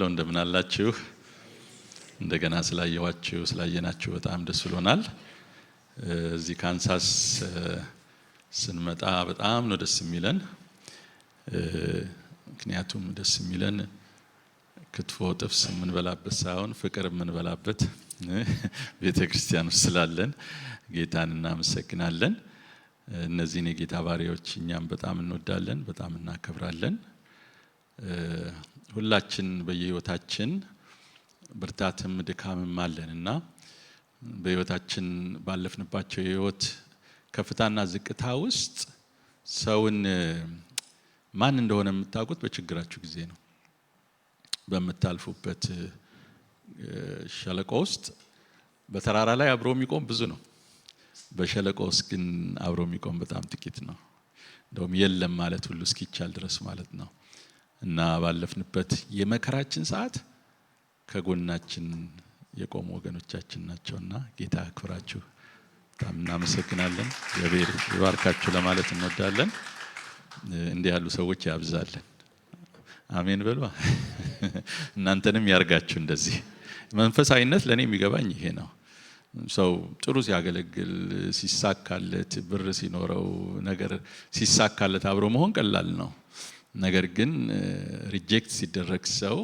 እንደምን አላችሁ? እንደገና ስላየናችሁ በጣም ደስ ብሎናል። እዚህ ካንሳስ ስንመጣ በጣም ነው ደስ የሚለን። ምክንያቱም ደስ የሚለን ክትፎ ጥብስ የምንበላበት ሳይሆን ፍቅር የምንበላበት ቤተክርስቲያን ውስጥ ስላለን ጌታን እናመሰግናለን። እነዚህን የጌታ ባሪያዎች እኛም በጣም እንወዳለን፣ በጣም እናከብራለን። ሁላችን በየህይወታችን ብርታትም ድካምም አለንና በህይወታችን ባለፍንባቸው የህይወት ከፍታና ዝቅታ ውስጥ ሰውን ማን እንደሆነ የምታውቁት በችግራችሁ ጊዜ ነው። በመታልፉበት ሸለቆ ውስጥ በተራራ ላይ አብሮ የሚቆም ብዙ ነው። በሸለቆ ውስጥ ግን አብሮ የሚቆም በጣም ጥቂት ነው። እንደውም የለም ማለት ሁሉ እስኪቻል ድረስ ማለት ነው። እና ባለፍንበት የመከራችን ሰዓት ከጎናችን የቆሙ ወገኖቻችን ናቸውና ጌታ ያክብራችሁ። በጣም እናመሰግናለን። እግዚአብሔር ይባርካችሁ ለማለት እንወዳለን። እንዲህ ያሉ ሰዎች ያብዛልን። አሜን በሉ። እናንተንም ያርጋችሁ። እንደዚህ መንፈሳዊነት ለኔ የሚገባኝ ይሄ ነው። ሰው ጥሩ ሲያገለግል፣ ሲሳካለት፣ ብር ሲኖረው፣ ነገር ሲሳካለት አብሮ መሆን ቀላል ነው። ነገር ግን ሪጀክት ሲደረግ ሰው፣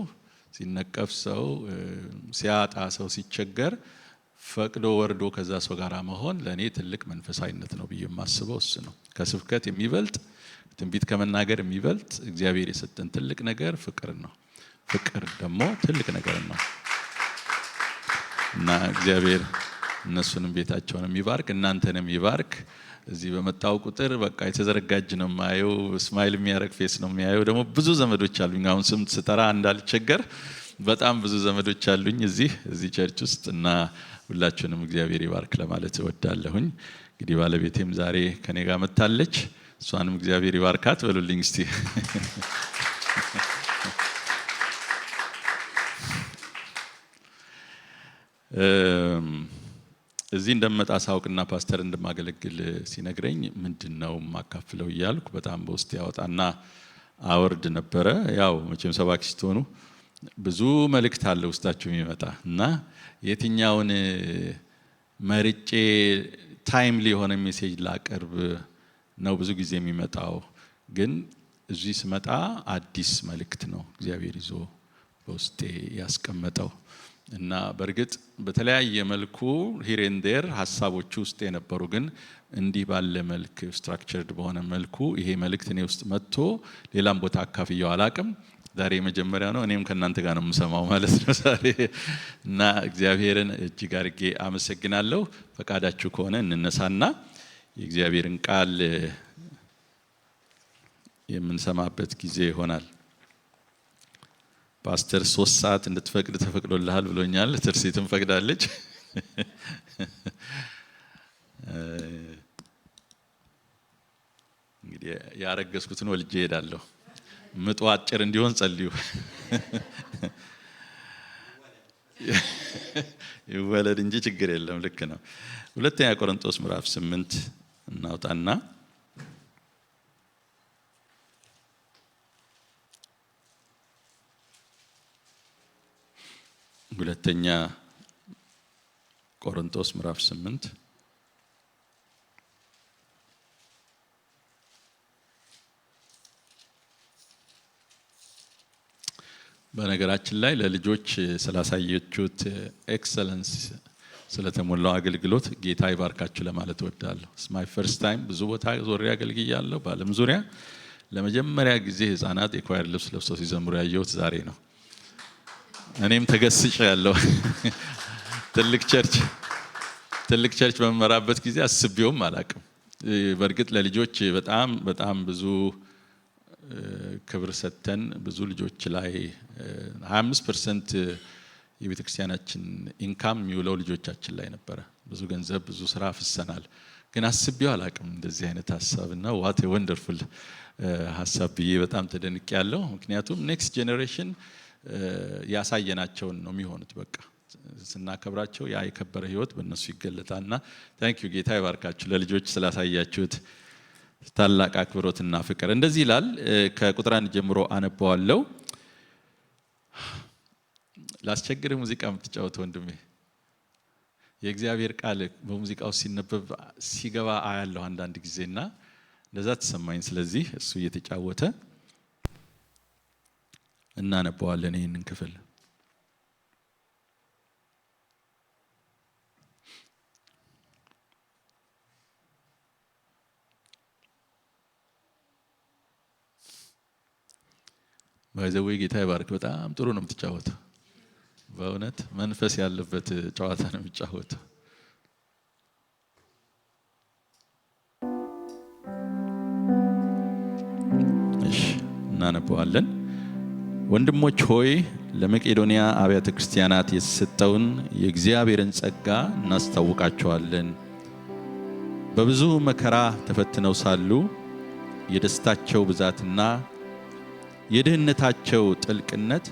ሲነቀፍ ሰው፣ ሲያጣ ሰው፣ ሲቸገር ፈቅዶ ወርዶ ከዛ ሰው ጋር መሆን ለኔ ትልቅ መንፈሳዊነት ነው ብዬ የማስበው እሱ ነው። ከስብከት የሚበልጥ ትንቢት ከመናገር የሚበልጥ እግዚአብሔር የሰጠን ትልቅ ነገር ፍቅር ነው። ፍቅር ደግሞ ትልቅ ነገር ነው እና እግዚአብሔር እነሱንም ቤታቸውንም ይባርክ፣ እናንተንም ይባርክ። እዚህ በመጣው ቁጥር በቃ የተዘረጋጅ ነው የማየው፣ ስማይል የሚያረግ ፌስ ነው የሚያየው። ደግሞ ብዙ ዘመዶች አሉኝ። አሁን ስም ስጠራ እንዳልቸገር በጣም ብዙ ዘመዶች አሉኝ እዚህ ቸርች ውስጥ እና ሁላችሁንም እግዚአብሔር ይባርክ ለማለት እወዳለሁኝ። እንግዲህ ባለቤቴም ዛሬ ከኔ ጋር መጣለች። እሷንም እግዚአብሔር ይባርካት በሉልኝ እስቲ። እዚህ እንደመጣ ሳውቅና ፓስተር እንደማገለግል ሲነግረኝ ምንድነው ማካፍለው እያልኩ በጣም በውስጥ ያወጣና አወርድ ነበረ። ያው መቼም ሰባኪ ስትሆኑ ብዙ መልእክት አለ ውስጣችሁ የሚመጣ እና የትኛውን መርጬ ታይምሊ የሆነ ሜሴጅ ላቀርብ ነው ብዙ ጊዜ የሚመጣው። ግን እዚህ ስመጣ አዲስ መልእክት ነው እግዚአብሔር ይዞ በውስጤ ያስቀመጠው እና በእርግጥ በተለያየ መልኩ ሂር ኤንድ ዴር ሐሳቦቹ ውስጥ የነበሩ ግን እንዲህ ባለ መልክ ስትራክቸርድ በሆነ መልኩ ይሄ መልእክት እኔ ውስጥ መጥቶ ሌላም ቦታ አካፍየው አላቅም። ዛሬ መጀመሪያ ነው። እኔም ከእናንተ ጋር ነው የምሰማው ማለት ነው ዛሬ እና እግዚአብሔርን እጅግ አድርጌ አመሰግናለሁ። ፈቃዳችሁ ከሆነ እንነሳና የእግዚአብሔርን ቃል የምንሰማበት ጊዜ ይሆናል። ፓስተር 3 ሰዓት እንድትፈቅድ ተፈቅዶልሃል ብሎኛል። ትርሲትም ፈቅዳለች። እንግዲህ ያረገዝኩትን ወልጄ እሄዳለሁ። ምጡ አጭር እንዲሆን ጸልዩ። ይወለድ እንጂ ችግር የለም። ልክ ነው። ሁለተኛ ቆሮንቶስ ምዕራፍ 8 እናውጣና ሁለተኛ ቆሮንቶስ ምዕራፍ 8 በነገራችን ላይ ለልጆች ስላሳየችሁት ኤክሰለንስ ስለተሞላው አገልግሎት ጌታ ይባርካችሁ ለማለት እወዳለሁ። ማይ ፈርስት ታይም ብዙ ቦታ ዞሬ አገልግያለሁ በዓለም ዙሪያ። ለመጀመሪያ ጊዜ ህፃናት የኳየር ልብስ ለብሰው ሲዘምሩ ያየሁት ዛሬ ነው። እኔም ተገስጫለሁ። ትልቅ ቸርች በመመራበት ጊዜ አስቤውም አላቅም። በእርግጥ ለልጆች በጣም ብዙ ክብር ሰጥተን ብዙ ልጆች ላይ 25% የቤተክርስቲያናችን ኢንካም የሚውለው ልጆቻችን ላይ ነበረ። ብዙ ገንዘብ ብዙ ስራ ፍሰናል። ግን አስቤው አላቅም እንደዚህ አይነት ሐሳብና ዋት ኤ ወንደርፉል ሐሳብ ብዬ በጣም ተደንቄያለሁ። ምክንያቱም ኔክስት ጄኔሬሽን ያሳየናቸውን ነው የሚሆኑት። በቃ ስናከብራቸው ያ የከበረ ህይወት በእነሱ ይገለጣልና ታንክ ዩ ጌታ ይባርካችሁ ለልጆች ስላሳያችሁት ታላቅ አክብሮትና ፍቅር። እንደዚህ ይላል። ከቁጥር 1 ጀምሮ አነባዋለሁ። ላስቸግርህ ሙዚቃ የምትጫወት ወንድሜ የእግዚአብሔር ቃል በሙዚቃው ሲነበብ ሲገባ አያለሁ አንዳንድ ጊዜና እንደዛ ተሰማኝ። ስለዚህ እሱ እየተጫወተ እናነበዋለን ይሄንን ክፍል። ባይዘዌ ጌታ ይባርክ። በጣም ጥሩ ነው የምትጫወተው። በእውነት መንፈስ ያለበት ጨዋታ ነው የምትጫወተው። እሺ እናነበዋለን። ወንድሞች ሆይ ለመቄዶንያ አብያተ ክርስቲያናት የተሰጠውን የእግዚአብሔርን ጸጋ እናስታውቃቸዋለን። በብዙ መከራ ተፈትነው ሳሉ የደስታቸው ብዛትና የድህነታቸው ጥልቅነት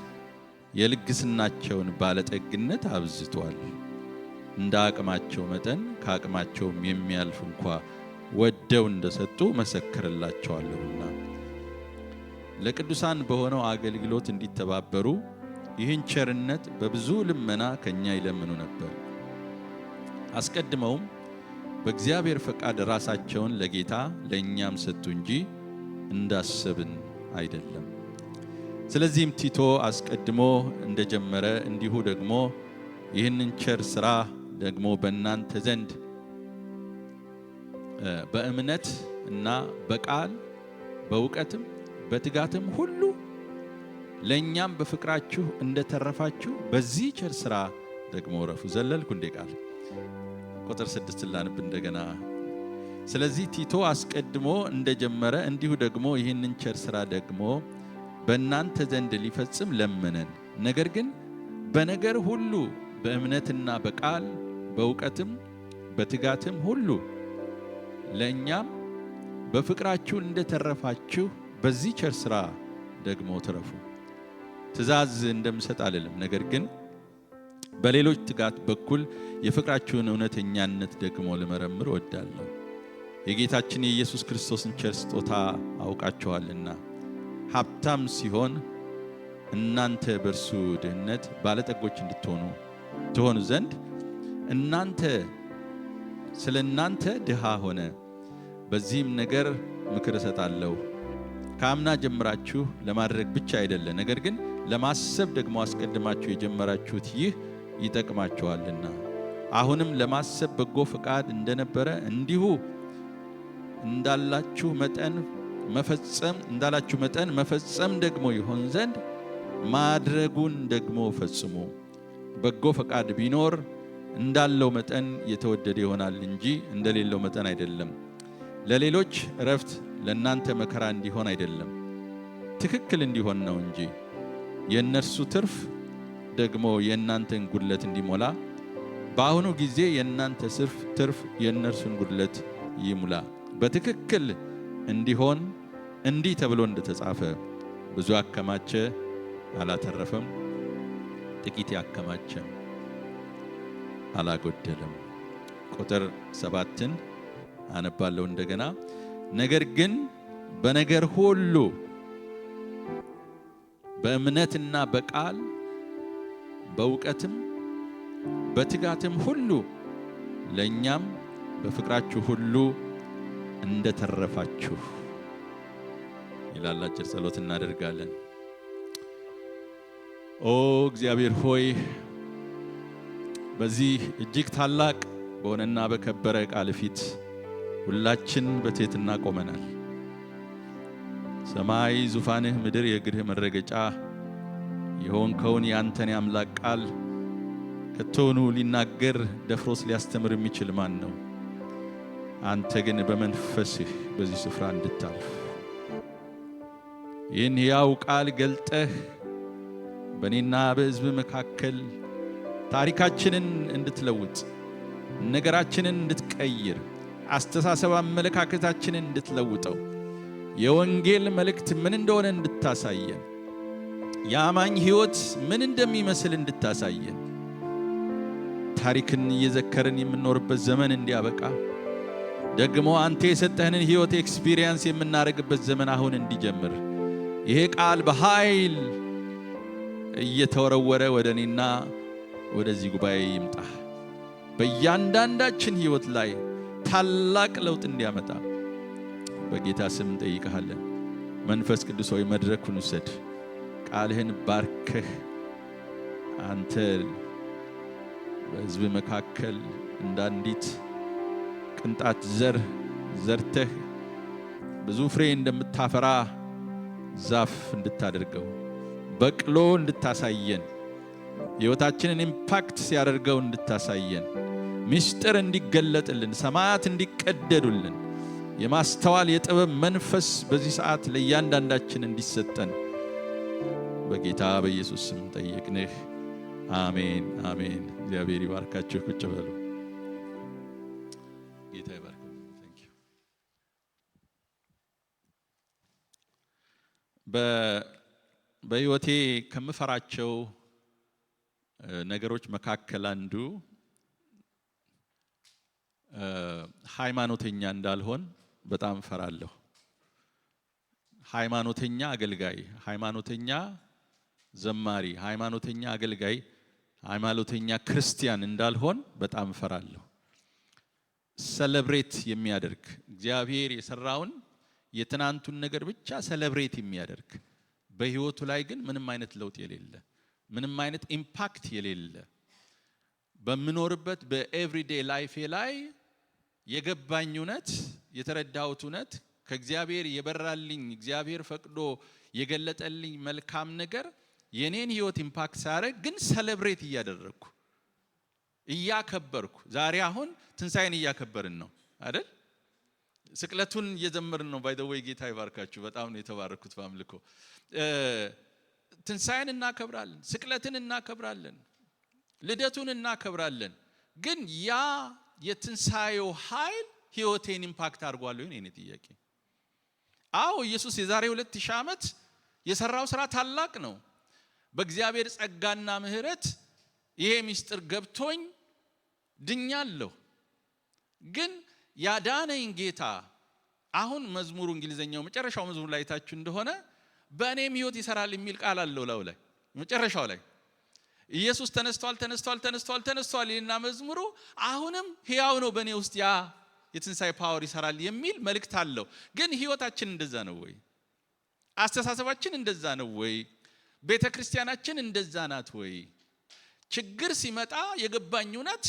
የልግስናቸውን ባለጠግነት አብዝቷል። እንደ አቅማቸው መጠን ከአቅማቸውም የሚያልፍ እንኳ ወደው እንደሰጡ መሰክርላቸዋለሁና ለቅዱሳን በሆነው አገልግሎት እንዲተባበሩ ይህን ቸርነት በብዙ ልመና ከኛ ይለምኑ ነበር። አስቀድመውም በእግዚአብሔር ፈቃድ ራሳቸውን ለጌታ ለእኛም ሰጡ እንጂ እንዳሰብን አይደለም። ስለዚህም ቲቶ አስቀድሞ እንደጀመረ እንዲሁ ደግሞ ይህንን ቸር ሥራ ደግሞ በእናንተ ዘንድ በእምነት እና በቃል በእውቀትም በትጋትም ሁሉ ለእኛም በፍቅራችሁ እንደተረፋችሁ በዚህ ቸር ሥራ ደግሞ ረፉ። ዘለልኩ እንደ ቃል ቁጥር 6 ላንብ እንደገና። ስለዚህ ቲቶ አስቀድሞ እንደጀመረ እንዲሁ ደግሞ ይህንን ቸር ሥራ ደግሞ በእናንተ ዘንድ ሊፈጽም ለመነን። ነገር ግን በነገር ሁሉ በእምነትና በቃል በእውቀትም በትጋትም ሁሉ ለእኛም በፍቅራችሁ እንደተረፋችሁ በዚህ ቸር ሥራ ደግሞ ትረፉ። ትእዛዝ እንደምሰጥ አልልም፣ ነገር ግን በሌሎች ትጋት በኩል የፍቅራችሁን እውነተኛነት ደግሞ ልመረምር እወዳለሁ። የጌታችን የኢየሱስ ክርስቶስን ቸር ስጦታ አውቃችኋልና ሀብታም ሲሆን እናንተ በእርሱ ድህነት ባለጠጎች ትሆኑ ዘንድ ስለ እናንተ ድሃ ሆነ። በዚህም ነገር ምክር እሰጣለሁ፣ ከአምና ጀምራችሁ ለማድረግ ብቻ አይደለ፣ ነገር ግን ለማሰብ ደግሞ አስቀድማችሁ የጀመራችሁት ይህ ይጠቅማችኋልና። አሁንም ለማሰብ በጎ ፈቃድ እንደነበረ እንዲሁ እንዳላችሁ መጠን መፈጸም ደግሞ ይሆን ዘንድ ማድረጉን ደግሞ ፈጽሙ። በጎ ፈቃድ ቢኖር እንዳለው መጠን የተወደደ ይሆናል እንጂ እንደሌለው መጠን አይደለም። ለሌሎች እረፍት ለእናንተ መከራ እንዲሆን አይደለም፣ ትክክል እንዲሆን ነው እንጂ የእነርሱ ትርፍ ደግሞ የእናንተን ጉድለት እንዲሞላ በአሁኑ ጊዜ የእናንተ ትርፍ የእነርሱን ጉድለት ይሙላ። በትክክል እንዲሆን እንዲህ ተብሎ እንደተጻፈ ብዙ ያከማቸ አላተረፈም፣ ጥቂት ያከማቸም አላጎደለም። ቁጥር 7 አነባለሁ እንደገና። ነገር ግን በነገር ሁሉ በእምነትና በቃል በእውቀትም በትጋትም ሁሉ ለእኛም በፍቅራችሁ ሁሉ እንደተረፋችሁ ይላል። አጭር ጸሎት እናደርጋለን። ኦ እግዚአብሔር ሆይ በዚህ እጅግ ታላቅ በሆነና በከበረ ቃል ፊት ሁላችን በትሕትና ቆመናል። ሰማይ ዙፋንህ፣ ምድር የእግርህ መረገጫ የሆንከውን ያንተን የአምላክ ቃል ከቶኑ ሊናገር ደፍሮስ ሊያስተምር የሚችል ማን ነው? አንተ ግን በመንፈስህ በዚህ ስፍራ እንድታልፍ ይህን ሕያው ቃል ገልጠህ በእኔና በሕዝብ መካከል ታሪካችንን እንድትለውጥ፣ ነገራችንን እንድትቀይር፣ አስተሳሰብ አመለካከታችንን እንድትለውጠው፣ የወንጌል መልእክት ምን እንደሆነ እንድታሳየን፣ የአማኝ ሕይወት ምን እንደሚመስል እንድታሳየን፣ ታሪክን እየዘከርን የምንኖርበት ዘመን እንዲያበቃ፣ ደግሞ አንተ የሰጠህንን ሕይወት ኤክስፒሪየንስ የምናደርግበት ዘመን አሁን እንዲጀምር፣ ይሄ ቃል በኃይል እየተወረወረ ወደ እኔና ወደዚህ ጉባኤ ይምጣ። በእያንዳንዳችን ሕይወት ላይ ታላቅ ለውጥ እንዲያመጣ በጌታ ስም እንጠይቅሃለን። መንፈስ ቅዱስ ሆይ መድረኩን ውሰድ። ቃልህን ባርከህ አንተ በሕዝብ መካከል እንዳንዲት ቅንጣት ዘር ዘርተህ ብዙ ፍሬ እንደምታፈራ ዛፍ እንድታደርገው በቅሎ እንድታሳየን ሕይወታችንን ኢምፓክት ሲያደርገው እንድታሳየን ምስጢር እንዲገለጥልን ሰማያት እንዲቀደዱልን የማስተዋል የጥበብ መንፈስ በዚህ ሰዓት ለእያንዳንዳችን እንዲሰጠን በጌታ በኢየሱስ ስም ጠየቅንህ። አሜን አሜን። እግዚአብሔር ይባርካችሁ። ቁጭ በሉ። ጌታ ይባርክ። በሕይወቴ ከምፈራቸው ነገሮች መካከል አንዱ ሃይማኖተኛ እንዳልሆን በጣም ፈራለሁ። ሃይማኖተኛ አገልጋይ፣ ሃይማኖተኛ ዘማሪ፣ ሃይማኖተኛ አገልጋይ፣ ሃይማኖተኛ ክርስቲያን እንዳልሆን በጣም ፈራለሁ። ሰለብሬት የሚያደርግ እግዚአብሔር የሰራውን የትናንቱን ነገር ብቻ ሰለብሬት የሚያደርግ በሕይወቱ ላይ ግን ምንም አይነት ለውጥ የሌለ ምንም አይነት ኢምፓክት የሌለ በምኖርበት በኤቭሪዴይ ላይፌ ላይ የገባኝ እውነት የተረዳሁት እውነት ከእግዚአብሔር የበራልኝ እግዚአብሔር ፈቅዶ የገለጠልኝ መልካም ነገር የኔን ሕይወት ኢምፓክት ሳያደርግ ግን ሰለብሬት እያደረግኩ እያከበርኩ ዛሬ አሁን ትንሣኤን እያከበርን ነው አይደል? ስቅለቱን እየዘመርን ነው። ባይ ዘ ወይ ጌታ ይባርካችሁ። በጣም ነው የተባረኩት በአምልኮ። ትንሣኤን እናከብራለን፣ ስቅለትን እናከብራለን፣ ልደቱን እናከብራለን። ግን ያ የትንሣኤው ኃይል ሕይወቴን ኢምፓክት አድርጓል ወይ? የኔ ጥያቄ አዎ። ኢየሱስ የዛሬ 2000 ዓመት የሰራው ስራ ታላቅ ነው። በእግዚአብሔር ጸጋና ምሕረት ይሄ ምስጢር ገብቶኝ ድኛለሁ። ግን ያዳነኝ ጌታ አሁን መዝሙሩ እንግሊዘኛው መጨረሻው መዝሙር ላይ ታችሁ እንደሆነ በእኔም ሕይወት ይሰራል የሚል ቃል አለው ላው ላይ መጨረሻው ላይ ኢየሱስ ተነስቷል ተነስቷል ተነስቷል ተነስቷል ይልና መዝሙሩ አሁንም ሕያው ነው በእኔ ውስጥ ያ የትንሣኤ ፓወር ይሰራል የሚል መልእክት አለው። ግን ሕይወታችን እንደዛ ነው ወይ? አስተሳሰባችን እንደዛ ነው ወይ? ቤተ ክርስቲያናችን እንደዛ ናት ወይ? ችግር ሲመጣ የገባኝ እውነት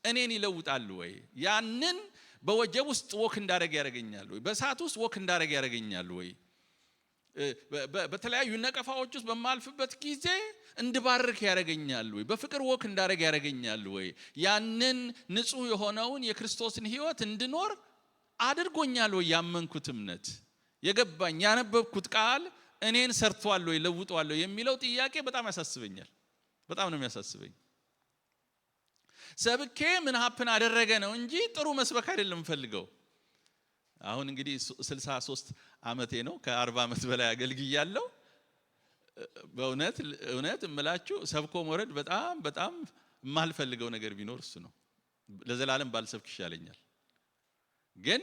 እኔን ይለውጣል ወይ? ያንን በወጀብ ውስጥ ወክ እንዳረግ ያረጋኛል ወይ? በእሳት ውስጥ ወክ እንዳረግ ያረጋኛል ወይ? በተለያዩ ነቀፋዎች ውስጥ በማልፍበት ጊዜ እንድባርክ ያረጋኛል ወይ? በፍቅር ወክ እንዳረግ ያረጋኛል ወይ? ያንን ንጹህ የሆነውን የክርስቶስን ሕይወት እንድኖር አድርጎኛል ወይ? ያመንኩት እምነት የገባኝ ያነበብኩት ቃል እኔን ሰርቷል ወይ ለውጧል ወይ የሚለው ጥያቄ በጣም ያሳስበኛል። በጣም ነው የሚያሳስበኝ። ሰብኬ ምን ሀፕን አደረገ ነው እንጂ ጥሩ መስበክ አይደለም ፈልገው። አሁን እንግዲህ 63 ዓመቴ ነው። ከ40 ዓመት በላይ አገልግያለሁ። በእውነት እምላችሁ ሰብኮ መውረድ በጣም በጣም የማልፈልገው ነገር ቢኖር እሱ ነው። ለዘላለም ባልሰብክ ይሻለኛል። ግን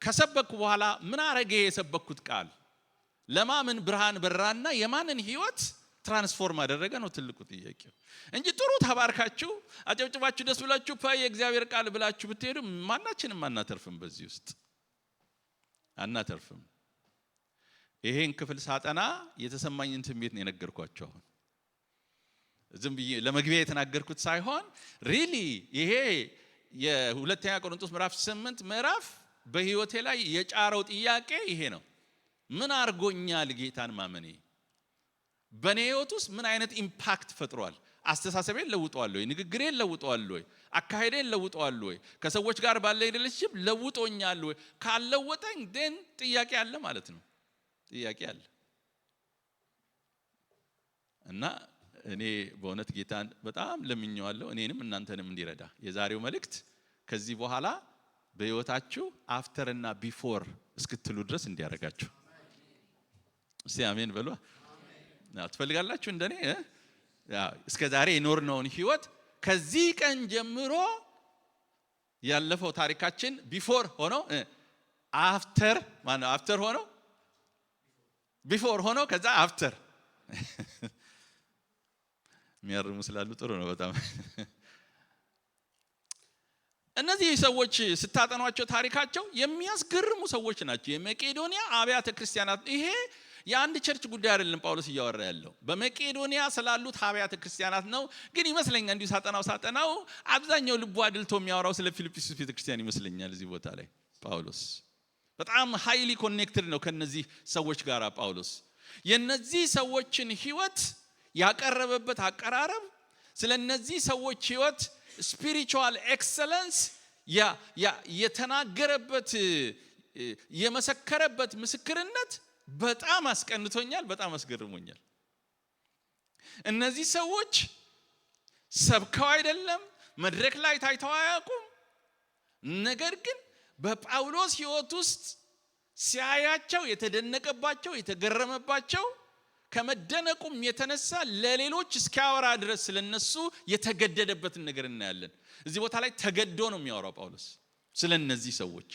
ከሰበኩ በኋላ ምን አረገ? የሰበኩት ቃል ለማምን ብርሃን በራና የማንን ሕይወት ትራንስፎርም አደረገ ነው ትልቁ ጥያቄው እንጂ ጥሩ ተባርካችሁ አጨብጭባችሁ ደስ ብላችሁ የእግዚአብሔር ቃል ብላችሁ ብትሄዱ ማናችንም አናተርፍም። በዚህ ውስጥ አናተርፍም። ይሄን ክፍል ሳጠና የተሰማኝን ትንቢት ነው የነገርኳችሁ። አሁን ዝም ብዬ ለመግቢያ የተናገርኩት ሳይሆን ሪሊ ይሄ የሁለተኛ ቆሮንቶስ ምዕራፍ 8 ምዕራፍ በሕይወቴ ላይ የጫረው ጥያቄ ይሄ ነው። ምን አርጎኛል ጌታን ማመኔ? በኔ ሕይወት ውስጥ ምን አይነት ኢምፓክት ፈጥሯል? አስተሳሰቤን ለውጧል ወይ? ንግግሬን ለውጧል ወይ? አካሄዴን ለውጧል ወይ? ከሰዎች ጋር ባለ ሪሌሽንሺፕ ለውጦኛል ወይ? ካልለወጠኝ ደን ጥያቄ አለ ማለት ነው። ጥያቄ አለ እና እኔ በእውነት ጌታን በጣም ለምኜዋለሁ፣ እኔንም እናንተንም እንዲረዳ። የዛሬው መልእክት ከዚህ በኋላ በሕይወታችሁ አፍተር እና ቢፎር እስክትሉ ድረስ እንዲያረጋችሁ። እስቲ አሜን በሉ። ትፈልጋላችሁ? እንደኔ እስከ ዛሬ የኖርነውን ሕይወት ከዚህ ቀን ጀምሮ ያለፈው ታሪካችን ቢፎር ሆኖ አፍተር ማነው? አፍተር ሆኖ ቢፎር ሆኖ ከዛ አፍተር የሚያርሙ ስላሉ ጥሩ ነው በጣም። እነዚህ ሰዎች ስታጠኗቸው ታሪካቸው የሚያስገርሙ ሰዎች ናቸው። የመቄዶንያ አብያተ ክርስቲያናት ይሄ የአንድ ቸርች ጉዳይ አይደለም ጳውሎስ እያወራ ያለው በመቄዶንያ ስላሉት አብያተ ክርስቲያናት ነው። ግን ይመስለኛል እንዲሁ ሳጠናው አብዛኛው ልቡ አድልቶ የሚያወራው ስለ ፊልጵስዩስ ቤተክርስቲያን ይመስለኛል። እዚህ ቦታ ላይ ጳውሎስ በጣም ሃይሊ ኮኔክትድ ነው ከነዚህ ሰዎች ጋር። ጳውሎስ የነዚህ ሰዎችን ህይወት ያቀረበበት አቀራረብ ስለ እነዚህ ሰዎች ህይወት ስፒሪቹዋል ኤክሰለንስ የተናገረበት የመሰከረበት ምስክርነት በጣም አስቀንቶኛል፣ በጣም አስገርሞኛል። እነዚህ ሰዎች ሰብከው አይደለም፣ መድረክ ላይ ታይተው አያውቁም። ነገር ግን በጳውሎስ ህይወት ውስጥ ሲያያቸው የተደነቀባቸው የተገረመባቸው ከመደነቁም የተነሳ ለሌሎች እስኪያወራ ድረስ ስለነሱ የተገደደበትን ነገር እናያለን። እዚህ ቦታ ላይ ተገዶ ነው የሚያወራው ጳውሎስ ስለነዚህ ሰዎች።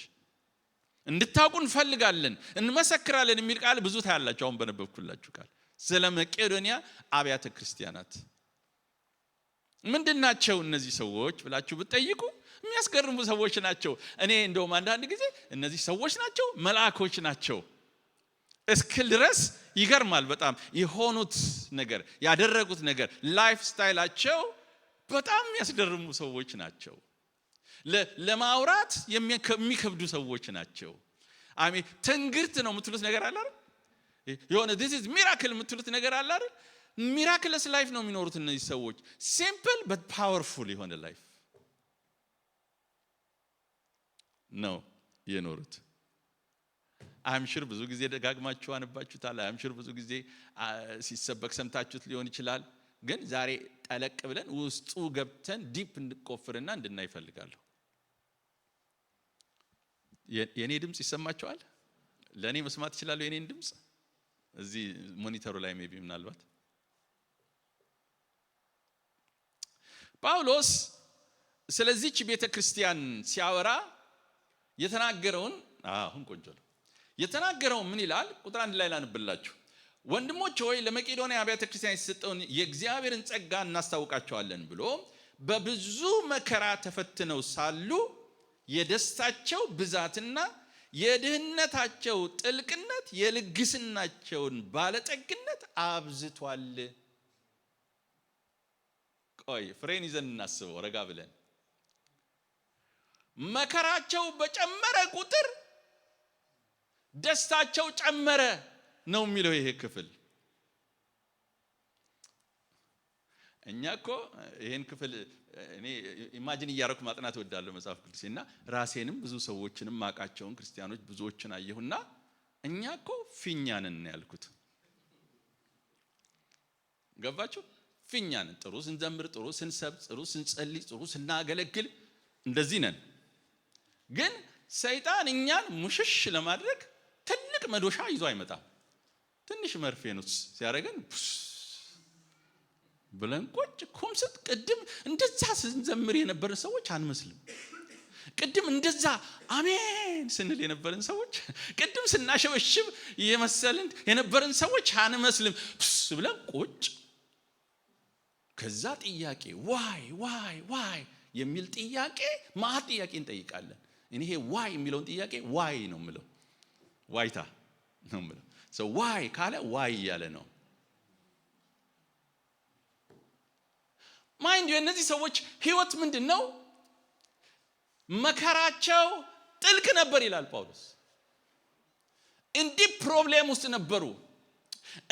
እንድታውቁ እንፈልጋለን እንመሰክራለን የሚል ቃል ብዙ ታያላችሁ። አሁን በነበብኩላችሁ ቃል ስለ መቄዶንያ አብያተ ክርስቲያናት ምንድናቸው እነዚህ ሰዎች ብላችሁ ብትጠይቁ የሚያስገርሙ ሰዎች ናቸው። እኔ እንደውም አንዳንድ ጊዜ እነዚህ ሰዎች ናቸው መልአኮች ናቸው እስክል ድረስ ይገርማል። በጣም የሆኑት ነገር ያደረጉት ነገር ላይፍ ስታይላቸው በጣም የሚያስገርሙ ሰዎች ናቸው። ለማውራት የሚከብዱ ሰዎች ናቸው። አሜን። ትንግርት ነው የምትሉት ነገር አለ አይደል? የሆነ this is miracle የምትሉት ነገር አለ አይደል? ሚራክለስ ላይፍ ነው የሚኖሩት እነዚህ ሰዎች። ሲምፕል but powerful የሆነ ላይፍ ነው የኖሩት። I'm sure ብዙ ጊዜ ደጋግማችሁ አንባችሁታል። I'm sure ብዙ ጊዜ ሲሰበክ ሰምታችሁት ሊሆን ይችላል። ግን ዛሬ ጠለቅ ብለን ውስጡ ገብተን ዲፕ እንድቆፍርና እንድናይ እፈልጋለሁ። የኔ ድምጽ ይሰማችኋል? ለኔ መስማት ይችላል የኔን ድምጽ? እዚህ ሞኒተሩ ላይ ሜቢ ምናልባት ጳውሎስ ስለዚህች ቤተክርስቲያን ሲያወራ የተናገረውን አሁን ቆንጆ ነው የተናገረው። ምን ይላል? ቁጥር 1 ላይ ላንብላችሁ። ወንድሞች ሆይ ለመቄዶንያ አብያተ ክርስቲያን የተሰጠውን የእግዚአብሔርን ጸጋ እናስታውቃቸዋለን ብሎ በብዙ መከራ ተፈትነው ሳሉ የደስታቸው ብዛትና የድህነታቸው ጥልቅነት የልግስናቸውን ባለጠግነት አብዝቷል። ቆይ ፍሬን ይዘን እናስበው ረጋ ብለን። መከራቸው በጨመረ ቁጥር ደስታቸው ጨመረ ነው የሚለው ይሄ ክፍል። እኛ እኮ ይሄን ክፍል እኔ ኢማጂን እያረኩ ማጥናት እወዳለሁ መጽሐፍ ቅዱስና ራሴንም ብዙ ሰዎችንም ማቃቸውን ክርስቲያኖች ብዙዎችን አየሁና እኛ እኮ ፊኛንን ያልኩት ገባችሁ? ፊኛንን ጥሩ ስንዘምር፣ ጥሩ ስንሰብክ፣ ጥሩ ስንጸልይ፣ ጥሩ ስናገለግል እንደዚህ ነን። ግን ሰይጣን እኛን ሙሽሽ ለማድረግ ትልቅ መዶሻ ይዞ አይመጣም። ትንሽ መርፌ ነው ሲያደርገን ብለን ቁጭ ኮምስት። ቅድም እንደዛ ስንዘምር የነበረን ሰዎች አንመስልም። ቅድም እንደዛ አሜን ስንል የነበረን ሰዎች፣ ቅድም ስናሸበሽብ የመሰልን የነበረን ሰዎች አንመስልም ብለን ቁጭ። ከዛ ጥያቄ ዋይ የሚል ጥያቄ ማት ጥያቄ እንጠይቃለን። እኔ ይሄ ዋይ የሚለውን ጥያቄ ዋይ ነው የምለው፣ ዋይታ ነው የምለው። ሰው ዋይ ካለ ዋይ ያለ ነው። ማይንድ የእነዚህ ሰዎች ህይወት ምንድነው? መከራቸው ጥልቅ ነበር ይላል ጳውሎስ። እንዲህ ፕሮብሌም ውስጥ ነበሩ።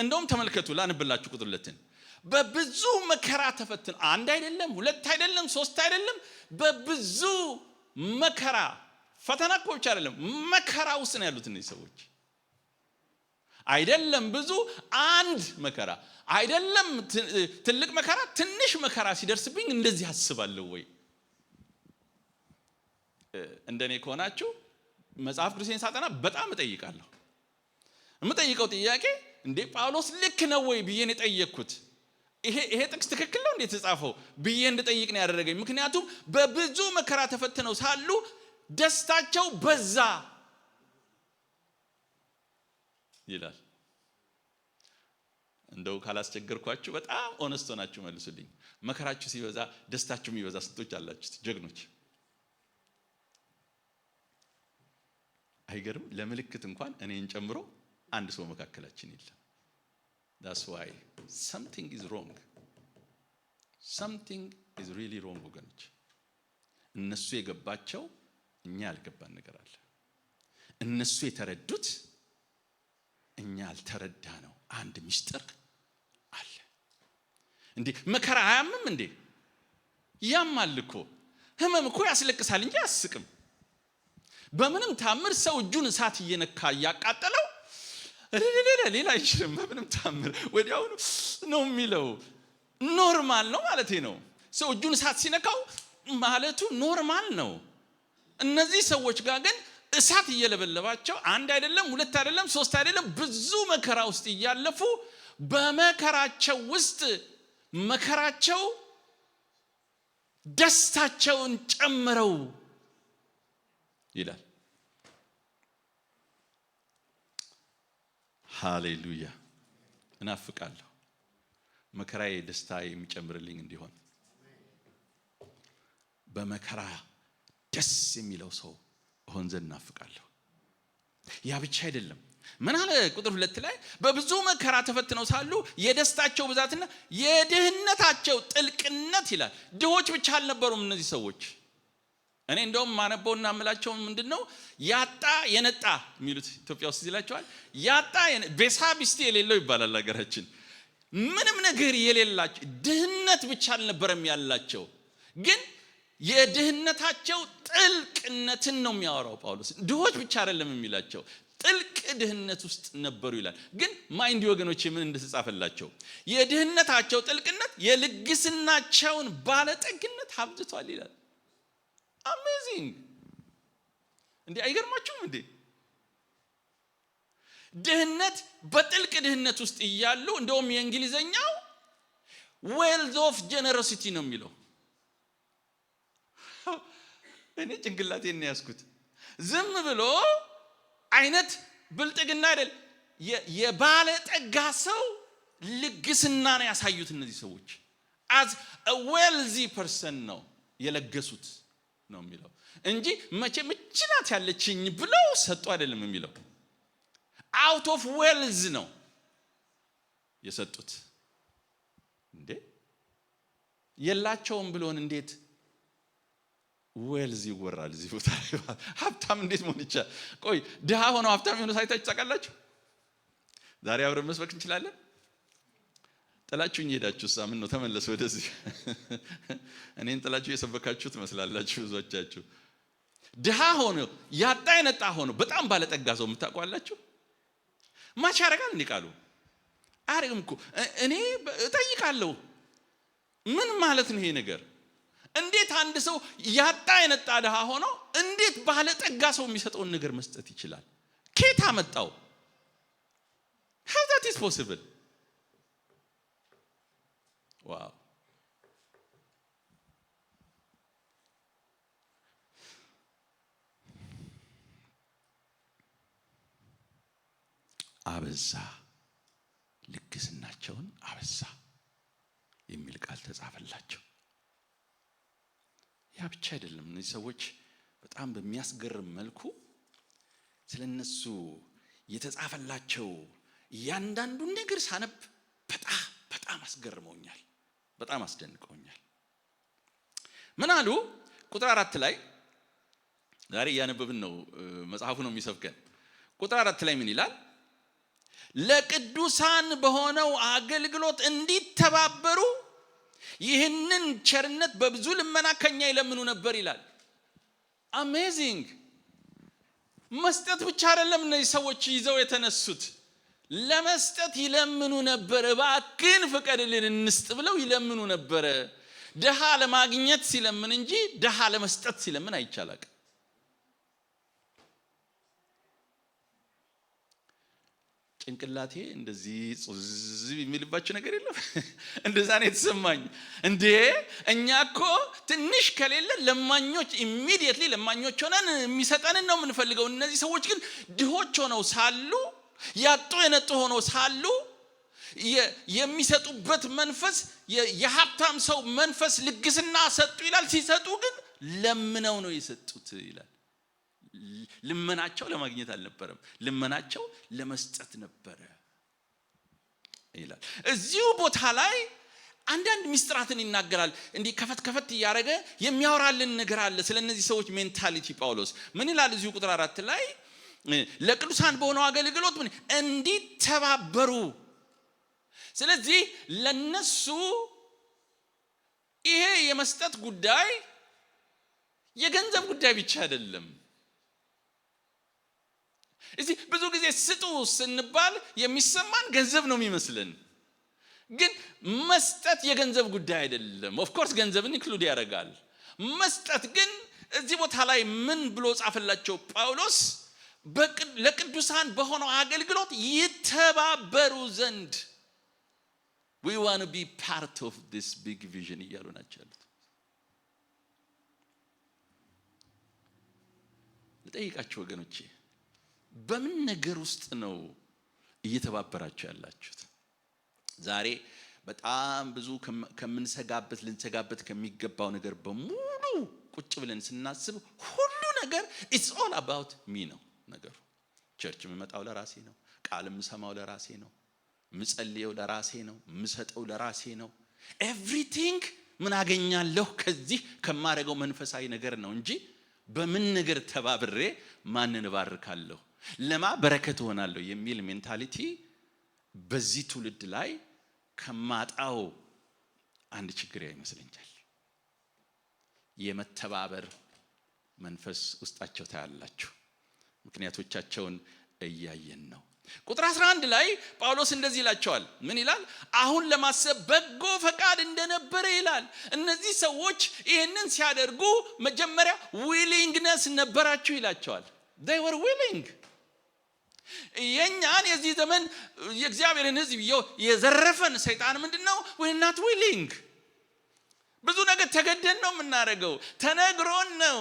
እንደውም ተመልከቱ፣ ላንብላችሁ ቁጥር 2 በብዙ መከራ ተፈትነው፣ አንድ አይደለም፣ ሁለት አይደለም፣ ሶስት አይደለም፣ በብዙ መከራ። ፈተና እኮ ብቻ አይደለም፣ መከራ ውስጥ ነው ያሉት እነዚህ ሰዎች። አይደለም ብዙ አንድ መከራ አይደለም ትልቅ መከራ፣ ትንሽ መከራ ሲደርስብኝ እንደዚህ አስባለሁ ወይ? እንደኔ ከሆናችሁ መጽሐፍ ቅዱስን ሳጠና በጣም እጠይቃለሁ። የምጠይቀው ጥያቄ እንዴ ጳውሎስ ልክ ነው ወይ ብዬ ነው የጠየቅኩት። ይሄ ጥቅስ ትክክል ነው እንዴት ተጻፈው ብዬ እንድጠይቅ ነው ያደረገኝ። ምክንያቱም በብዙ መከራ ተፈትነው ሳሉ ደስታቸው በዛ ይላል። እንደው ካላስቸገርኳችሁ በጣም ኦነስት ሆናችሁ መልሱልኝ። መከራችሁ ሲበዛ ደስታችሁ የሚበዛ ስንቶች አላችሁ? ጀግኖች። አይገርም? ለምልክት እንኳን እኔን ጨምሮ አንድ ሰው መካከላችን የለም። that's why something is wrong. something is really wrong ወገኖች። እነሱ የገባቸው እኛ ያልገባን ነገር አለ። እነሱ የተረዱት እኛ ያልተረዳ ነው አንድ ምስጢር አለ። እንዴ መከራ አያምም እንዴ? ያማል እኮ። ህመም እኮ ያስለቅሳል እንጂ አያስቅም። በምንም ታምር ሰው እጁን እሳት እየነካ ያቃጠለው ሌላ አይችልም። በምንም ታምር ወዲያው ነው የሚለው። ኖርማል ነው ማለት ነው። ሰው እጁን እሳት ሲነካው ማለቱ ኖርማል ነው። እነዚህ ሰዎች ጋር ግን እሳት እየለበለባቸው አንድ አይደለም፣ ሁለት አይደለም፣ ሶስት አይደለም፣ ብዙ መከራ ውስጥ እያለፉ በመከራቸው ውስጥ መከራቸው ደስታቸውን ጨምረው ይላል። ሃሌሉያ። እናፍቃለሁ መከራዬ ደስታ የሚጨምርልኝ እንዲሆን። በመከራ ደስ የሚለው ሰው ሆን ዘንድ እናፍቃለሁ። ያ ብቻ አይደለም። ምን አለ ቁጥር 2 ላይ? በብዙ መከራ ተፈትነው ሳሉ የደስታቸው ብዛትና የድህነታቸው ጥልቅነት ይላል። ድሆች ብቻ አልነበሩም እነዚህ ሰዎች። እኔ እንደውም ማነበውና አምላቸው ምንድነው ያጣ የነጣ የሚሉት ኢትዮጵያ ውስጥ ይላቸዋል። ያጣ ቤሳቢስቲ የሌለው ይባላል ሀገራችን። ምንም ነገር የሌላቸው ድህነት ብቻ አልነበረም ያላቸው፣ ግን የድህነታቸው ጥልቅነትን ነው የሚያወራው ጳውሎስ። ድሆች ብቻ አይደለም የሚላቸው፣ ጥልቅ ድህነት ውስጥ ነበሩ ይላል። ግን ማይንድ ወገኖች ምን እንደተጻፈላቸው የድህነታቸው ጥልቅነት የልግስናቸውን ባለጠግነት አብዝቷል ይላል። አሜዚንግ! እንዴ አይገርማችሁም እንዴ? ድህነት በጥልቅ ድህነት ውስጥ እያሉ እንደውም የእንግሊዘኛው ዌልዝ ኦፍ ጀነሮሲቲ ነው የሚለው። እኔ ጭንቅላቴን ነው ያስኩት። ዝም ብሎ አይነት ብልጥግና አይደል፣ የባለጠጋ ሰው ልግስና ነው ያሳዩት እነዚህ ሰዎች። as a wealthy person ነው የለገሱት ነው የሚለው እንጂ መቼ ምችናት ያለችኝ ብለው ሰጡ አይደለም የሚለው። out of wealth ነው የሰጡት። እንዴ የላቸውም ብሎን እንዴት ዌልዝ ይወራል እዚህ ቦታ? ሀብታም እንዴት መሆን ይቻላል? ቆይ ድሃ ሆነው ሀብታም የሆኑ ሳይታችሁ ታውቃላችሁ? ዛሬ አብረን መስበክ እንችላለን። ጥላችሁኝ ሄዳችሁ ሳምን ነው ተመለሱ ወደዚህ። እኔን ጥላችሁ የሰበካችሁ ትመስላላችሁ ብዙዎቻችሁ። ድሃ ሆኖ ያጣ የነጣ ሆኖ በጣም ባለጠጋ ሰው የምታውቋላችሁ? ማች ያደርጋል እንዴ ቃሉ? አያደርግም እኮ። እኔ እጠይቃለሁ ምን ማለት ነው ይሄ ነገር? እንዴት አንድ ሰው ያጣ የነጣ ድሃ ሆኖ እንዴት ባለጠጋ ሰው የሚሰጠውን ነገር መስጠት ይችላል? ከየት አመጣው? how that is possible? ዋው! አበዛ፣ ልግስናቸውን አበዛ የሚል ቃል ተጻፈላቸው። ያ ብቻ አይደለም። እነዚህ ሰዎች በጣም በሚያስገርም መልኩ ስለነሱ የተጻፈላቸው እያንዳንዱን ነገር ሳነብ በጣም አስገርመውኛል፣ በጣም አስደንቀውኛል። ምን አሉ? ቁጥር 4 ላይ ዛሬ እያነበብን ነው፣ መጽሐፉ ነው የሚሰብከን። ቁጥር 4 ላይ ምን ይላል? ለቅዱሳን በሆነው አገልግሎት እንዲተባበሩ ይህንን ቸርነት በብዙ ልመና ከኛ ይለምኑ ነበር ይላል። አሜዚንግ! መስጠት ብቻ አይደለም እነዚህ ሰዎች ይዘው የተነሱት፣ ለመስጠት ይለምኑ ነበር። እባክህን ፍቀድልን እንስጥ ብለው ይለምኑ ነበር። ድሃ ለማግኘት ሲለምን እንጂ ድሃ ለመስጠት ሲለምን አይቻላል። ጭንቅላቴ እንደዚህ ጽዝ የሚልባችሁ ነገር የለም? እንደዛ ነው የተሰማኝ። እንዴ እኛ እኮ ትንሽ ከሌለ ለማኞች ኢሚዲየትሊ ለማኞች ሆነን የሚሰጠንን ነው የምንፈልገው። እነዚህ ሰዎች ግን ድሆች ሆነው ሳሉ፣ ያጡ የነጡ ሆነው ሳሉ የሚሰጡበት መንፈስ የሀብታም ሰው መንፈስ ልግስና ሰጡ ይላል። ሲሰጡ ግን ለምነው ነው የሰጡት ይላል። ልመናቸው ለማግኘት አልነበረም፣ ልመናቸው ለመስጠት ነበረ ይላል። እዚሁ ቦታ ላይ አንዳንድ ሚስጥራትን ይናገራል። እንዲህ ከፈት እያደረገ የሚያወራልን ነገር አለ ስለ እነዚህ ሰዎች ሜንታሊቲ። ጳውሎስ ምን ይላል እዚሁ ቁጥር 4 ላይ ለቅዱሳን በሆነው አገልግሎት ምን እንዲተባበሩ። ስለዚህ ለነሱ ይሄ የመስጠት ጉዳይ የገንዘብ ጉዳይ ብቻ አይደለም። እዚህ ብዙ ጊዜ ስጡ ስንባል የሚሰማን ገንዘብ ነው የሚመስለን፣ ግን መስጠት የገንዘብ ጉዳይ አይደለም። ኦፍ ኮርስ ገንዘብን ኢንክሉድ ያደርጋል። መስጠት ግን እዚህ ቦታ ላይ ምን ብሎ ጻፈላቸው ጳውሎስ? ለቅዱሳን በሆነው አገልግሎት ይተባበሩ ዘንድ we want to be part of this big vision እያሉ ናቸው ያሉት። ልጠይቃችሁ ወገኖቼ፣ በምን ነገር ውስጥ ነው እየተባበራችሁ ያላችሁት? ዛሬ በጣም ብዙ ከምንሰጋበት ልንሰጋበት ከሚገባው ነገር በሙሉ ቁጭ ብለን ስናስብ ሁሉ ነገር it's all about me ነው ነገሩ። ቸርች የምመጣው ለራሴ ነው፣ ቃል የምሰማው ለራሴ ነው፣ ምጸልየው ለራሴ ነው፣ ምሰጠው ለራሴ ነው። ኤቭሪቲንግ ምን አገኛለሁ ከዚህ ከማረገው መንፈሳዊ ነገር ነው እንጂ በምን ነገር ተባብሬ ማንን ባርካለሁ፣ ለማ በረከት ሆናለሁ የሚል ሜንታሊቲ በዚህ ትውልድ ላይ ከማጣው አንድ ችግር ይመስለኛል። የመተባበር መንፈስ ውስጣቸው ታያላችሁ። ምክንያቶቻቸውን እያየን ነው። ቁጥር 11 ላይ ጳውሎስ እንደዚህ ይላቸዋል። ምን ይላል? አሁን ለማሰብ በጎ ፈቃድ እንደነበረ ይላል። እነዚህ ሰዎች ይህንን ሲያደርጉ መጀመሪያ ዊሊንግነስ ነበራችሁ ይላቸዋል። they were willing። የኛን የዚህ ዘመን የእግዚአብሔርን ሕዝብ የዘረፈን ሰይጣን ምንድነው? we're not willing። ብዙ ነገር ተገደን ነው የምናደርገው፣ ተነግሮን ነው፣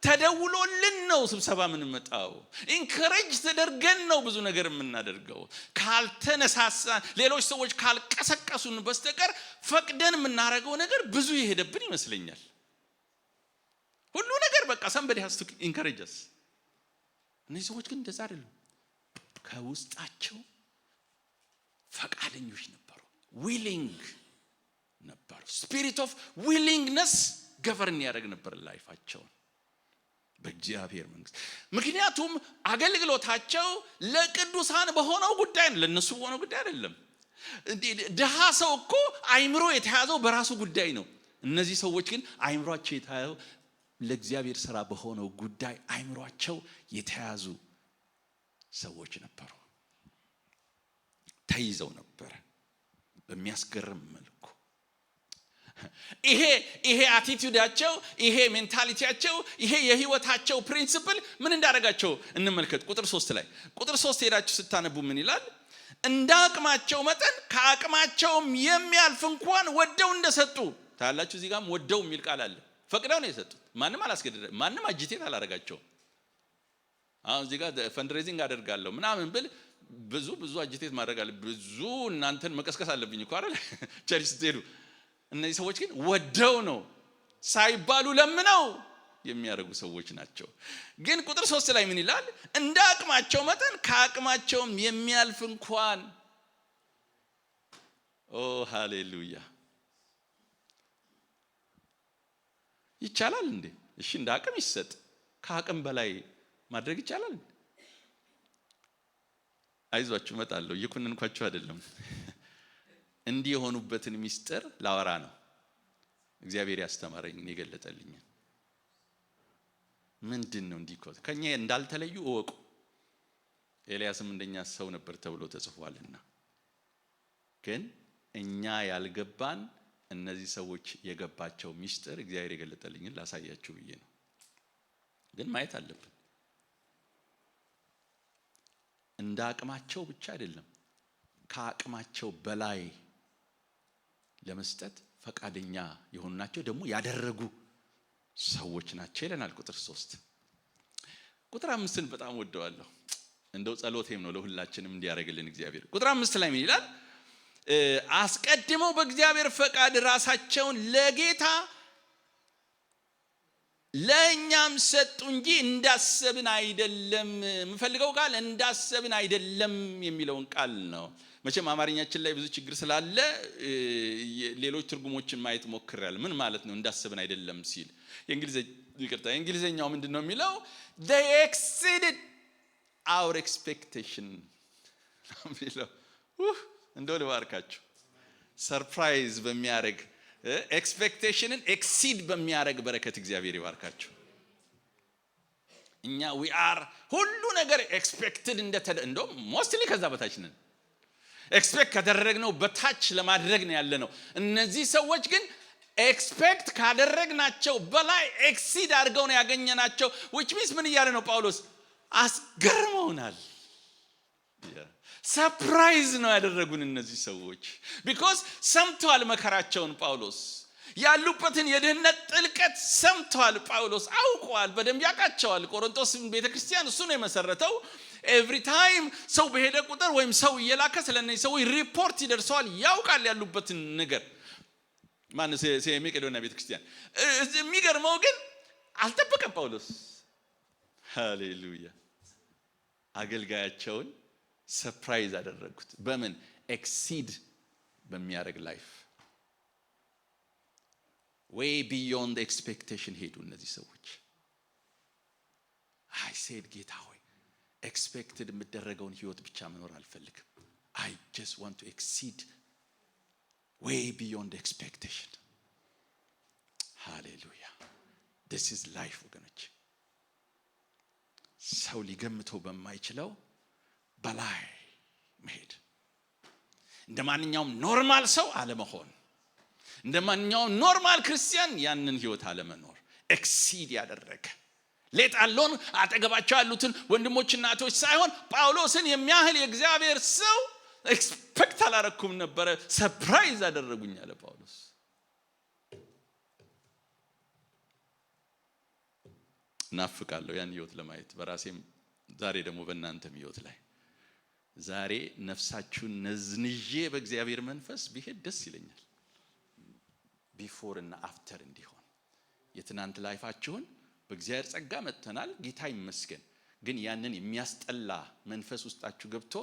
ተደውሎልን ነው ስብሰባ የምንመጣው፣ ኢንከሬጅ ተደርገን ነው ብዙ ነገር የምናደርገው። ካልተነሳሳን ሌሎች ሰዎች ካልቀሰቀሱን በስተቀር ፈቅደን የምናደርገው ነገር ብዙ ይሄደብን ይመስለኛል። ሁሉ ነገር በቃ somebody has to encourage us። እነዚህ ሰዎች ግን እንደዛ አይደሉም። ከውስጣቸው ፈቃደኞች ነበሩ፣ ዊሊንግ ነበሩ። ስፒሪት ኦፍ ዊሊንግነስ ገቨርን ያደርግ ነበር ላይፋቸውን በእግዚአብሔር መንግስት። ምክንያቱም አገልግሎታቸው ለቅዱሳን በሆነው ጉዳይ ነው፣ ለነሱ በሆነው ጉዳይ አይደለም። ድሃ ሰው እኮ አይምሮ የተያዘው በራሱ ጉዳይ ነው። እነዚህ ሰዎች ግን አይምሮአቸው የተያዘው ለእግዚአብሔር ስራ በሆነው ጉዳይ አይምሮአቸው የተያዙ ሰዎች ነበሩ። ተይዘው ነበር በሚያስገርም መልኩ። ይሄ አቲቲዩዳቸው፣ ይሄ ሜንታሊቲያቸው፣ ይሄ የህይወታቸው ፕሪንሲፕል ምን እንዳደረጋቸው እንመልከት። ቁጥር 3 ላይ ቁጥር 3 ሄዳችሁ ስታነቡ ምን ይላል? እንደ አቅማቸው መጠን ከአቅማቸውም የሚያልፍ እንኳን ወደው እንደሰጡ ታያላችሁ። እዚህ ጋርም ወደው የሚል ቃል አለ። ፈቅደው ነው የሰጡት። ማንም አላስገደደ፣ ማንም አጂቴት አላደረጋቸው። አሁን እዚህ ጋር ፈንድሬዚንግ አደርጋለሁ ምናምን ብል ብዙ አጂቴት ማድረግ አለ፣ ብዙ እናንተን መቀስቀስ አለብኝ እኮ አይደል ቸርች ስትሄዱ። እነዚህ ሰዎች ግን ወደው ነው ሳይባሉ ለምነው የሚያደርጉ ሰዎች ናቸው። ግን ቁጥር 3 ላይ ምን ይላል? እንደ አቅማቸው መጠን ከአቅማቸውም የሚያልፍ እንኳን። ኦ ሃሌሉያ! ይቻላል እንዴ? እሺ እንደ አቅም ይሰጥ፣ ከአቅም በላይ ማድረግ ይቻላል። አይዟችሁ እመጣለሁ፣ እየኮነንኳችሁ አይደለም። እንዲህ የሆኑበትን ሚስጥር ላወራ ነው። እግዚአብሔር ያስተማረኝ የገለጠልኝ ምንድነው? እንዲህ ከኛ እንዳልተለዩ እወቁ። ኤልያስም እንደኛ ሰው ነበር ተብሎ ተጽፏልና፣ ግን እኛ ያልገባን እነዚህ ሰዎች የገባቸው ሚስጥር እግዚአብሔር የገለጠልኝን ላሳያችሁ ብዬ ነው። ግን ማየት አለብን። እንደ አቅማቸው ብቻ አይደለም፣ ከአቅማቸው በላይ ለመስጠት ፈቃደኛ የሆኑ ናቸው፣ ደግሞ ያደረጉ ሰዎች ናቸው ይለናል ቁጥር 3። ቁጥር 5ን በጣም ወደዋለሁ። እንደው ጸሎቴም ነው ለሁላችንም እንዲያደርግልን እግዚአብሔር። ቁጥር 5 ላይ ምን ይላል? አስቀድመው በእግዚአብሔር ፈቃድ ራሳቸውን ለጌታ ለእኛም ሰጡ እንጂ እንዳሰብን አይደለም። የምፈልገው ቃል እንዳሰብን አይደለም የሚለውን ቃል ነው። መቼም አማርኛችን ላይ ብዙ ችግር ስላለ ሌሎች ትርጉሞችን ማየት ሞክሬያለሁ። ምን ማለት ነው እንዳሰብን አይደለም ሲል? የእንግሊዘኛው ምንድነው የሚለው? they exceeded our expectation ነው። እንደው ልባርካችሁ ሰርፕራይዝ በሚያደርግ ኤክስፔክቴሽንን ኤክሲድ በሚያደርግ በረከት እግዚአብሔር ይባርካችሁ። እኛ we are ሁሉ ነገር ኤክስፔክትድ እንደው ሞስትሊ ከዛ በታች ነን። ኤክስፔክት ካደረግነው በታች ለማድረግ ነው ያለነው። እነዚህ ሰዎች ግን ኤክስፔክት ካደረግናቸው በላይ ኤክሲድ አድርገው ነው ያገኘናቸው። which means ምን እያለ ነው ጳውሎስ? አስገርመውናል። ሰርፕራይዝ ነው ያደረጉን እነዚህ ሰዎች። ቢኮዝ ሰምተዋል መከራቸውን። ጳውሎስ ያሉበትን የድህነት ጥልቀት ሰምተዋል። ጳውሎስ አውቀዋል፣ በደንብ ያውቃቸዋል። ቆሮንቶስ ቤተክርስቲያን እሱ ነው የመሰረተው። ኤቭሪ ታይም ሰው በሄደ ቁጥር ወይም ሰው እየላከ ስለነዚህ ሰዎች ሪፖርት ይደርሰዋል፣ ያውቃል ያሉበትን ነገር። ማነው የመቄዶንያ ቤተክርስቲያን። የሚገርመው ግን አልጠበቀም ጳውሎስ። ሃሌሉያ። አገልጋያቸውን ሰርፕራይዝ አደረጉት። በምን? ኤክሲድ በሚያደርግ ላይፍ way beyond expectation ሄዱ እነዚህ ሰዎች። አይ ሴድ ጌታ ሆይ ኤክስፔክትድ የምደረገውን ህይወት ብቻ መኖር አልፈልግም። I just want to exceed way beyond expectation. Hallelujah. This is life ወገኖች። ሰው ሊገምተው በማይችለው በላይ መሄድ፣ እንደማንኛውም ኖርማል ሰው አለመሆን፣ እንደማንኛውም ኖርማል ክርስቲያን ያንን ህይወት አለመኖር። ኤክሲድ ያደረገ ሌት አሎን አጠገባቸው ያሉትን ወንድሞችና እህቶች ሳይሆን ጳውሎስን የሚያህል የእግዚአብሔር ሰው ኤክስፔክት አላረኩም ነበር። ሰርፕራይዝ አደረጉኝ አለ ጳውሎስ። ናፍቃለሁ ያን ህይወት ለማየት በራሴም ዛሬ ደግሞ በእናንተም ህይወት ላይ ዛሬ ነፍሳችሁን ነዝንዤ በእግዚአብሔር መንፈስ ቢሄድ ደስ ይለኛል። ቢፎር እና አፍተር እንዲሆን የትናንት ላይፋችሁን በእግዚአብሔር ጸጋ መጥተናል፣ ጌታ ይመስገን። ግን ያንን የሚያስጠላ መንፈስ ውስጣችሁ ገብቶ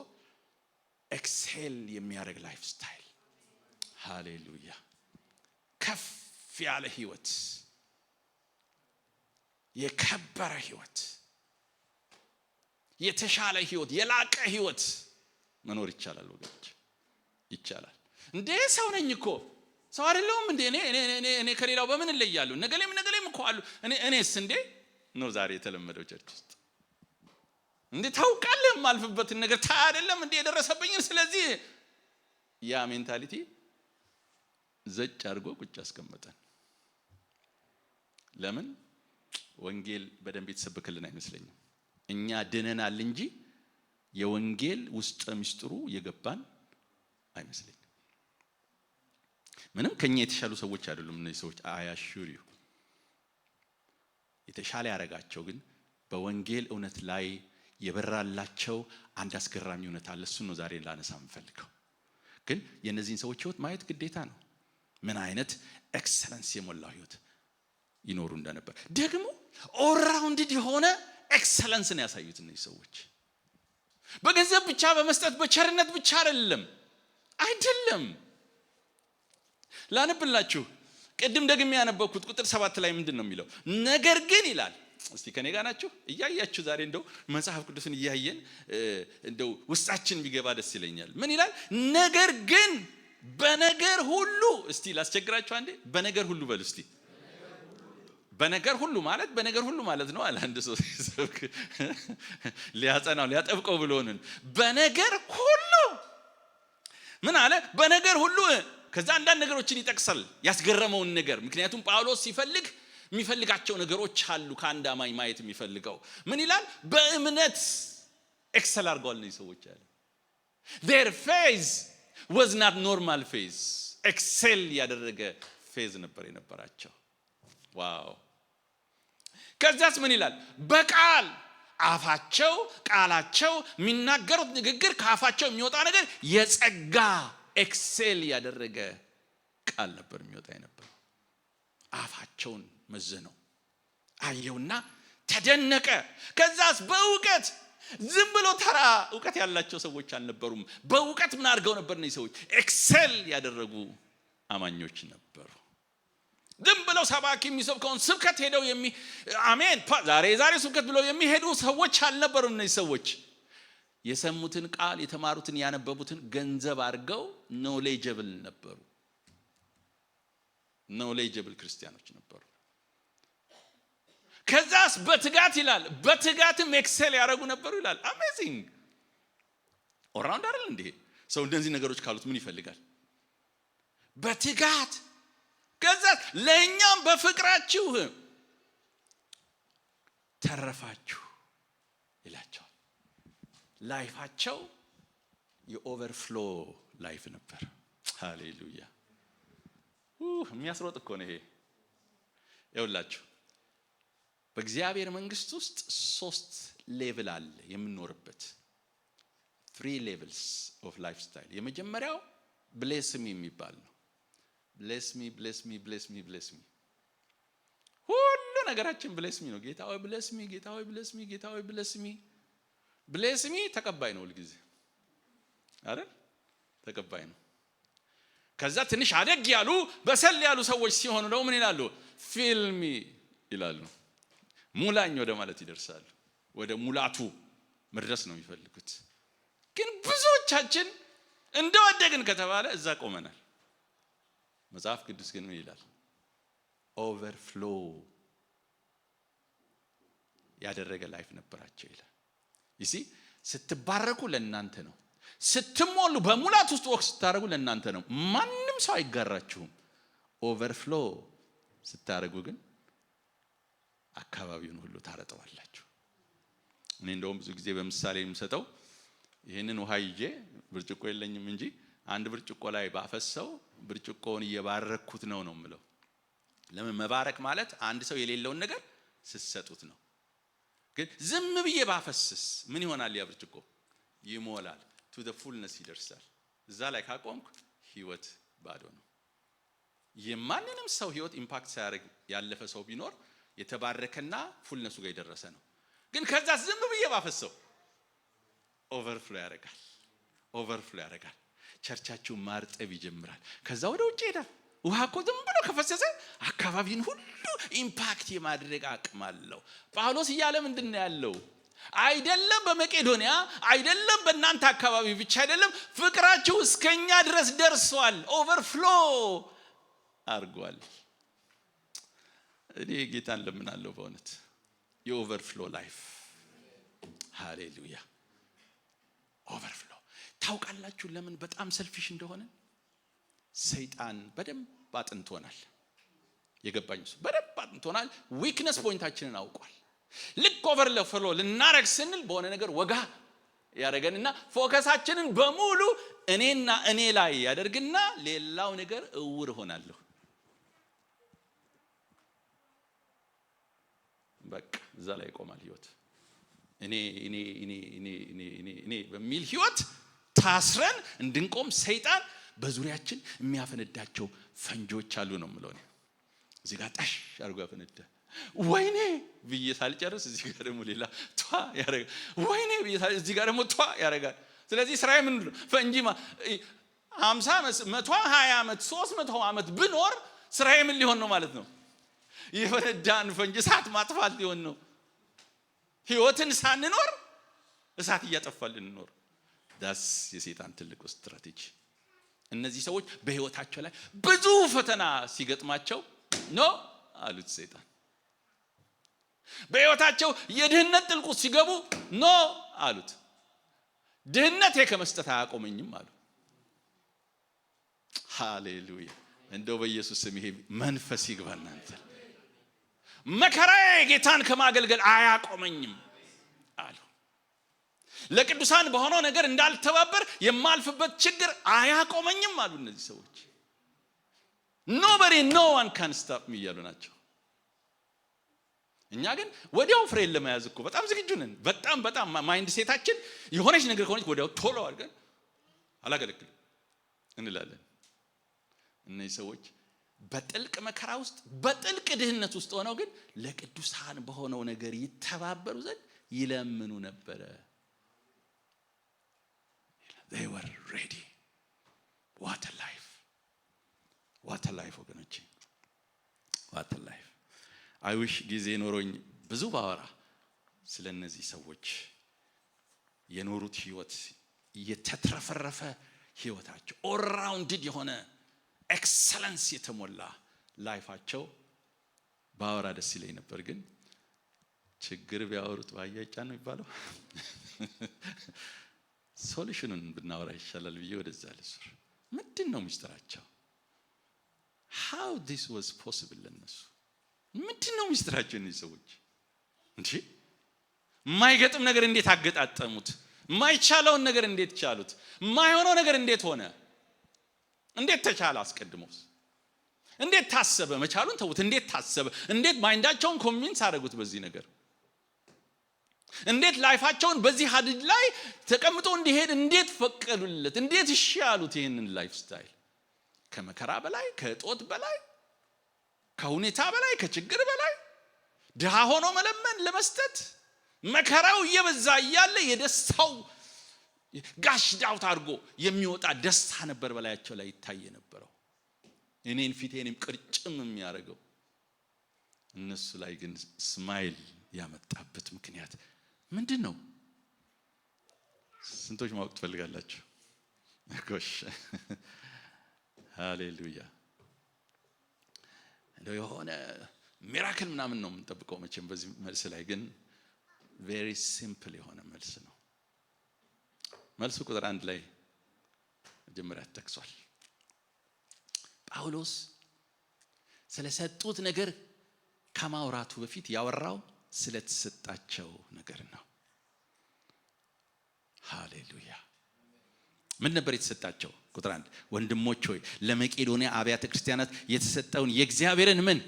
ኤክሴል የሚያደርግ ላይፍ ስታይል፣ ሃሌሉያ፣ ከፍ ያለ ህይወት፣ የከበረ ህይወት፣ የተሻለ ህይወት፣ የላቀ ህይወት መኖር ይቻላል ወገኖች፣ ይቻላል። እንዴ ሰው ነኝ እኮ ሰው አይደለሁም እንዴ? እኔ ከሌላው በምን እለያለሁ? ነገሌም እኮ አሉ። እኔስ እንዴ ነው ዛሬ የተለመደው ቸርች ውስጥ እንዴ ታውቃለህ የማልፍበትን ነገር አይደለም እንዴ የደረሰብኝን። ስለዚህ ያ ሜንታሊቲ ዘጭ አድርጎ ቁጭ አስቀመጠን። ለምን? ወንጌል በደንብ የተሰበከልን አይመስለኝም። እኛ ድነናል እንጂ የወንጌል ውስጥ ምስጢሩ የገባን አይመስለኝም። ምንም ከኛ የተሻሉ ሰዎች አይደሉም እነዚህ ሰዎች። አያሹር ዩ የተሻለ ያረጋቸው ግን በወንጌል እውነት ላይ የበራላቸው አንድ አስገራሚ እውነት አለ። እሱ ነው ዛሬ ላነሳ የምፈልገው። ግን የነዚህን ሰዎች ህይወት ማየት ግዴታ ነው። ምን አይነት ኤክሰለንስ የሞላው ህይወት ይኖሩ እንደነበር ደግሞ ኦል ራውንድድ የሆነ ኤክሰለንስ ነው ያሳዩት እነዚህ ሰዎች። በገንዘብ ብቻ በመስጠት በቸርነት ብቻ አይደለም። ላነብላችሁ ቅድም ደግሜ ያነበብኩት ቁጥር 7 ላይ ምንድነው የሚለው? ነገር ግን ይላል። እስቲ ከኔ ጋር ናችሁ? እያያችሁ ዛሬ እንደው መጽሐፍ ቅዱስን እያየን እንደው ውስጣችን ቢገባ ደስ ይለኛል። ምን ይላል? ነገር ግን በነገር ሁሉ። እስቲ ላስቸግራችሁ አንዴ። በነገር ሁሉ በሉ እስቲ። በነገር ሁሉ ማለት ነው አለ አንድ ሰው ሲሰብክ ሊያጸናው ሊያጠብቀው ብሎንን። በነገር ሁሉ ምን አለ? በነገር ሁሉ። ከዛ አንዳንድ ነገሮችን ይጠቅሳል ያስገረመውን ነገር። ምክንያቱም ጳውሎስ ሲፈልግ የሚፈልጋቸው ነገሮች አሉ ከአንድ አማኝ ማየት የሚፈልገው። ምን ይላል? በእምነት ኤክሰል አድርገዋል እነዚህ ሰዎች አለ። their faith was not normal faith፣ ኤክሰል ያደረገ ፌዝ ነበር የነበራቸው። ዋው! ከዛስ ምን ይላል? በቃል ቃላቸው የሚናገሩት ንግግር፣ ከአፋቸው የሚወጣ ነገር የጸጋ ኤክሴል ያደረገ ቃል ነበር የሚወጣ የነበረው። አፋቸውን መዘነው አየውና ተደነቀ። ከዛስ በእውቀት ዝም ብሎ ተራ እውቀት ያላቸው ሰዎች አልነበሩም። በእውቀት ምን አድርገው ነበር እነዚህ ሰዎች? ኤክሴል ያደረጉ አማኞች ነበሩ። ዝም ብለው ሰባኪ የሚሰብከውን ስብከት ሄደው አሜን ዛሬ ስብከት ብለው የሚሄዱ ሰዎች አልነበሩም። እነዚህ ሰዎች የሰሙትን ቃል የተማሩትን ያነበቡትን ገንዘብ አድርገው ኖሌጀብል ነበሩ። ኖሌጀብል ክርስቲያኖች ነበሩ። ከዛስ በትጋት ይላል፣ በትጋትም ኤክሴል ያደረጉ ነበሩ ይላል። አሜዚንግ ኦራውንድ አይደል እንዴ? ሰው እንደዚህ ነገሮች ካሉት ምን ይፈልጋል? በትጋት ከዛስ ለእኛም በፍቅራችሁ ተረፋችሁ ይላቸዋል። ላይፋቸው የኦቨርፍሎ ላይፍ ነበር። ሃሌሉያ! የሚያስሮጥ እኮ ነው ይሄ። ይኸውላችሁ በእግዚአብሔር መንግስት ውስጥ 3 ሌቭል አለ የምንኖርበት። 3 ሌቭልስ ኦፍ ላይፍ ስታይል። የመጀመሪያው ብሌስሚ የሚባል ነው። ብሌስሚ ብሌስሚ ብሌስሚ ብሌስሚ። ሁሉ ነገራችን ብሌስሚ ነው። ጌታ ሆይ ብሌስሚ፣ ጌታ ሆይ ብሌስሚ፣ ጌታ ሆይ ብሌስሚ። ብሌስሚ ተቀባይ ነው ሁልጊዜ አይደል? ተቀባይ ነው። ከዛ ትንሽ አደግ ያሉ በሰል ያሉ ሰዎች ሲሆኑ ደግሞ ምን ይላሉ? ፊልሚ ይላሉ። ሙላኝ ወደ ማለት ይደርሳሉ። ወደ ሙላቱ መድረስ ነው የሚፈልጉት። ግን ብዙዎቻችን እንደወደግን ከተባለ እዛ ቆመናል። መጽሐፍ ቅዱስ ግን ምን ይላል? ኦቨርፍሎ ያደረገ ላይፍ ነበራቸው ይላል። ይሲ ስትባረኩ ለእናንተ ነው። ስትሞሉ በሙላት ውስጥ ወክ ስታደርጉ ለእናንተ ነው። ማንም ሰው አይጋራችሁም። ኦቨርፍሎ ስታደርጉ ግን አካባቢውን ሁሉ ታረጠዋላችሁ። እኔ እንደውም ብዙ ጊዜ በምሳሌ የምሰጠው ይሄንን ውሃ ይዤ ብርጭቆ የለኝም እንጂ አንድ ብርጭቆ ላይ ባፈሰው ብርጭቆውን እየባረኩት ነው የምለው። ለምን? መባረክ ማለት አንድ ሰው የሌለውን ነገር ስትሰጡት ነው። ግን ዝም ብዬ ባፈስስ ምን ይሆናል? ያ ብርጭቆ ይሞላል፣ ቱ ዘ ፉልነስ ይደርሳል። እዛ ላይ ካቆምኩ ህይወት ባዶ ነው። የማንንም ሰው ህይወት ኢምፓክት ሳያደርግ ያለፈ ሰው ቢኖር የተባረከና ፉልነሱ ጋር የደረሰ ነው። ግን ከዛ ዝም ብዬ ባፈሰው ኦቨርፍሎ ያደርጋል። ኦቨርፍሎ ያደርጋል። ቸርቻችሁ ማርጠብ ይጀምራል። ከዛ ወደ ውጭ ሄዳል። ውሃ እኮ ዝም ብሎ ከፈሰሰ አካባቢን ሁሉ ኢምፓክት የማድረግ አቅም አለው። ጳውሎስ እያለ ምንድን ነው ያለው? አይደለም በመቄዶንያ አይደለም በእናንተ አካባቢ ብቻ አይደለም፣ ፍቅራችሁ እስከኛ ድረስ ደርሷል። ኦቨርፍሎ አድርጓል። እኔ ጌታን ለምናለሁ በእውነት የኦቨርፍሎ ላይፍ። ሃሌሉያ! ኦቨርፍሎ። ታውቃላችሁ ለምን በጣም ሰልፊሽ እንደሆነ? ሰይጣን በደንብ አጥንቶናል። የገባኝ እሱ በደንብ አጥንቶናል። ዊክነስ ፖይንታችንን አውቋል። ልክ ኦቨርፍሎ ልናረግ ስንል በሆነ ነገር ወጋ ያደርገንና ፎከሳችንን በሙሉ እኔና እኔ ላይ ያደርግና ሌላው ነገር እውር ሆናለሁ። በቃ እዛ ላይ ይቆማል ህይወት። እኔ በሚል ህይወት ታስረን እንድንቆም ሰይጣን በዙሪያችን የሚያፈነዳቸው ፈንጆች አሉ ነው የምለው። እዚህ ጋር ጣሽ አድርጎ ያፈነዳ። ወይኔ ብዬ ሳልጨርስ እዚህ ጋር ደግሞ ሌላ ቷ ያደርጋል። ወይኔ ብዬ እዚህ ጋር ደግሞ ቷ ያደርጋል። ስለዚህ ስራዬ ምን ነው? ፈንጂማ 50 ዓመት 120 ዓመት 300 ዓመት ብኖር ስራዬ ምን ሊሆን ነው ማለት ነው? የፈነዳን ፈንጂ እሳት ማጥፋት ሊሆን ነው። ህይወትን ሳንኖር እሳት እያጠፋልን እንኖር። ዳስ የሰይጣን ትልቁ ስትራቴጂ። እነዚህ ሰዎች በህይወታቸው ላይ ብዙ ፈተና ሲገጥማቸው ኖ አሉት ሰይጣን። በህይወታቸው የድህነት ጥልቁ ሲገቡ ኖ አሉት። ድህነቴ ከመስጠት አያቆመኝም አሉ። ሃሌሉያ! እንደው በኢየሱስ ስም ይሄ መንፈስ ይግባ እናንተ። መከራዬ ጌታን ከማገልገል አያቆመኝም አሉ። ለቅዱሳን በሆነው ነገር እንዳልተባበር የማልፍበት ችግር አያቆመኝም አሉ እነዚህ ሰዎች። ኖ ዋን ካን ስቶፕ ሚ እያሉ ናቸው። እኛ ግን ወዲያው ፍሬን ለመያዝ እኮ በጣም ዝግጁ ነን። በጣም ማይንድ ሴታችን የሆነች ነገር ከሆነች ወዲያው ቶሎ አድርገን አላገለግልም እንላለን። እነዚህ ሰዎች በጥልቅ መከራ ውስጥ በጥልቅ ድህነት ውስጥ ሆነው ግን ለቅዱሳን በሆነው ነገር ይተባበሩ ዘንድ ይለምኑ ነበረ። they were ready. what a life ወገኖቼ, what a life. I wish ጊዜ ኖሮኝ ብዙ ባወራ ስለ እነዚህ ሰዎች የኖሩት ህይወት የተትረፈረፈ ህይወታቸው all rounded የሆነ ኤክሰለንስ የተሞላ ላይፋቸው ባወራ ደስ ይለኝ ነበር። ግን ችግር ቢያወሩት ባያጫ ነው የሚባለው። ሶሉሽኑን ብናወራ ይሻላል ብዬ ወደዛ ልሱር። ምንድነው ሚስጥራቸው? how this was possible ለነሱ ምንድነው ሚስጥራቸው? እነዚህ ሰዎች እንዴ ማይገጥም ነገር እንዴት አገጣጠሙት? ማይቻለውን ነገር እንዴት ቻሉት? ማይሆነው ነገር እንዴት ሆነ? እንዴት ተቻለ? አስቀድሞስ እንዴት ታሰበ? መቻሉን ተውት። እንዴት ታሰበ? እንዴት ማይንዳቸውን ኮንቪንስ አደረጉት በዚህ ነገር? እንዴት ላይፋቸውን በዚህ ሀዲድ ላይ ተቀምጦ እንዲሄድ እንዴት ፈቀዱለት? እንዴት እሺ ያሉት ይሄንን ላይፍ ስታይል? ከመከራ በላይ ከጦት በላይ ከሁኔታ በላይ ከችግር በላይ ድሃ ሆኖ መለመን ለመስጠት መከራው እየበዛ እያለ የደስታው ጋሽ ዳውት አድርጎ የሚወጣ ደስታ ነበር በላያቸው ላይ ይታይ የነበረው። እኔን ፊቴንም ቅርጭም የሚያደርገው እነሱ ላይ ግን ስማይል ያመጣበት ምክንያት ምንድነው? ስንቶች ማወቅ ትፈልጋላችሁ? ጎሽ ሃሌሉያ። እንደው የሆነ ሚራክል ምናምን ነው የምንጠብቀው መቼም በዚህ መልስ ላይ። ግን ቬሪ ሲምፕል የሆነ መልስ ነው። መልሱ ቁጥር 1 ላይ መጀመሪያ ተጠቅሷል። ጳውሎስ ስለሰጡት ነገር ከማውራቱ በፊት ያወራው ስለተሰጣቸው ነገር ነው። ሃሌሉያ። ምን ነበር የተሰጣቸው? ቁጥር 1 ወንድሞች ሆይ ለመቄዶንያ አብያተ ክርስቲያናት የተሰጠውን የእግዚአብሔርን ምን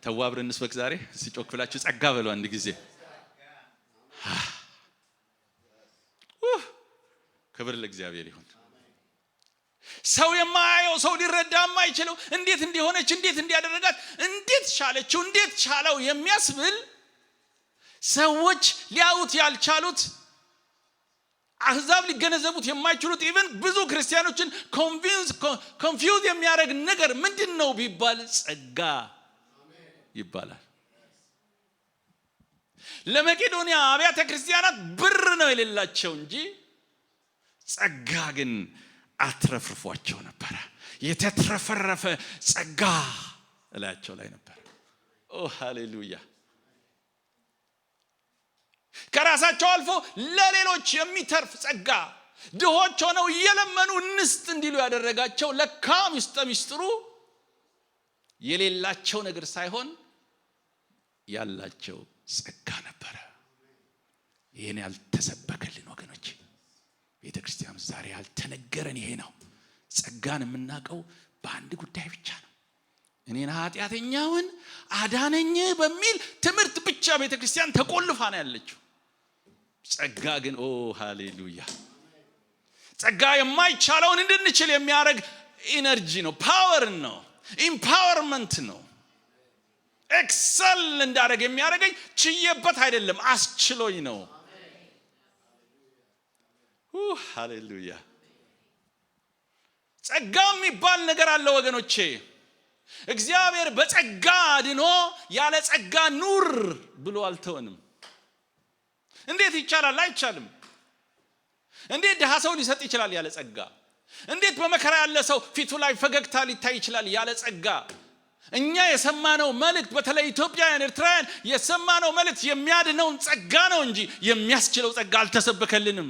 ተዋብረን እንስበክ። ዛሬ ሲጮክ ብላችሁ ጸጋ በሉ አንድ ጊዜ። ክብር ለእግዚአብሔር ይሁን። ሰው የማያየው ሰው ሊረዳ የማይችለው እንዴት እንዲሆነች እንዴት እንዲያደረጋት እንዴት ቻለችው እንዴት ቻለው የሚያስብል ሰዎች ሊያዩት ያልቻሉት አህዛብ ሊገነዘቡት የማይችሉት ኢቭን ብዙ ክርስቲያኖችን ኮንፊውዝ የሚያደርግ ነገር ምንድነው ቢባል ጸጋ ይባላል። ለመቄዶንያ አብያተ ክርስቲያናት ብር ነው የሌላቸው እንጂ ጸጋ ግን አትረፍርፏቸው ነበር። የተትረፈረፈ ጸጋ እላቸው ላይ ነበር። ኦ ሃሌሉያ። ከራሳቸው አልፎ ለሌሎች የሚተርፍ ጸጋ ድሆች ሆነው እየለመኑ እንስጥ እንዲሉ ያደረጋቸው ለካ ሚስጥሩ የሌላቸው ነገር ሳይሆን ያላቸው ጸጋ ነበር። ይሄን ያልተሰበከልን ወገኖች ቤተክርስቲያን ዛሬ ያልተነገረን ይሄ ነው። ጸጋን የምናውቀው በአንድ ጉዳይ ብቻ ነው። እኔን ኃጢአተኛውን አዳነኝ በሚል ትምህርት ብቻ ቤተክርስቲያን ተቆልፋ ነው ያለችው። ጸጋ ግን ኦ ሃሌሉያ፣ ጸጋ የማይቻለውን እንድንችል የሚያደርግ ኢነርጂ ነው፣ ፓወር ነው፣ ኢምፓወርመንት ነው። ኤክሰል እንዳደረግ የሚያደርገኝ ችዬበት አይደለም አስችሎኝ ነው። ሃሌሉያ። ጸጋ የሚባል ነገር አለ ወገኖቼ። እግዚአብሔር በጸጋ አድኖ ያለ ጸጋ ኑር ብሎ አልተወንም። እንዴት ይቻላል? አይቻልም። እንዴት ድሃ ሰው ሊሰጥ ይችላል ያለ ጸጋ? እንዴት በመከራ ያለ ሰው ፊቱ ላይ ፈገግታ ሊታይ ይችላል ያለ ጸጋ? እኛ የሰማነው መልእክት በተለይ ኢትዮጵያውያን ኤርትራውያን የሰማነው መልእክት የሚያድነውን ጸጋ ነው እንጂ የሚያስችለው ጸጋ አልተሰበከልንም።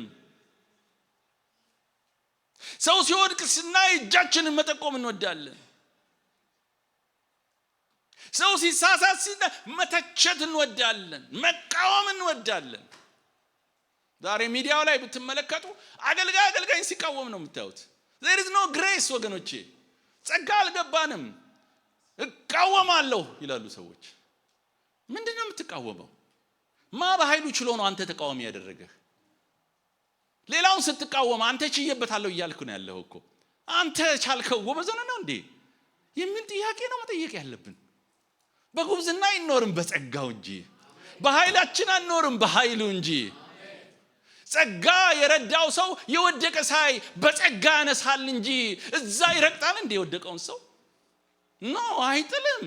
ሰው ሲወድቅ ስናይ እጃችንን መጠቆም እንወዳለን። ሰው ሲሳሳት መተቸት እንወዳለን፣ መቃወም እንወዳለን። ዛሬ ሚዲያው ላይ ብትመለከቱ አገልጋይ ሲቃወም ነው የምታዩት። there is no grace ወገኖቼ። ጸጋ አልገባንም። እቃወማለሁ ይላሉ ሰዎች። ምንድነው የምትቃወመው? ማ በኃይሉ ችሎ ነው አንተ ተቃዋሚ ያደረገህ? ሌላውን ስትቃወም አንተ ችዬበታለሁ እያልኩ ነው ያለው እኮ። አንተ ቻልከው ወበዘነ ነው እንዴ የሚል ጥያቄ ነው መጠየቅ ያለብን። በጉብዝና አይኖርም በጸጋው እንጂ፣ በኃይላችን አንኖርም በኃይሉ እንጂ። ጸጋ የረዳው ሰው የወደቀ ሳይ በጸጋ ያነሳል እንጂ እዛ ይረግጣል እንዴ የወደቀውን ሰው? ኖ አይጥልም።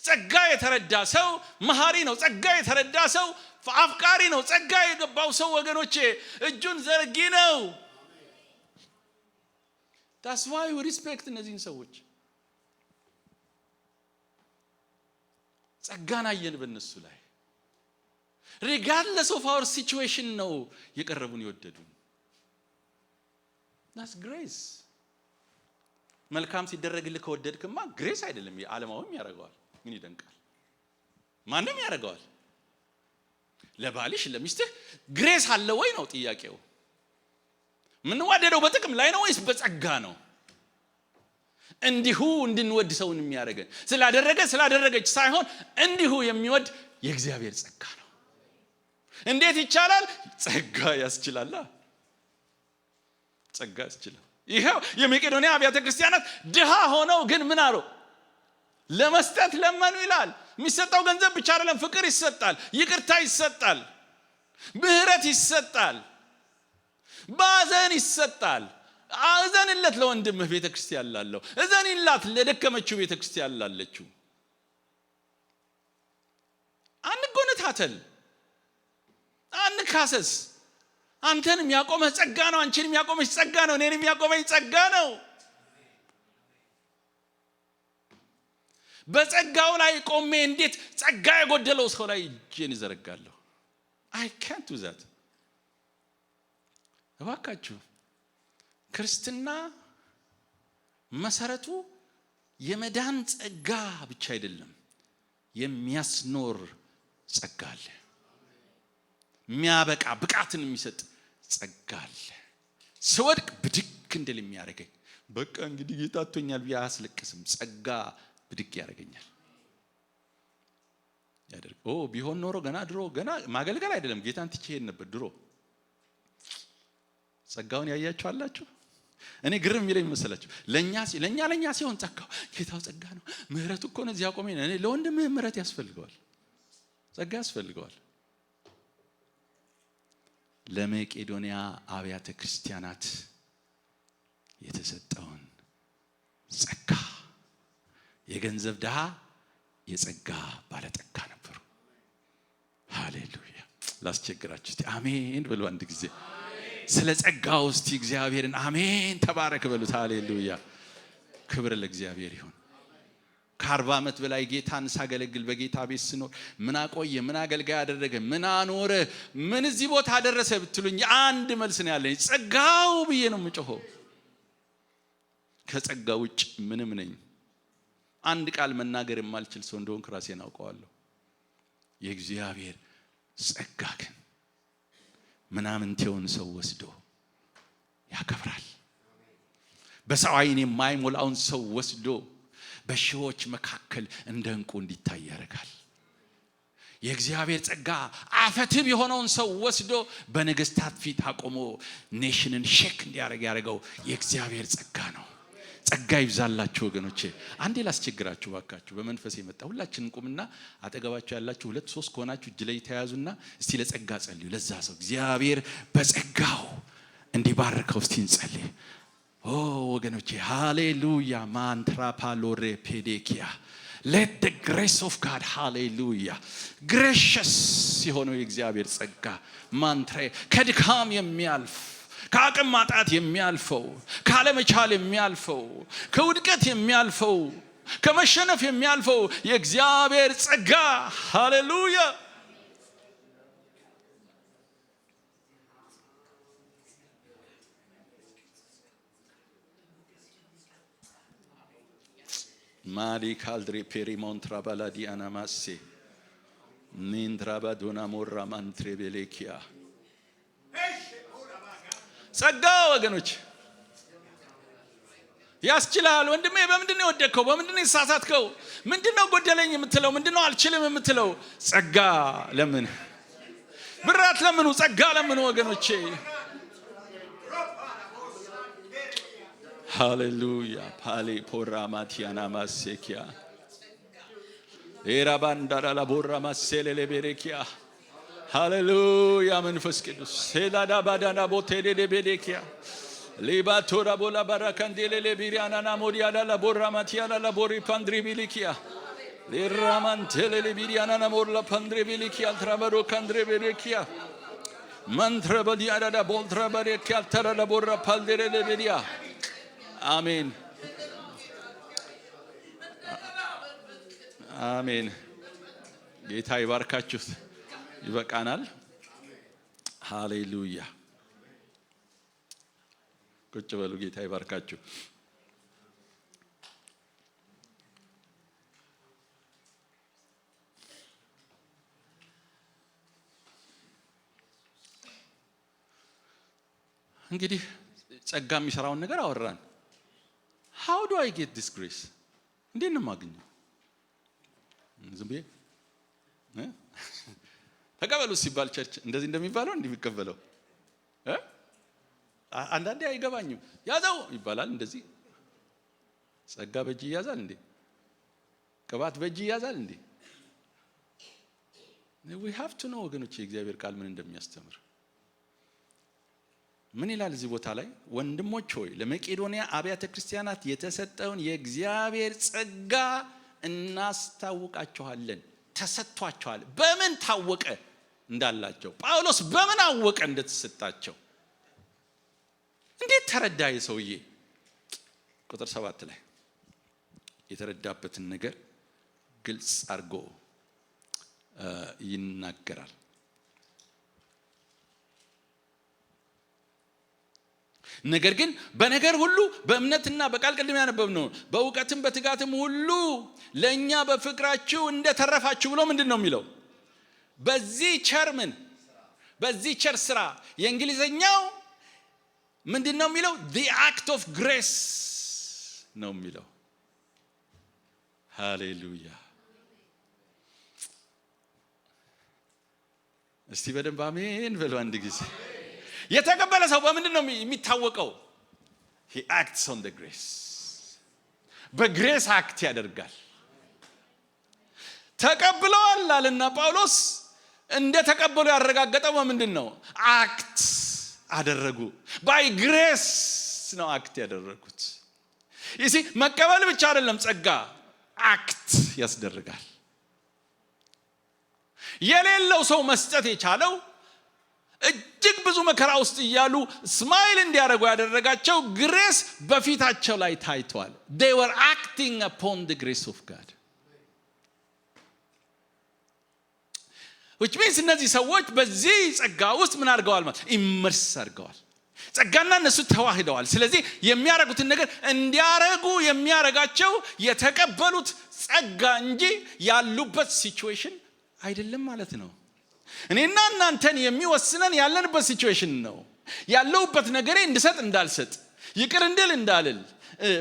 ጸጋ የተረዳ ሰው መሐሪ ነው። ጸጋ የተረዳ ሰው አፍቃሪ ነው። ጸጋ የገባው ሰው ወገኖቼ እጁን ዘርጊ ነው። that's why we respect እነዚህን ሰዎች። ጸጋን አየን በእነሱ ላይ። regardless of our situation ነው የቀረቡን የወደዱን። that's grace። መልካም ሲደረግልህ ከወደድክማ ግሬስ አይደለም ዓለማዊም ያደርገዋል። ምን ይደንቃል? ማንም ያደርገዋል። ለባልሽ ለሚስትህ ግሬስ አለ ወይ ነው ጥያቄው። ምን ወደደው በጥቅም ላይ ነው ወይስ በጸጋ ነው? እንዲሁ እንድንወድ ሰውን የሚያደርገን ስላደረገች ሳይሆን እንዲሁ የሚወድ የእግዚአብሔር ጸጋ ነው። እንዴት ይቻላል? ጸጋ ያስችላል። ጸጋ ያስችላል። ይሄው የመቄዶንያ አብያተ ክርስቲያናት ድሃ ሆነው ግን ምን አሉ? ለመስጠት ለመኑ ይላል። የሚሰጠው ገንዘብ ብቻ አይደለም፣ ፍቅር ይሰጣል፣ ይቅርታ ይሰጣል፣ ምህረት ይሰጣል፣ ባዘን ይሰጣል። አዘንለት ለወንድምህ ቤተክርስቲያን ላለው፣ እዘንላት ለደከመችው ቤተክርስቲያን ላለችው። አንጎነታተል፣ አንካሰስ። አንተን የሚያቆመህ ጸጋ ነው። አንቺን የሚያቆመሽ ጸጋ ነው። እኔን የሚያቆመኝ ጸጋ ነው። በጸጋው ላይ ቆሜ እንዴት ጸጋ የጎደለው ሰው ላይ እጄን ይዘረጋለሁ? I can't do that። እባካችሁ ክርስትና መሰረቱ የመዳን ጸጋ ብቻ አይደለም፣ የሚያስኖር ጸጋ አለ። የሚያበቃ ብቃትን የሚሰጥ ጸጋ አለ። ስወድቅ ብድግ እንድል የሚያደርገኝ፣ በቃ እንግዲህ ጌታ አጥቶኛል ብዬ አያስለቅስም። ጸጋ ብድግ ያደርገኛል። ቢሆን ኖሮ ገና ማገልገል አይደለም ጌታን ትቼ ሄድ ነበር ድሮ። ጸጋውን ያያችሁ አላችሁ? እኔ ግርም የሚለኝ መሰላችሁ ለኛ ሲሆን ጸጋው ጌታው ጸጋ ነው፣ ምህረቱ እኮ ነው እዚህ ያቆመኝ። እኔ ለወንድምህ ምህረት ያስፈልገዋል፣ ጸጋ ያስፈልገዋል። ለመቄዶንያ አብያተ ክርስቲያናት የተሰጠውን ጸጋ፣ የገንዘብ ድሃ የጸጋ ባለጠጋ ነበሩ። ሃሌሉያ! ላስቸግራችሁ እስቲ አሜን በሉ አንድ ጊዜ። ስለ ጸጋው እስቲ እግዚአብሔርን አሜን ተባረክ በሉት። ሃሌሉያ! ክብር ለእግዚአብሔር ይሁን። ከ40 ዓመት በላይ ጌታን ሳገለግል በጌታ ቤት ስኖር ምን አቆየ፣ ምን አገልጋይ አደረገ፣ ምን አኖረ፣ ምን እዚህ ቦታ አደረሰ ብትሉኝ አንድ መልስ ነው ያለኝ፣ ጸጋው ብዬ ነው የምጮኸው። ከጸጋ ውጭ ምንም ነኝ። አንድ ቃል መናገር የማልችል ሰው እንደሆንኩ ራሴን አውቀዋለሁ። የእግዚአብሔር ጸጋ ግን ምናምንቴውን ሰው ወስዶ ያከብራል። በሰው ዓይን የማይሞላውን ሰው ወስዶ በሺዎች መካከል እንደ ዕንቁ እንዲታይ ያደርጋል። የእግዚአብሔር ጸጋ አፈትብ የሆነውን ሰው ወስዶ በነገስታት ፊት አቆሞ ኔሽንን ሼክ እንዲያደርግ ያደረገው የእግዚአብሔር ጸጋ ነው። ጸጋ ይብዛላችሁ ወገኖቼ። አንዴ ላስቸግራችሁ ባካችሁ፣ በመንፈስ የመጣ ሁላችንን ቁምና አጠገባችሁ ያላችሁ 2-3 ከሆናችሁ እጅ ላይ ተያዙና እስቲ ለጸጋ ጸልዩ። ለዛ ሰው እግዚአብሔር በጸጋው እንዲባርከው እስቲ እንጸልይ። ወገኖቼ ሃሌሉያ! ማንትራ ፓሎሬ ፔዴኪያ let the grace of God ሃሌሉያ gracious የሆነው የእግዚአብሔር ጸጋ ማንትሬ ከድካም የሚያልፍ ከአቅም ማጣት የሚያልፈው ካለመቻል የሚያልፈው ከውድቀት የሚያልፈው ከመሸነፍ የሚያልፈው የእግዚአብሔር ጸጋ ሃሌሉያ! ማዲ ካልድሪ ፔሪሞንትራ ባላዲ አናማሴ ኒንትራባዶና ሞራ ማንትሬ ቤሌኪያ ጸጋ ወገኖች ያስችላል። ወንድሜ በምንድን ነው የወደቅከው? በምንድን ነው የተሳሳትከው? ምንድን ነው ጎደለኝ የምትለው? ምንድን ነው አልችልም የምትለው? ጸጋ ለምን ብራት ለምኑ? ጸጋ ለምኑ ወገኖቼ። ሃሌሉያ ፓሌ ፖራማቲያና ማሴኪያ ኤራባንዳላ ቦራ ማሴሌ ቤሬኪያ ሃሌሉያ መንፈስ ቅዱስ ሴላዳ ባዳና ቦቴሌ ቤዴኪያ ሊባቶራ ቦላ ባራካንዴሌ ቢሪያና ናሞዲያላ ቦራ ማቲያላ ቦሪ ፓንድሪቢሊኪያ ሊራማንቴሌ ቢሪያና ናሞላ ፓንድሪቢሊኪያ ትራባሮ ካንድሪቢሊኪያ መንትረበዲያዳ ቦልትራባሬኪያ ተራላ ቦራ ፓልዴሌ ቤዲያ አሜን አሜን። ጌታ ይባርካችሁ። ይበቃናል። ሃሌሉያ። ቁጭ በሉ። ጌታ ይባርካችሁ። እንግዲህ ጸጋ የሚሰራውን ነገር አወራን። how do I get this grace? እንዴት ነው የማገኘው? ዝም ብዬ ተቀበሉ ሲባል ቸርች እንደዚህ እንደሚባለው እንደሚቀበለው አንዳንዴ አይገባኝም። ያዘው ይባላል። እንደዚህ ጸጋ በእጅ ይያዛል እንዴ? ቅባት በእጅ ይያዛል እንዴ? we have to know ወገኖች የእግዚአብሔር ቃል ምን እንደሚያስተምር። ምን ይላል እዚህ ቦታ ላይ? ወንድሞች ሆይ ለመቄዶንያ አብያተ ክርስቲያናት የተሰጠውን የእግዚአብሔር ጸጋ እናስታውቃችኋለን። ተሰጥቷቸዋል። በምን ታወቀ እንዳላቸው? ጳውሎስ በምን አወቀ እንደተሰጣቸው? እንዴት ተረዳ? የሰውዬ ቁጥር 7 ላይ የተረዳበትን ነገር ግልጽ አድርጎ ይናገራል። ነገር ግን በነገር ሁሉ በእምነትና በቃል ቅድም ያነበብነው በእውቀትም በትጋትም ሁሉ ለእኛ በፍቅራችሁ እንደተረፋችሁ ብሎ ምንድን ነው የሚለው? በዚህ ቸር ስራ የእንግሊዘኛው ምንድን ነው የሚለው? the act of grace ነው የሚለው። ሃሌሉያ። እስቲ በደንብ አሜን በሉ አንድ ጊዜ። የተቀበለ ሰው በምንድን ነው የሚታወቀው? he acts on the grace። በግሬስ አክት ያደርጋል። ተቀብለዋል አለና ጳውሎስ እንደ ተቀበሉ ያረጋገጠው በምንድን ነው? አክት አደረጉ። ባይ ግሬስ ነው አክት ያደረጉት። ይሲ መቀበል ብቻ አይደለም፣ ጸጋ አክት ያስደርጋል። የሌለው ሰው መስጠት የቻለው እጅግ ብዙ መከራ ውስጥ እያሉ ስማይል እንዲያደርጉ ያደረጋቸው ግሬስ በፊታቸው ላይ ታይቷል። they were acting upon the grace of God, which means እነዚህ ሰዎች በዚህ ጸጋ ውስጥ ምን አድርገዋል ማለት ኢመርስ አድርገዋል። ጸጋና እነሱ ተዋህደዋል። ስለዚህ የሚያደርጉትን ነገር እንዲያደርጉ የሚያደርጋቸው የተቀበሉት ጸጋ እንጂ ያሉበት ሲቹዌሽን አይደለም ማለት ነው። እኔና እናንተን የሚወስነን ያለንበት ሲቹዌሽን ነው። ያለውበት ነገሬ እንድሰጥ እንዳልሰጥ፣ ይቅር እንድል እንዳልል፣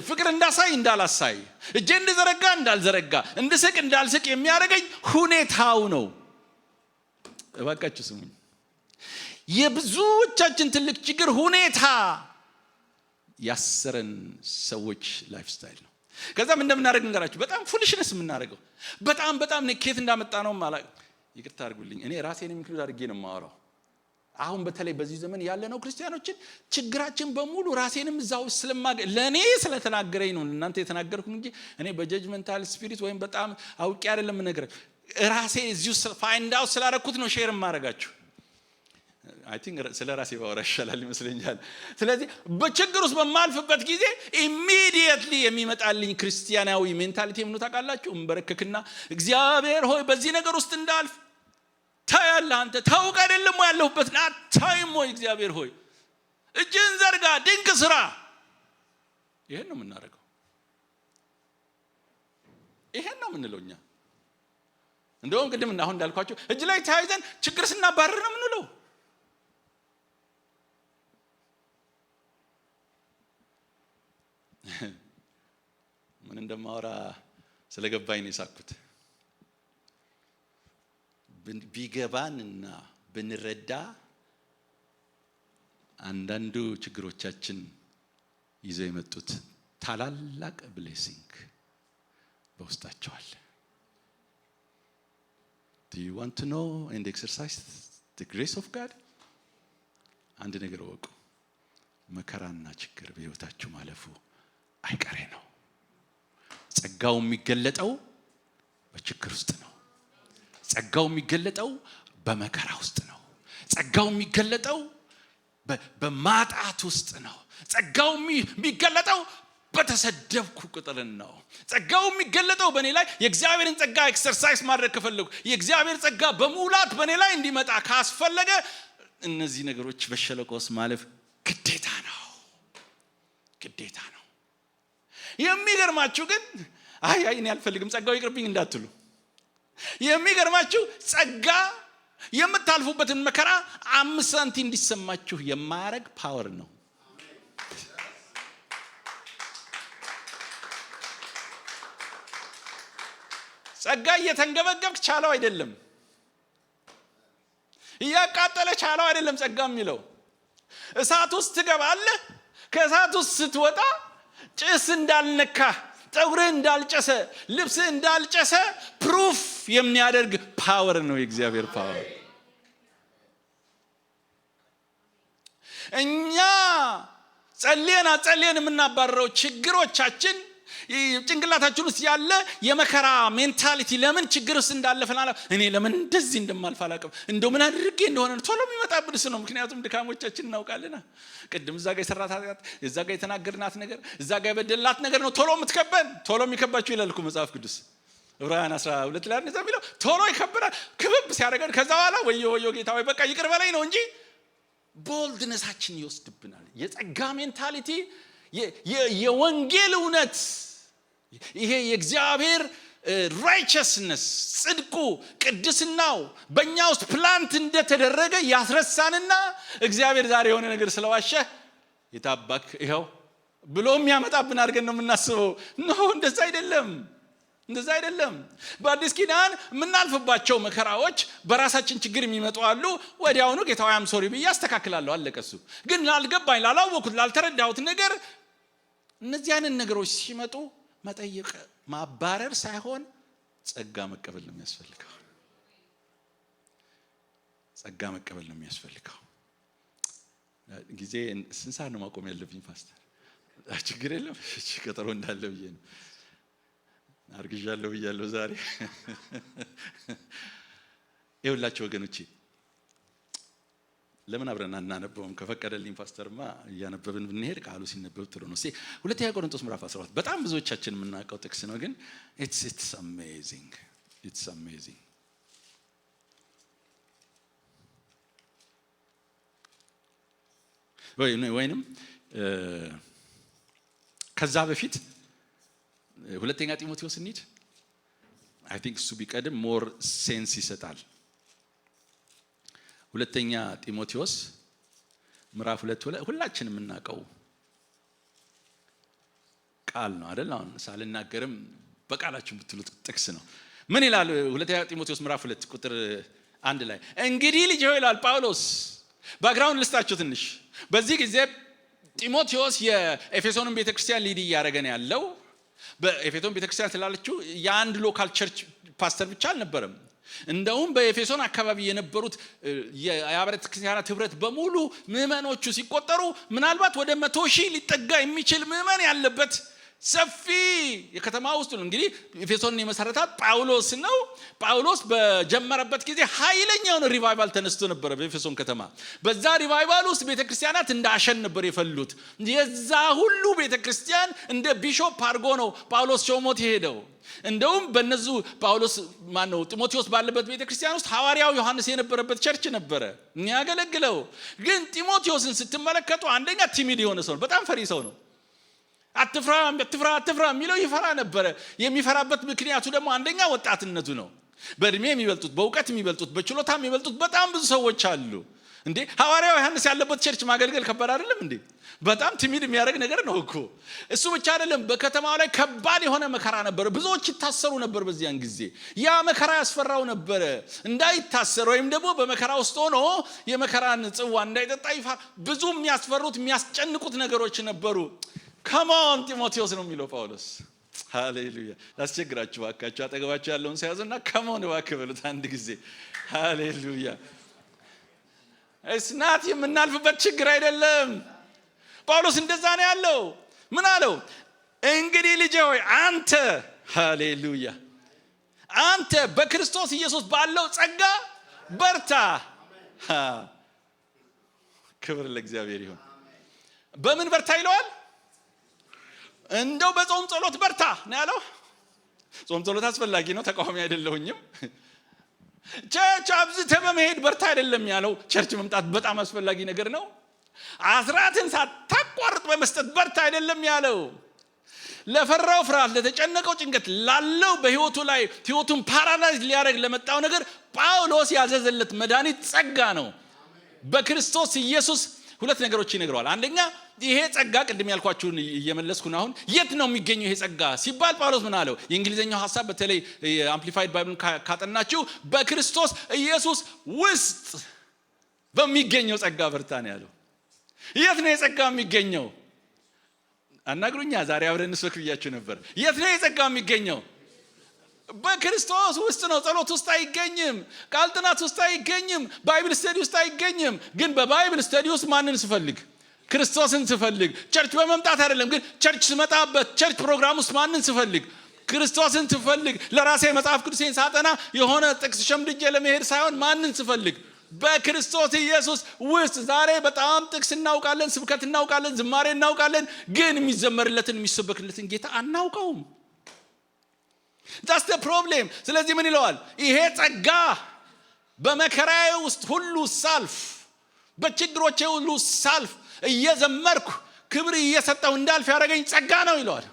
ፍቅር እንዳሳይ እንዳላሳይ፣ እጄ እንድዘረጋ እንዳልዘረጋ፣ እንድስቅ እንዳልስቅ የሚያደርገኝ ሁኔታው ነው። እባካችሁ ስሙኝ። የብዙዎቻችን ትልቅ ችግር ሁኔታ ያሰረን ሰዎች ላይፍ ስታይል ነው። ከዛም እንደምናደርግ እንገራችሁ። በጣም ፉሊሽነስ የምናደርገው በጣም ኬት እንዳመጣ ነው ማለት ይቅርታ አድርጉልኝ። እኔ ራሴን ኢንክሉድ አድርጌ ነው የማወራው። አሁን በተለይ በዚህ ዘመን ያለነው ክርስቲያኖችን ችግራችን በሙሉ ራሴንም እዛው ለኔ ስለተናገረኝ ነው እናንተ የተናገርኩኝ እንጂ እኔ በጀጅመንታል ስፒሪት ወይም በጣም አውቄ አይደለም ነገር ራሴ እዚሁ ፋይንድ አውት ስላደረኩት ነው ሼር የማደርጋችሁ። አይ ቲንክ ስለ ራሴ ባወራ ይሻላል ይመስለኛል። ስለዚህ በችግር ውስጥ በማልፍበት ጊዜ ኢሚዲየትሊ የሚመጣልኝ ክርስቲያናዊ ሜንታሊቲ ምን ታውቃላችሁ? እንበረከክና እግዚአብሔር ሆይ በዚህ ነገር ውስጥ እንዳልፍ ታያለህ አንተ ታውቅ አይደለም ያለሁበት አታይም ወይ? እግዚአብሔር ሆይ እጅን ዘርጋ ድንቅ ስራ። ይሄን ነው የምናደርገው። ይሄን ነው የምንለው እኛ። እንደውም ቅድም አሁን እንዳልኳችሁ እጅ ላይ ተያይዘን ችግር ስናባርር ነው የምንለው። ምን እንደማወራ ስለገባኝ ነው የሳኩት። ቢገባንና ብንረዳ አንዳንዱ ችግሮቻችን ይዘው የመጡት ታላላቅ ብሌሲንግ በውስጣቸው አለ። Do you want to know and exercise the grace of God? አንድ ነገር ወቁ፣ መከራና ችግር በሕይወታችሁ ማለፉ አይቀሬ ነው። ጸጋው የሚገለጠው በችግር ውስጥ ነው። ጸጋው የሚገለጠው በመከራ ውስጥ ነው። ጸጋው የሚገለጠው በማጣት ውስጥ ነው። ጸጋው የሚገለጠው በተሰደብኩ ቁጥር ነው። ጸጋው የሚገለጠው በእኔ ላይ የእግዚአብሔርን ጸጋ ኤክሰርሳይዝ ማድረግ ከፈለኩ፣ የእግዚአብሔር ጸጋ በሙላት በእኔ ላይ እንዲመጣ ካስፈለገ እነዚህ ነገሮች በሸለቆስ ማለፍ ግዴታ ነው። ግዴታ ነው። የሚገርማችሁ ግን አይ እኔ አልፈልግም ጸጋው ይቅርብኝ እንዳትሉ፣ የሚገርማችሁ ጸጋ የምታልፉበትን መከራ 5 ሳንቲም እንዲሰማችሁ የማያረግ ፓወር ነው። ጸጋ እየተንገበገብክ ቻለው አይደለም፣ እያቃጠለ ቻለው አይደለም። ጸጋ የሚለው እሳት ውስጥ ትገባለህ፣ ከእሳት ውስጥ ስትወጣ ጭስ እንዳልነካ፣ ፀጉርህ እንዳልጨሰ፣ ልብስህ እንዳልጨሰ ፕሩፍ የሚያደርግ ፓወር ነው የእግዚአብሔር ፓወር። እኛ ጸልየን የምናባረረው ችግሮቻችን ጭንቅላታችን ውስጥ ያለ የመከራ ሜንታሊቲ ለምን ችግር ውስጥ እንዳለፈና እኔ ለምን እንደዚህ እንደማልፍ አላውቅም፣ እንደው ምን አድርጌ እንደሆነ ቶሎ የሚመጣብን ነው። ምክንያቱም ድካሞቻችን እናውቃለና ቅድም እዛ ጋር የሰራት ኃጢአት፣ እዛ ጋር የተናገርናት ነገር፣ እዛ ጋር የበደልናት ነገር ነው ቶሎ የምትከበን። ቶሎ የሚከባችሁ ይላል እኮ መጽሐፍ ቅዱስ ዕብራውያን 12 ላይ እንደዛ የሚለው ቶሎ ይከበናል። ክብብ ሲያደርገን ከዛ በኋላ ወዮ ጌታ ወይ በቃ ይቅር በለኝ ነው እንጂ ቦልድነሳችን ይወስድብናል። የጸጋ ሜንታሊቲ የወንጌል እውነት ይሄ የእግዚአብሔር ራይቸስነስ ጽድቁ ቅድስናው በእኛ ውስጥ ፕላንት እንደተደረገ ያስረሳንና እግዚአብሔር ዛሬ የሆነ ነገር ስለዋሸ የታባክ ይኸው ብሎ የሚያመጣብን አድርገን ነው የምናስበው። እንደዛ አይደለም፣ እንደዛ አይደለም። በአዲስ ኪዳን የምናልፍባቸው መከራዎች በራሳችን ችግር የሚመጡ አሉ። ወዲያውኑ ጌታዬ አም ሶሪ ብዬ አስተካክላለሁ፣ አለቀሱ። ግን ላልገባኝ ላላወኩት ላልተረዳሁት ነገር እነዚህ አይነት ነገሮች ሲመጡ መጠየቅ ማባረር ሳይሆን ጸጋ መቀበል ነው የሚያስፈልገው። ጸጋ መቀበል ነው የሚያስፈልገው። ጊዜ ስንት ሰዓት ነው ማቆም ያለብኝ ፓስተር? ችግር የለም ቀጠሮ እንዳለ ብዬ ነው። አርግዣለሁ ብያለሁ ዛሬ። ይኸውላችሁ ወገኖቼ ለምን አብረን አናነበውም? ከፈቀደልኝ ፓስተርማ እያነበብን ብንሄድ ቃሉ ሲነበብ ጥሩ ነው። እስኪ ሁለተኛ ቆሮንቶስ ምዕራፍ 17 በጣም ብዙዎቻችን የምናውቀው ጥቅስ ነው፣ ግን it's amazing. ወይንም ከዛ በፊት ሁለተኛ ጢሞቴዎስ እንሂድ። አይ ቲንክ እሱ ቢቀድም ሞር ሴንስ ይሰጣል። ሁለተኛ ጢሞቴዎስ ምዕራፍ 2 ሁላችንም የምናውቀው ቃል ነው አይደል? አሁን ሳልናገርም በቃላችሁ ብትሉት ጥቅስ ነው። ምን ይላል? ሁለተኛ ጢሞቴዎስ ምዕራፍ 2 ቁጥር 1 ላይ እንግዲህ ልጅ ሆይ ይላል ጳውሎስ። ባክግራውንድ ልስጣችሁ ትንሽ። በዚህ ጊዜ ጢሞቴዎስ የኤፌሶንን ቤተክርስቲያን ሊድ እያደረገ ነው ያለው። በኤፌሶን ቤተክርስቲያን ስላለችው የአንድ ሎካል ቸርች ፓስተር ብቻ አልነበረም። እንደውም በኤፌሶን አካባቢ የነበሩት የአብያተ ክርስቲያናት ህብረት በሙሉ ምዕመኖቹ ሲቆጠሩ ምናልባት ወደ 100,000 ሊጠጋ የሚችል ምዕመን ያለበት ሰፊ የከተማ ውስጥ ነው። እንግዲህ ኤፌሶንን የመሰረታት ጳውሎስ ነው። ጳውሎስ በጀመረበት ጊዜ ኃይለኛ የሆነ ሪቫይቫል ተነስቶ ነበር በኤፌሶን ከተማ። በዛ ሪቫይቫል ውስጥ ቤተክርስቲያናት እንደ አሸን ነበር የፈሉት። የዛ ሁሉ ቤተክርስቲያን እንደ ቢሾፕ አድርጎ ነው ጳውሎስ ሾሞት የሄደው። እንደውም በነዙ ጳውሎስ ማነው ጢሞቴዎስ ባለበት ቤተክርስቲያን ውስጥ ሐዋርያው ዮሐንስ የነበረበት ቸርች ነበረ የሚያገለግለው። ግን ጢሞቴዎስን ስትመለከቱ አንደኛ ቲሚድ የሆነ ሰው ነው፣ በጣም ፈሪ ሰው ነው። አትፍራ የሚለው ይፈራ ነበረ። የሚፈራበት ምክንያቱ ደግሞ አንደኛ ወጣትነቱ ነው። በእድሜ የሚበልጡት፣ በእውቀት የሚበልጡት፣ በችሎታ የሚበልጡት በጣም ብዙ ሰዎች አሉ። እንዴ ሐዋርያው ዮሐንስ ያለበት ቸርች ማገልገል ከባድ አይደለም እንዴ? በጣም ቲሚድ የሚያደርግ ነገር ነው እኮ። እሱ ብቻ አይደለም፣ በከተማው ላይ ከባድ የሆነ መከራ ነበር። ብዙዎች ይታሰሩ ነበር በዚያን ጊዜ። ያ መከራ ያስፈራው ነበር። እንዳይታሰር ወይም ደግሞ በመከራ ውስጥ ሆኖ የመከራን ጽዋ እንዳይጠጣ ብዙ የሚያስፈሩት የሚያስጨንቁት ነገሮች ነበሩ። ከሞን ጢሞቴዎስ ነው የሚለው ጳውሎስ። ሃሌሉያ። ላስቸግራችሁ ባካችሁ አጠገባችሁ ያለውን ሳያዙና ከሞን እባክህ በሉት አንድ ጊዜ። ሃሌሉያ። እስናት የምናልፍበት ችግር አይደለም። ጳውሎስ እንደዛ ነው ያለው። ምን አለው? እንግዲህ ልጄ ሆይ አንተ ሃሌሉያ አንተ በክርስቶስ ኢየሱስ ባለው ጸጋ በርታ። ክብር ለእግዚአብሔር ይሁን። በምን በርታ ይለዋል? እንደው በጾም ጸሎት በርታ ነው ያለው። ጾም ጸሎት አስፈላጊ ነው፣ ተቃዋሚ አይደለሁኝም። ቸርች አብዝተህ በመሄድ በርታ አይደለም ያለው። ቸርች መምጣት በጣም አስፈላጊ ነገር ነው። አስራትን ሳታቋርጥ በመስጠት በርታ አይደለም ያለው። ለፈራው ፍርሃት፣ ለተጨነቀው ጭንቀት፣ ላለው በህይወቱ ላይ ህይወቱን ፓራላይዝ ሊያደርግ ለመጣው ነገር ጳውሎስ ያዘዘለት መድኃኒት ጸጋ ነው። በክርስቶስ ኢየሱስ ሁለት ነገሮች ይነግረዋል። አንደኛ ይሄ ጸጋ ቅድም ያልኳችሁን እየመለስኩ ነው። አሁን የት ነው የሚገኘው ይሄ ጸጋ ሲባል ጳውሎስ ምን አለው? የእንግሊዘኛው ሐሳብ በተለይ አምፕሊፋይድ ባይብልን ካጠናችሁ በክርስቶስ ኢየሱስ ውስጥ በሚገኘው ጸጋ በርታ ነው ያለው። የት ነው የጸጋ የሚገኘው? አናግሩኛ። ዛሬ አብረን እንስበክ ብያችሁ ነበር። የት ነው የጸጋ የሚገኘው? በክርስቶስ ውስጥ ነው። ጸሎት ውስጥ አይገኝም። ቃል ጥናት ውስጥ አይገኝም። ባይብል ስተዲ ውስጥ አይገኝም። ግን በባይብል ስተዲ ውስጥ ማንን ስፈልግ? ክርስቶስን ስፈልግ። ቸርች በመምጣት አይደለም፣ ግን ቸርች ስመጣበት ቸርች ፕሮግራም ውስጥ ማንን ስፈልግ? ክርስቶስን ስፈልግ። ለራሴ መጽሐፍ ቅዱሴን ሳጠና የሆነ ጥቅስ ሸምድጄ ለመሄድ ሳይሆን ማንን ስፈልግ? በክርስቶስ ኢየሱስ ውስጥ። ዛሬ በጣም ጥቅስ እናውቃለን፣ ስብከት እናውቃለን፣ ዝማሬ እናውቃለን፣ ግን የሚዘመርለትን የሚሰበክለትን ጌታ አናውቀውም። that's the problem። ስለዚህ ምን ይለዋል? ይሄ ጸጋ በመከራዬ ውስጥ ሁሉ ሳልፍ፣ በችግሮቼ ሁሉ ሳልፍ እየዘመርኩ ክብር እየሰጠው እንዳልፍ ያደረገኝ ጸጋ ነው ይለዋል።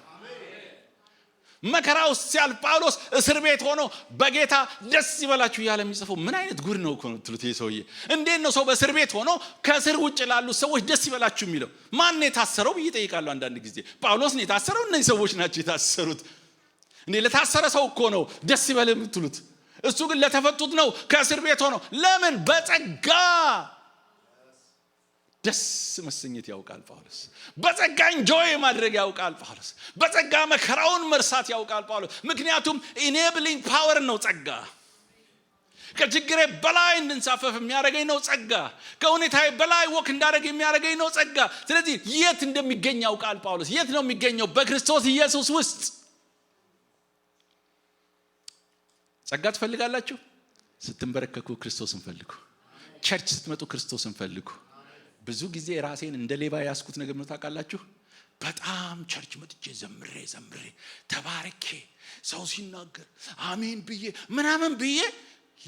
መከራ ውስጥ ሲያልፍ ጳውሎስ እስር ቤት ሆኖ በጌታ ደስ ይበላችሁ እያለ የሚጽፈው ምን አይነት ጉድ ነው እኮ ነው ትሉት። ይሄ ሰውዬ እንዴት ነው ሰው በእስር ቤት ሆኖ ከእስር ውጭ ላሉ ሰዎች ደስ ይበላችሁ የሚለው? ማን ነው የታሰረው ብዬ እጠይቃለሁ አንዳንድ ጊዜ። ጳውሎስ ነው የታሰረው? እነዚህ ሰዎች ናቸው የታሰሩት? እንዴ ለታሰረ ሰው እኮ ነው ደስ ይበል የምትሉት። እሱ ግን ለተፈቱት ነው ከእስር ቤት ሆኖ። ለምን? በጸጋ ደስ መሰኘት ያውቃል ጳውሎስ። በጸጋ ኢንጆይ ማድረግ ያውቃል ጳውሎስ። በጸጋ መከራውን መርሳት ያውቃል ጳውሎስ። ምክንያቱም ኢኔብሊንግ ፓወር ነው ጸጋ። ከችግሬ በላይ እንድንሳፈፍ የሚያደርገኝ ነው ጸጋ። ከሁኔታዬ በላይ ወክ እንዳደረግ የሚያደርገኝ ነው ጸጋ። ስለዚህ የት እንደሚገኝ ያውቃል ጳውሎስ። የት ነው የሚገኘው? በክርስቶስ ኢየሱስ ውስጥ። ጸጋ ትፈልጋላችሁ? ስትንበረከኩ ክርስቶስን ፈልጉ። ቸርች ስትመጡ ክርስቶስን ፈልጉ። ብዙ ጊዜ ራሴን እንደ ሌባ ያስኩት ነገር ነው ታውቃላችሁ። በጣም ቸርች መጥቼ ዘምሬ ተባረኬ ሰው ሲናገር አሜን ብዬ ምናምን ብዬ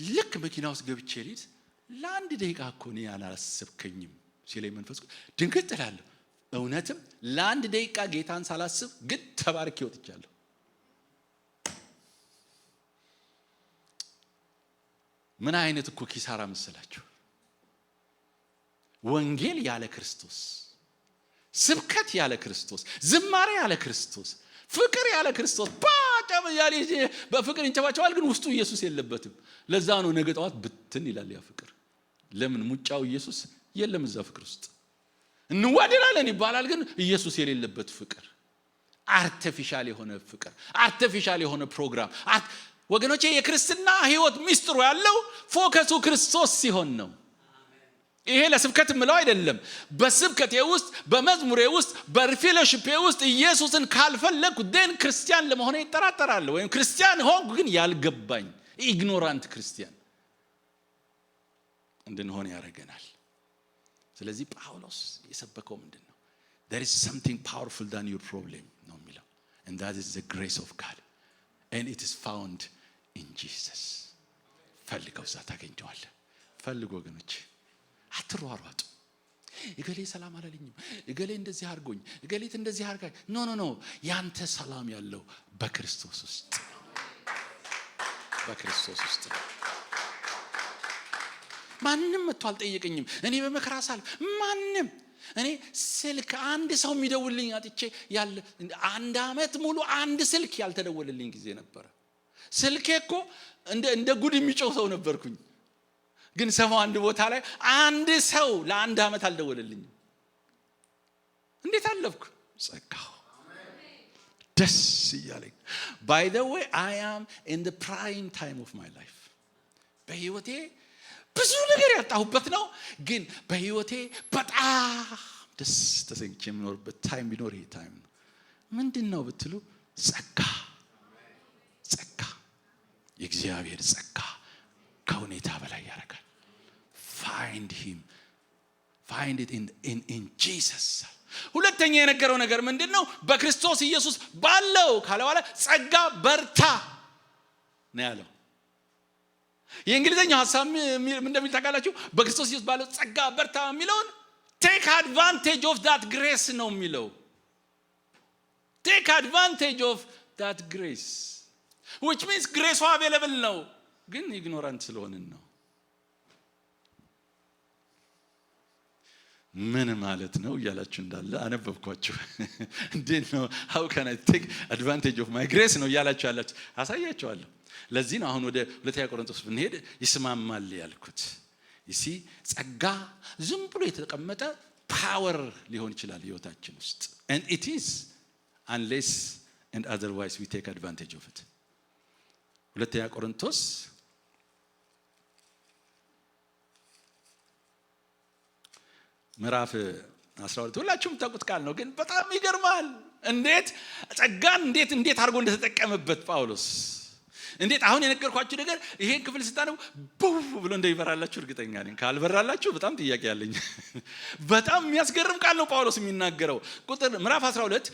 ልክ መኪና ውስጥ ገብቼ ልጅ ለአንድ ደቂቃ እኮ ነው ያላሰብከኝም ሲለኝ መንፈስ ድንግጥ እላለሁ። እውነትም ለአንድ ደቂቃ ጌታን ሳላስብ ግን ተባረኬ ወጥቻለሁ። ምን አይነት እኮ ኪሳራ መሰላችሁ? ወንጌል ያለ ክርስቶስ፣ ስብከት ያለ ክርስቶስ፣ ዝማሬ ያለ ክርስቶስ፣ ፍቅር ያለ ክርስቶስ ባጫም ያለ በፍቅር እንጨባጨባል፣ ግን ውስጡ ኢየሱስ የለበትም። ለዛ ነው ነገ ጠዋት ብትን ይላል ያ ፍቅር። ለምን? ሙጫው ኢየሱስ የለም እዛ ፍቅር ውስጥ። እንዋደዳለን ይባላል፣ ግን ኢየሱስ የሌለበት ፍቅር፣ አርቲፊሻል የሆነ ፍቅር፣ አርቲፊሻል የሆነ ፕሮግራም። ወገኖቼ የክርስትና ህይወት ሚስጥሩ ያለው ፎከሱ ክርስቶስ ሲሆን ነው። ይሄ ለስብከት ምለው አይደለም። በስብከቴ ውስጥ፣ በመዝሙሬ ውስጥ፣ በፌሎሺፕ ውስጥ ኢየሱስን ካልፈለኩ ደን ክርስቲያን ለመሆን ይጠራጠራለሁ። ወይም ክርስቲያን ሆንኩ ግን ያልገባኝ ኢግኖራንት ክርስቲያን እንድንሆን ያደርገናል። ስለዚህ ጳውሎስ የሰበከው ምንድነው? there is something powerful than your problem ነው የሚለው, and that is the grace of God, and it is found in Jesus። ፈልገው እዛ ታገኘዋለህ። ፈልጉ ወገኖች፣ አትሯሯጡ። እገሌ ሰላም አላለኝም፣ እገሌ እንደዚህ አድርጎኝ፣ እገሌት እንደዚህ አድርጋኝ። ኖ ያንተ ሰላም ያለው በክርስቶስ ውስጥ፣ በክርስቶስ ውስጥ። ማንም መጥቶ አልጠየቀኝም። እኔ በመከራ ሳልፍ ማንም እኔ ስልክ አንድ ሰው የሚደውልልኝ አጥቼ ያለ 1 አመት ሙሉ አንድ ስልክ ያልተደወለልኝ ጊዜ ነበር። ስልኬ እኮ እንደ ጉድ የሚጮህ ሰው ነበርኩኝ። ግን ሰማው አንድ ቦታ ላይ አንድ ሰው ለ1 አመት አልደወለልኝም። እንዴት አለፍኩ? ጸጋው ደስ እያለኝ by the way I am in the prime time of my life በህይወቴ ብዙ ነገር ያጣሁበት ነው ግን በህይወቴ በጣም ደስ ተሰኝቼ የምኖርበት ታይም ቢኖር ይሄ ታይም ነው ምንድነው ብትሉ ጸጋ የእግዚአብሔር ጸጋ ከሁኔታ በላይ ያደርጋል find it in Jesus ሁለተኛ የነገረው ነገር ምንድነው በክርስቶስ ኢየሱስ ባለው ካለ በኋላ ጸጋ በርታ ነው ያለው የእንግሊዘኛው ሐሳብ ምን እንደሚል ታውቃላችሁ በክርስቶስ ኢየሱስ ባለው ጸጋ በርታ የሚለውን take advantage of that grace ነው የሚለው take advantage of that grace which means grace available ነው ግን ignorant ስለሆነን ነው ምን ማለት ነው እያላችሁ እንዳለ አነበብኳችሁ እንዴት ነው how can I take advantage of my grace ነው እያላችሁ ያላችሁ አሳያችኋለሁ ለዚህ ነው አሁን ወደ ሁለተኛ ቆሮንቶስ ብንሄድ ይስማማል ያልኩት you see ጸጋ ዝም ብሎ የተቀመጠ ፓወር ሊሆን ይችላል ህይወታችን ውስጥ and it is unless and otherwise we take advantage of it ሁለተኛ ቆሮንቶስ ምዕራፍ 12 ሁላችሁም ታውቁት ቃል ነው ግን በጣም ይገርማል እንዴት ጸጋን እንዴት አድርጎ እንደተጠቀመበት ጳውሎስ እንዴት አሁን የነገርኳችሁ ነገር ይሄን ክፍል ስታነቡ ቡፍ ብሎ እንደይበራላችሁ እርግጠኛ ነኝ ካልበራላችሁ በጣም ጥያቄ ያለኝ በጣም የሚያስገርም ቃል ነው ጳውሎስ የሚናገረው ቁጥር ምዕራፍ 12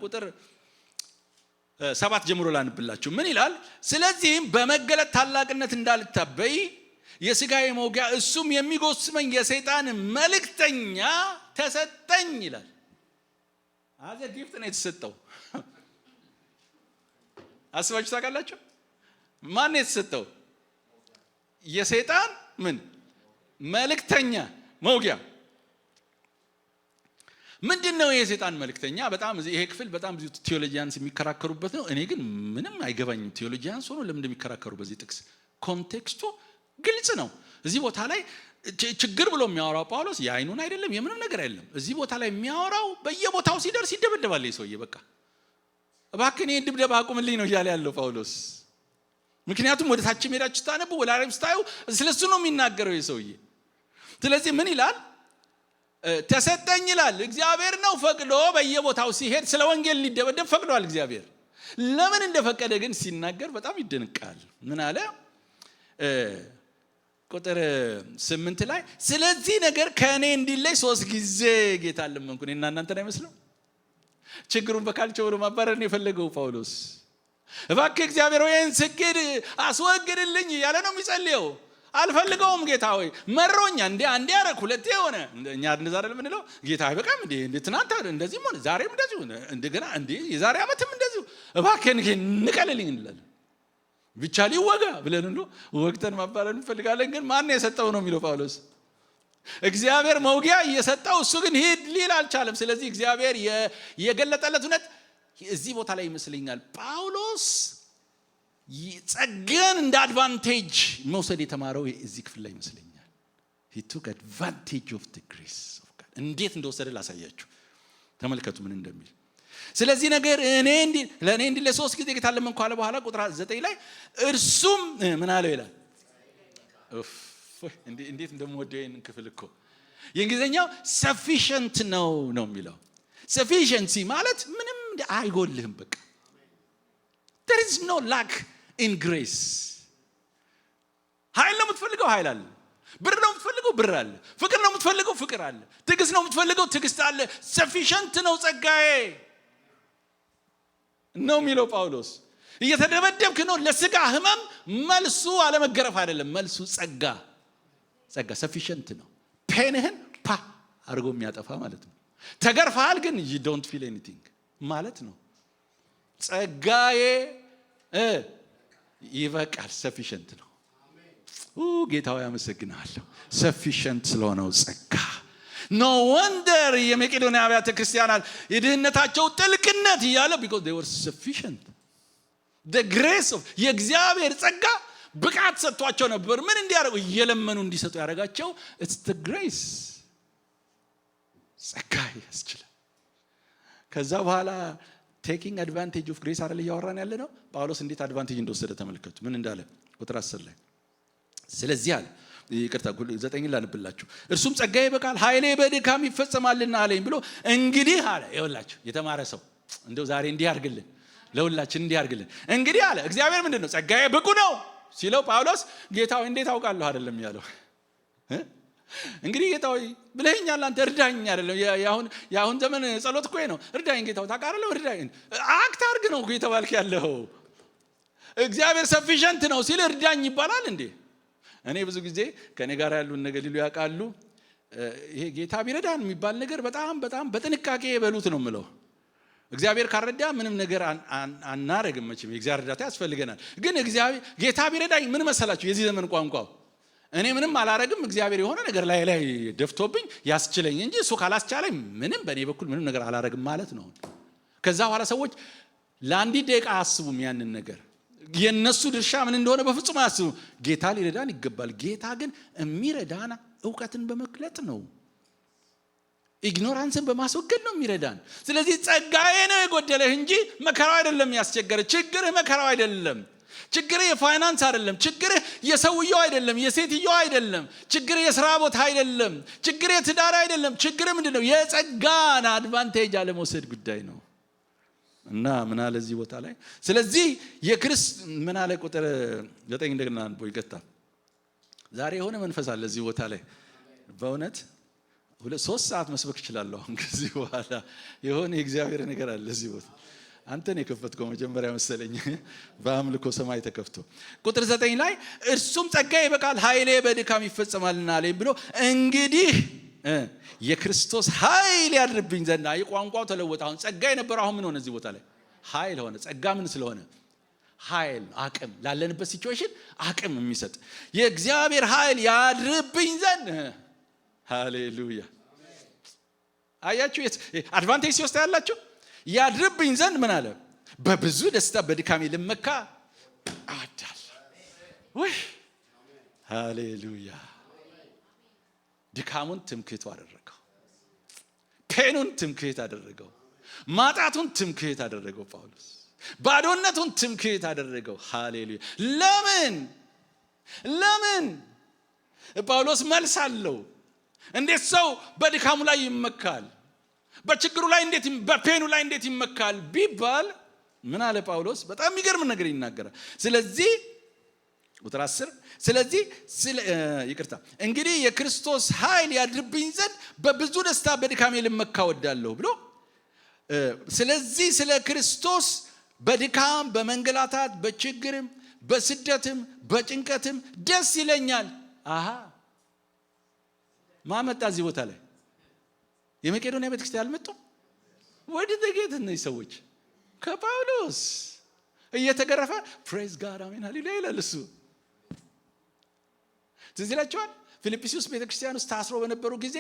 ቁጥር 7 ጀምሮ ላንብላችሁ ምን ይላል ስለዚህም በመገለጥ ታላቅነት እንዳልታበይ የሥጋዬ መውጊያ እሱም የሚጎስመኝ የሰይጣን መልእክተኛ ተሰጠኝ ይላል አዘ ጊፍት ነው የተሰጠው አስባችሁ ታውቃላችሁ ማን ነው የተሰጠው የሰይጣን ምን መልእክተኛ መውጊያ ምንድነው የሰይጣን መልእክተኛ በጣም ይሄ ክፍል በጣም ብዙ ቲዮሎጂያንስ የሚከራከሩበት ነው እኔ ግን ምንም አይገባኝም ቲዮሎጂያንስ ሆኖ ለምን እንደሚከራከሩ በዚህ ጥቅስ ኮንቴክስቱ ግልጽ ነው እዚህ ቦታ ላይ ችግር ብሎ የሚያወራው ጳውሎስ የአይኑን አይደለም የምንም ነገር አይደለም እዚህ ቦታ ላይ የሚያወራው በየቦታው ሲደርስ ይደበደባል ይሰውዬ በቃ እባክህ እኔ ድብደባ አቁምልኝ ነው እያለ ያለው ጳውሎስ ምክንያቱም ወደ ታች ሄዳችሁ ታነቡ ወላለም ስታዩ ስለሱ ነው የሚናገረው ይሰውዬ ስለዚህ ምን ይላል ተሰጠኝ ይላል እግዚአብሔር ነው ፈቅዶ በየቦታው ሲሄድ ስለ ወንጌል ሊደበደብ ፈቅዷል እግዚአብሔር ለምን እንደፈቀደ ግን ሲናገር በጣም ይደንቃል ምን አለ ቁጥር 8 ላይ ስለዚህ ነገር ከኔ እንዲለይ 3 ጊዜ ጌታ ለመንኩኝ እና እናንተን አይመስልም ችግሩን በካልቸው ነው ማባረር ነው የፈለገው ጳውሎስ እባክህ እግዚአብሔር ሆይን ስግድ አስወግድልኝ ያለ ነው የሚጸልየው አልፈልገውም ጌታ ሆይ መሮኛ አንዴ አረክ ሁለቴ ሆነ እኛ እንደዛ አይደለም እንለው ጌታ አይበቃም እንዴ ትናንት እንደዚህ ሆነ ዛሬም እንደዚህ ሆነ እንደገና የዛሬ ዓመትም እንደዚህ እባክህን ንቀልልኝ እንላለን ብቻ ሊወጋ ብለን ሁሉ ወቅተን ማባረር እንፈልጋለን ግን ማን የሰጠው ነው የሚለው ጳውሎስ እግዚአብሔር መውጊያ እየሰጠው እሱ ግን ሂድ ሊል አልቻለም ስለዚህ እግዚአብሔር የገለጠለት እውነት እዚህ ቦታ ላይ ይመስለኛል ጳውሎስ ጸጋን እንደ አድቫንቴጅ መውሰድ የተማረው እዚህ ክፍል ላይ ይመስለኛል he took advantage of the grace of God እንዴት እንደወሰደ ላሳያችሁ ተመልከቱ ምን እንደሚል ስለዚህ ነገር ለእኔ እንዲህ ለ3 ጊዜ ጌታ ለመንኩ አለ በኋላ ቁጥር 9 ላይ እርሱም ምን አለው ይላል እንዴት እንደምወደው ይሄን ክፍል እኮ የእንግሊዘኛው sufficient ነው የሚለው sufficiency ማለት ምንም አይጎልህም በቃ there is no lack in grace ኃይል ነው የምትፈልገው ኃይል አለ ብር ነው የምትፈልገው ብር አለ ፍቅር ነው የምትፈልገው ፍቅር አለ ትዕግስት ነው የምትፈልገው ትዕግስት አለ sufficient ነው ጸጋዬ ነው የሚለው ጳውሎስ እየተደበደብክ ነው ለስጋ ህመም መልሱ አለመገረፍ አይደለም መልሱ ጸጋ sufficient ነው ፔንህን አድርጎ የሚያጠፋ ማለት ነው ተገርፈሃል ግን you don't feel anything ማለት ነው ጸጋዬ ይበቃል sufficient ነው ጌታው ያመሰግናለሁ sufficient ስለሆነው ጸጋ no wonder የመቄዶንያ አብያተ ክርስቲያናት የድህነታቸው ጥልቅነት እያለ because they were sufficient the grace of የእግዚአብሔር ጸጋ ብቃት ሰጥቷቸው ነበር ምን እንዲያደርጉ እየለመኑ እንዲሰጡ ያደረጋቸው it's the grace ጸጋ ያስችላል ከዛ በኋላ ቴኪንግ አድቫንቴጅ ኦፍ ግሬስ አይደል እያወራን ያለ ነው። ጳውሎስ እንዴት አድቫንቴጅ እንደወሰደ ተመልከቱ። ምን እንዳለ ቁጥር 10 ላይ ስለዚህ አለ ይቅርታ 9 ላንብላችሁ። እርሱም ጸጋዬ ይበቃል ኃይሌ በድካም ይፈጸማልና አለኝ ብሎ እንግዲህ አለ። ይኸውላችሁ የተማረ ሰው እንደው ዛሬ እንዲህ አድርግልን፣ ለሁላችን እንዲህ አድርግልን። እንግዲህ አለ እግዚአብሔር ምንድነው ጸጋዬ ብቁ ነው ሲለው ጳውሎስ ጌታው እንዴት አውቃለሁ አይደለም ያለው። እንግዲህ ጌታው ብለኸኛል አንተ እርዳኝ አይደለም። ያሁን ዘመን ጸሎት እኮ ነው እርዳኝ ጌታው ታውቃለህ፣ እርዳኝ አክት አድርግ ነው የተባልክ ያለው። እግዚአብሔር ሰፊሸንት ነው ሲል እርዳኝ ይባላል እንዴ? እኔ ብዙ ጊዜ ከኔ ጋር ያሉን ነገር ሊሉ ያውቃሉ። ይሄ ጌታ ቢረዳን የሚባል ነገር በጣም በጣም በጥንቃቄ የበሉት ነው የምለው። እግዚአብሔር ካረዳ ምንም ነገር አናረግም። መቼም የእግዚአብሔር እርዳታ ያስፈልገናል። ግን እግዚአብሔር ጌታ ቢረዳኝ ምን መሰላችሁ የዚህ ዘመን ቋንቋው እኔ ምንም አላረግም፣ እግዚአብሔር የሆነ ነገር ላይ ደፍቶብኝ ያስችለኝ እንጂ እሱ ካላስቻለኝ ምንም በእኔ በኩል ምንም ነገር አላረግም ማለት ነው። ከዛ በኋላ ሰዎች ለአንዲት ደቂቃ አያስቡም ያንን ነገር የነሱ ድርሻ ምን እንደሆነ በፍጹም አያስቡ። ጌታ ሊረዳን ይገባል። ጌታ ግን የሚረዳን እውቀትን በመግለጥ ነው፣ ኢግኖራንስን በማስወገድ ነው የሚረዳን። ስለዚህ ጸጋዬ ነው የጎደለህ እንጂ መከራው አይደለም ያስቸገረ። ችግርህ መከራው አይደለም። ችግርህ የፋይናንስ አይደለም። ችግርህ የሰውየው አይደለም፣ የሴትየው አይደለም። ችግርህ የሥራ ቦታ አይደለም። ችግርህ የትዳር አይደለም። ችግርህ ምንድነው? የጸጋን አድቫንቴጅ አለመውሰድ ጉዳይ ነው። እና ምን አለ እዚህ ቦታ ላይ ስለዚህ ምን አለ ቁጥር 9 እንደገና አንቦ ይገጣል። ዛሬ የሆነ መንፈስ አለ እዚህ ቦታ ላይ በእውነት 2-3 ሰዓት መስበክ እችላለሁ። አሁን ከዚህ በኋላ የሆነ የእግዚአብሔር ነገር አለ እዚህ ቦታ። አንተን የከፈትከው መጀመሪያ መሰለኝ በአምልኮ ሰማይ ተከፍቶ ቁጥር 9 ላይ እርሱም ጸጋዬ ይበቃል ኃይሌ በድካም ይፈጸማልና አለኝ ብሎ እንግዲህ የክርስቶስ ኃይል ያድርብኝ ዘንድ። የቋንቋው ተለወጠ። አሁን ጸጋ የነበረው አሁን ምን ሆነ እዚህ ቦታ ላይ? ኃይል ሆነ። ጸጋ ምን ስለሆነ? ኃይል፣ አቅም፣ ላለንበት ሲቹዌሽን አቅም የሚሰጥ የእግዚአብሔር ኃይል ያድርብኝ ዘንድ። ሃሌሉያ! አያችሁ አድቫንቴጅ ሲወስድ ያላችሁ ያድርብኝ ዘንድ ምን አለ? በብዙ ደስታ በድካሜ ልመካ እወዳለሁ። ወይ ሃሌሉያ! ድካሙን ትምክህቱ አደረገው። ፔኑን ትምክህት አደረገው። ማጣቱን ትምክህት አደረገው። ጳውሎስ ባዶነቱን ትምክህት አደረገው። ሃሌሉያ! ለምን ጳውሎስ መልስ አለው። እንዴት ሰው በድካሙ ላይ ይመካል? በችግሩ ላይ እንዴት በፔኑ ላይ እንዴት ይመካል ቢባል ምን አለ ጳውሎስ? በጣም የሚገርም ነገር ይናገራል። ስለዚህ ቁጥር 10 ስለዚህ እንግዲህ የክርስቶስ ኃይል ያድርብኝ ዘንድ በብዙ ደስታ በድካሜ ልመካ እወዳለሁ ብሎ ስለዚህ ስለ ክርስቶስ በድካም በመንገላታት በችግርም በስደትም በጭንቀትም ደስ ይለኛል። ማመጣ እዚህ ቦታ ላይ የመቄዶንያ ቤተክርስቲያን አልመጡም። ወደ ተጌት እነዚህ ሰዎች ከጳውሎስ እየተገረፈ ፕሬዝ ጋድ አሜን ሃሌሉያ ይላል እሱ። ትዝ ይላችኋል ፊልጵስዩስ ቤተክርስቲያን ውስጥ ታስሮ በነበሩ ጊዜ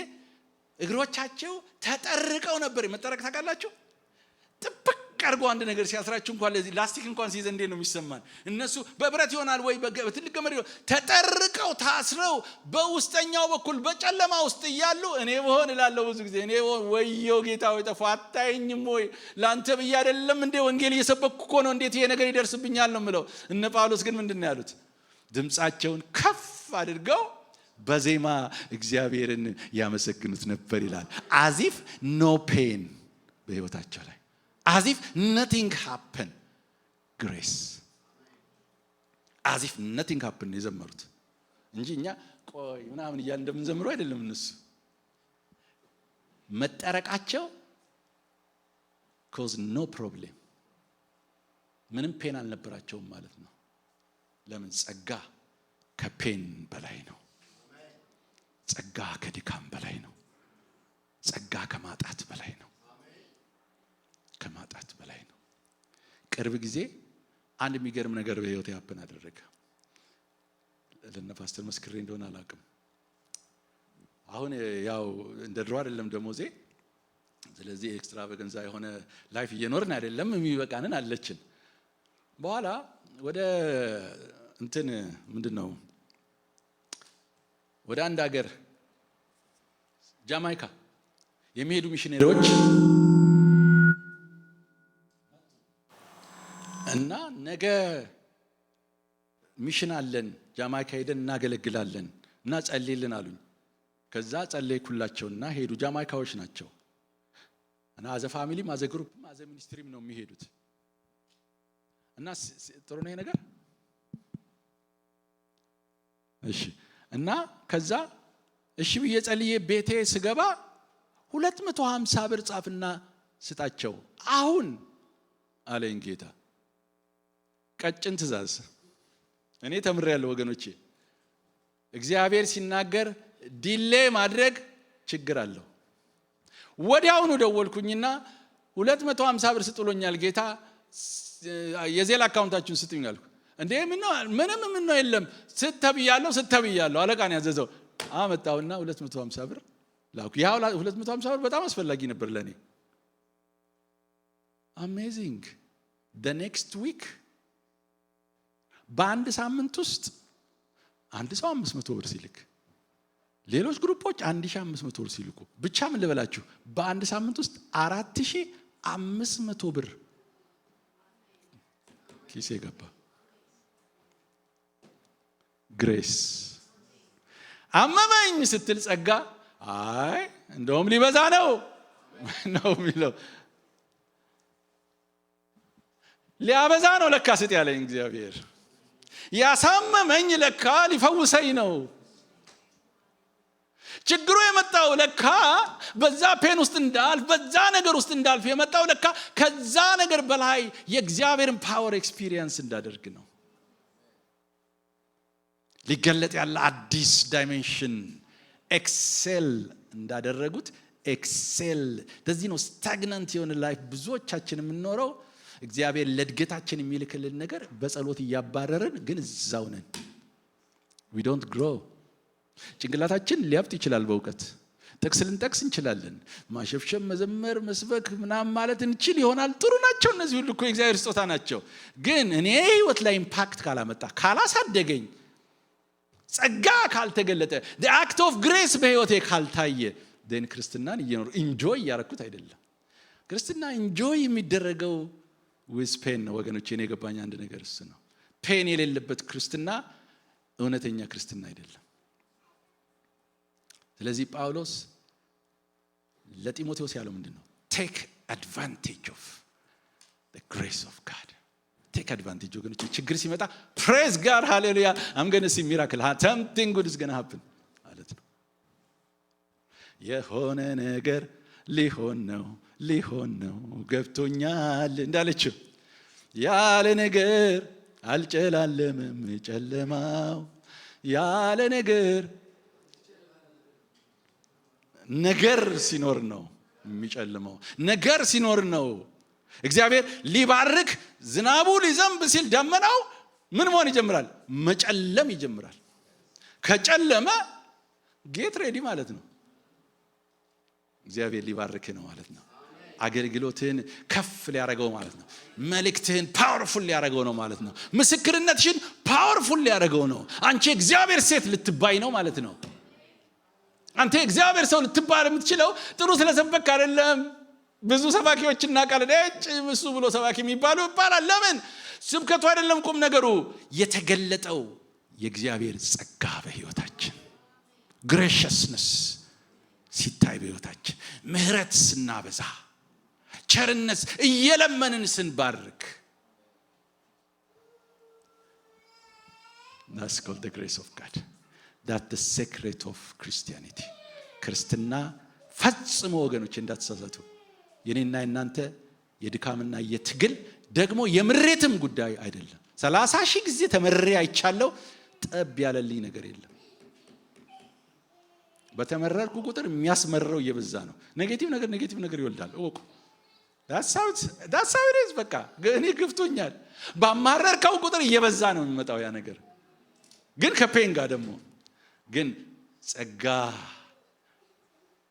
እግሮቻቸው ተጠርቀው ነበር። መጠረቅ ታውቃላችሁ? ጥብቅ አድርጎ አንድ ነገር ሲያስራችሁ እንኳን ለዚህ ላስቲክ እንኳን ሲይዝ እንዴት ነው የሚሰማን? እነሱ በብረት ይሆናል ወይ በትልቅ ገመድ ተጠርቀው ታስረው በውስጠኛው በኩል በጨለማ ውስጥ እያሉ እኔ ብሆን እላለሁ ብዙ ጊዜ እኔ ወዮ ጌታ ሆይ ጠፋ አታየኝም ወይ? ላንተ ብዬ አይደለም እንዴ ወንጌል እየሰበኩ እኮ ነው፣ እንዴት ይሄ ነገር ይደርስብኛል ነው የምለው። እነ ጳውሎስ ግን ምንድን ነው ያሉት? ድምፃቸውን ከፍ አድርገው በዜማ እግዚአብሔርን ያመሰግኑት ነበር ይላል። አዚፍ ኖ ፔን በህይወታቸው ላይ አዚፍ nothing happen grace አዚፍ nothing happen የዘመሩት እንጂ እኛ ቆይ ምናምን እያልን እንደምንዘምረው አይደለም። እነሱ መጠረቃቸው cause no problem ምንም ፔን አልነበራቸውም ማለት ነው። ለምን? ጸጋ ከፔን በላይ ነው። ጸጋ ከድካም በላይ ነው። ጸጋ ከማጣት በላይ ነው። ከማጣት በላይ ነው። ቅርብ ጊዜ አንድ የሚገርም ነገር በህይወት ያፕን አደረገ። ለነ ፓስተር መስክሬ እንደሆነ አላውቅም። አሁን ያው እንደ ድሮ አይደለም ደሞዜ። ስለዚህ ኤክስትራቫገንዛ የሆነ ላይፍ እየኖርን አይደለም፣ የሚበቃንን አለችን። በኋላ ወደ እንትን ምንድነው ወደ አንድ ሀገር ጃማይካ የሚሄዱ ሚሽነሪዎች እና ነገ ሚሽን አለን ጃማይካ ሄደን እናገለግላለን እና ጸልይልን አሉኝ። ከዛ ጸለይኩላቸውና ሄዱ። ጃማይካዎች ናቸው እና አዘ ፋሚሊም አዘ ግሩፕም አዘ ሚኒስትሪም ነው የሚሄዱት። እና ጥሩ ነው ነገር እሺ። እና ከዛ እሺ ብዬ ጸልዬ ቤቴ ስገባ 250 ብር ጻፍና ስጣቸው አሁን አለኝ ጌታ። ቀጭን ትእዛዝ። እኔ ተምሬያለሁ ወገኖቼ። እግዚአብሔር ሲናገር ዲሌ ማድረግ ችግር አለው። ወዲያውኑ ደወልኩኝና 250 ብር ስጥሎኛል ጌታ፣ የዜል አካውንታችሁን ስጡኝ አልኩ። እንዴ ምንም ነው የለም ስተብያለሁ አለቃን ያዘዘው። አመጣውና 250 ብር ላኩ። ያ 250 ብር በጣም አስፈላጊ ነበር ለኔ። አሜዚንግ። the next week በአንድ ሳምንት ውስጥ አንድ ሰው 500 ብር ሲልክ፣ ሌሎች ግሩፖች 1500 ብር ሲልኩ፣ ብቻ ምን ልበላችሁ በአንድ ሳምንት ውስጥ 4500 ብር ኪሴ ገባ። ግሬስ። አመመኝ ስትል ጸጋ አይ እንደውም ሊበዛ ነው የሚለው። ሊያበዛ ነው ለካ ስጥ ያለኝ እግዚአብሔር። ያሳመመኝ ለካ ሊፈውሰኝ ነው። ችግሩ የመጣው ለካ በዛ ፔን ውስጥ እንዳልፍ፣ በዛ ነገር ውስጥ እንዳልፍ የመጣው ለካ ከዛ ነገር በላይ የእግዚአብሔርን ፓወር ኤክስፒሪየንስ እንዳደርግ ነው። ሊገለጥ ያለ አዲስ ዳይሜንሽን ኤክሴል እንዳደረጉት ኤክሴል። ለዚህ ነው ስታግናንት የሆነ ላይፍ ብዙዎቻችን የምንኖረው። እግዚአብሔር ለእድገታችን የሚልክልን ነገር በጸሎት እያባረርን ግን እዛው ነን። we don't grow። ጭንቅላታችን ሊያብጥ ይችላል በእውቀት ጥቅስ ልንጠቅስ እንችላለን። ማሸብሸብ፣ መዘመር፣ መስበክ ምናምን ማለት እንችል ይሆናል። ጥሩ ናቸው እነዚህ ሁሉ እኮ የእግዚአብሔር ስጦታ ናቸው። ግን እኔ ህይወት ላይ ኢምፓክት ካላመጣ፣ ካላሳደገኝ፣ ጸጋ ካልተገለጠ፣ the act of grace በህይወቴ ካልታየ then ክርስትናን እየኖር ኢንጆይ እያረኩት አይደለም። ክርስትና ኢንጆይ የሚደረገው with pain ነው ወገኖቼ። እኔ የገባኝ አንድ ነገር እሱ ነው። ፔን የሌለበት ክርስትና እውነተኛ ክርስትና አይደለም። ስለዚህ ጳውሎስ ለጢሞቴዎስ ያለው ምንድነው? take advantage of the grace of God። take advantage ወገኖቼ። ችግር ሲመጣ praise God, hallelujah, I'm going to see miracle, something good is going to happen ማለት ነው። የሆነ ነገር ሊሆን ነው ገብቶኛል እንዳለችው ያለ ነገር አልጨላለምም ጨለማው፣ ያለ ነገር ሲኖር ነው የሚጨልመው። ነገር ሲኖር ነው እግዚአብሔር ሊባርክ፣ ዝናቡ ሊዘንብ ሲል ደመናው ምን መሆን ይጀምራል? መጨለም ይጀምራል። ከጨለመ ጌት ሬዲ ማለት ነው። እግዚአብሔር ሊባርክ ነው ማለት ነው። አገልግሎትን ከፍ ሊያደርገው ማለት ነው። መልእክትህን ፓወርፉል ሊያደርገው ነው ማለት ነው። ምስክርነትሽን ፓወርፉል ሊያደርገው ነው። አንቺ እግዚአብሔር ሴት ልትባይ ነው ማለት ነው። አንተ እግዚአብሔር ሰው ልትባል የምትችለው ጥሩ ስለሰበክ አይደለም። ብዙ ሰባኪዎች እናውቃለን። እሱ ብሎ ሰባኪ የሚባሉ ይባላል። ለምን? ስብከቱ አይደለም ቁም ነገሩ፣ የተገለጠው የእግዚአብሔር ጸጋ በህይወታችን፣ ግሬሽስነስ ሲታይ በህይወታችን፣ ምህረት ስናበዛ፣ ቸርነት እየለመንን ስንባርክ፣ that's called the grace of God. That's the secret of Christianity. ክርስትና ፈጽሞ ወገኖች እንዳትሳሳቱ የኔና የናንተ የድካምና የትግል ደግሞ የምሬትም ጉዳይ አይደለም። 30 ሺህ ጊዜ ተመሬ አይቻለው፣ ጠብ ያለልኝ ነገር የለም። በተመረርኩ ቁጥር የሚያስመረው እየበዛ ነው። ኔጌቲቭ ነገር ይወልዳል። እወቁ። that's how it is። በቃ እኔ ግፍቶኛል። ባማረርከው ቁጥር እየበዛ ነው የሚመጣው ያ ነገር። ግን ከፔን ጋር ደግሞ ግን ጸጋ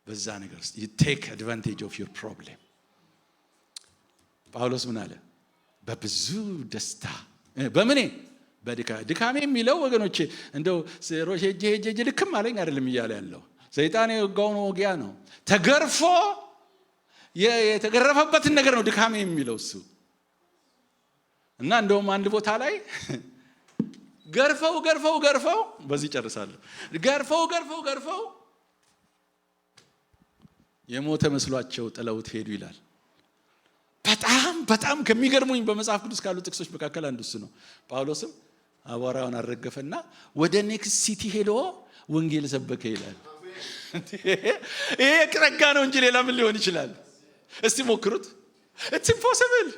በዛ ነገር ውስጥ you take advantage of your problem። ጳውሎስ ምን አለ? በብዙ ደስታ በምኔ በድካሜ የሚለው ወገኖቼ እንደው ሄጄ ልክም አለኝ አይደለም እያለ ያለው ሰይጣን የወጋውን ወጊያ ነው። ተገርፎ የተገረፈበትን ነገር ነው ድካሜ የሚለው እሱ። እና እንደውም አንድ ቦታ ላይ ገርፈው በዚህ ጨርሳለሁ። ገርፈው የሞተ መስሏቸው ጥለውት ሄዱ ይላል። በጣም ከሚገርሙኝ በመጽሐፍ ቅዱስ ካሉ ጥቅሶች መካከል አንዱ እሱ ነው። ጳውሎስም አቧራውን አረገፈና ወደ ኔክስት ሲቲ ሄዶ ወንጌል ሰበከ ይላል። ይሄ ጸጋ ነው እንጂ ሌላ ምን ሊሆን ይችላል? እስቲ ሞክሩት። it's impossible።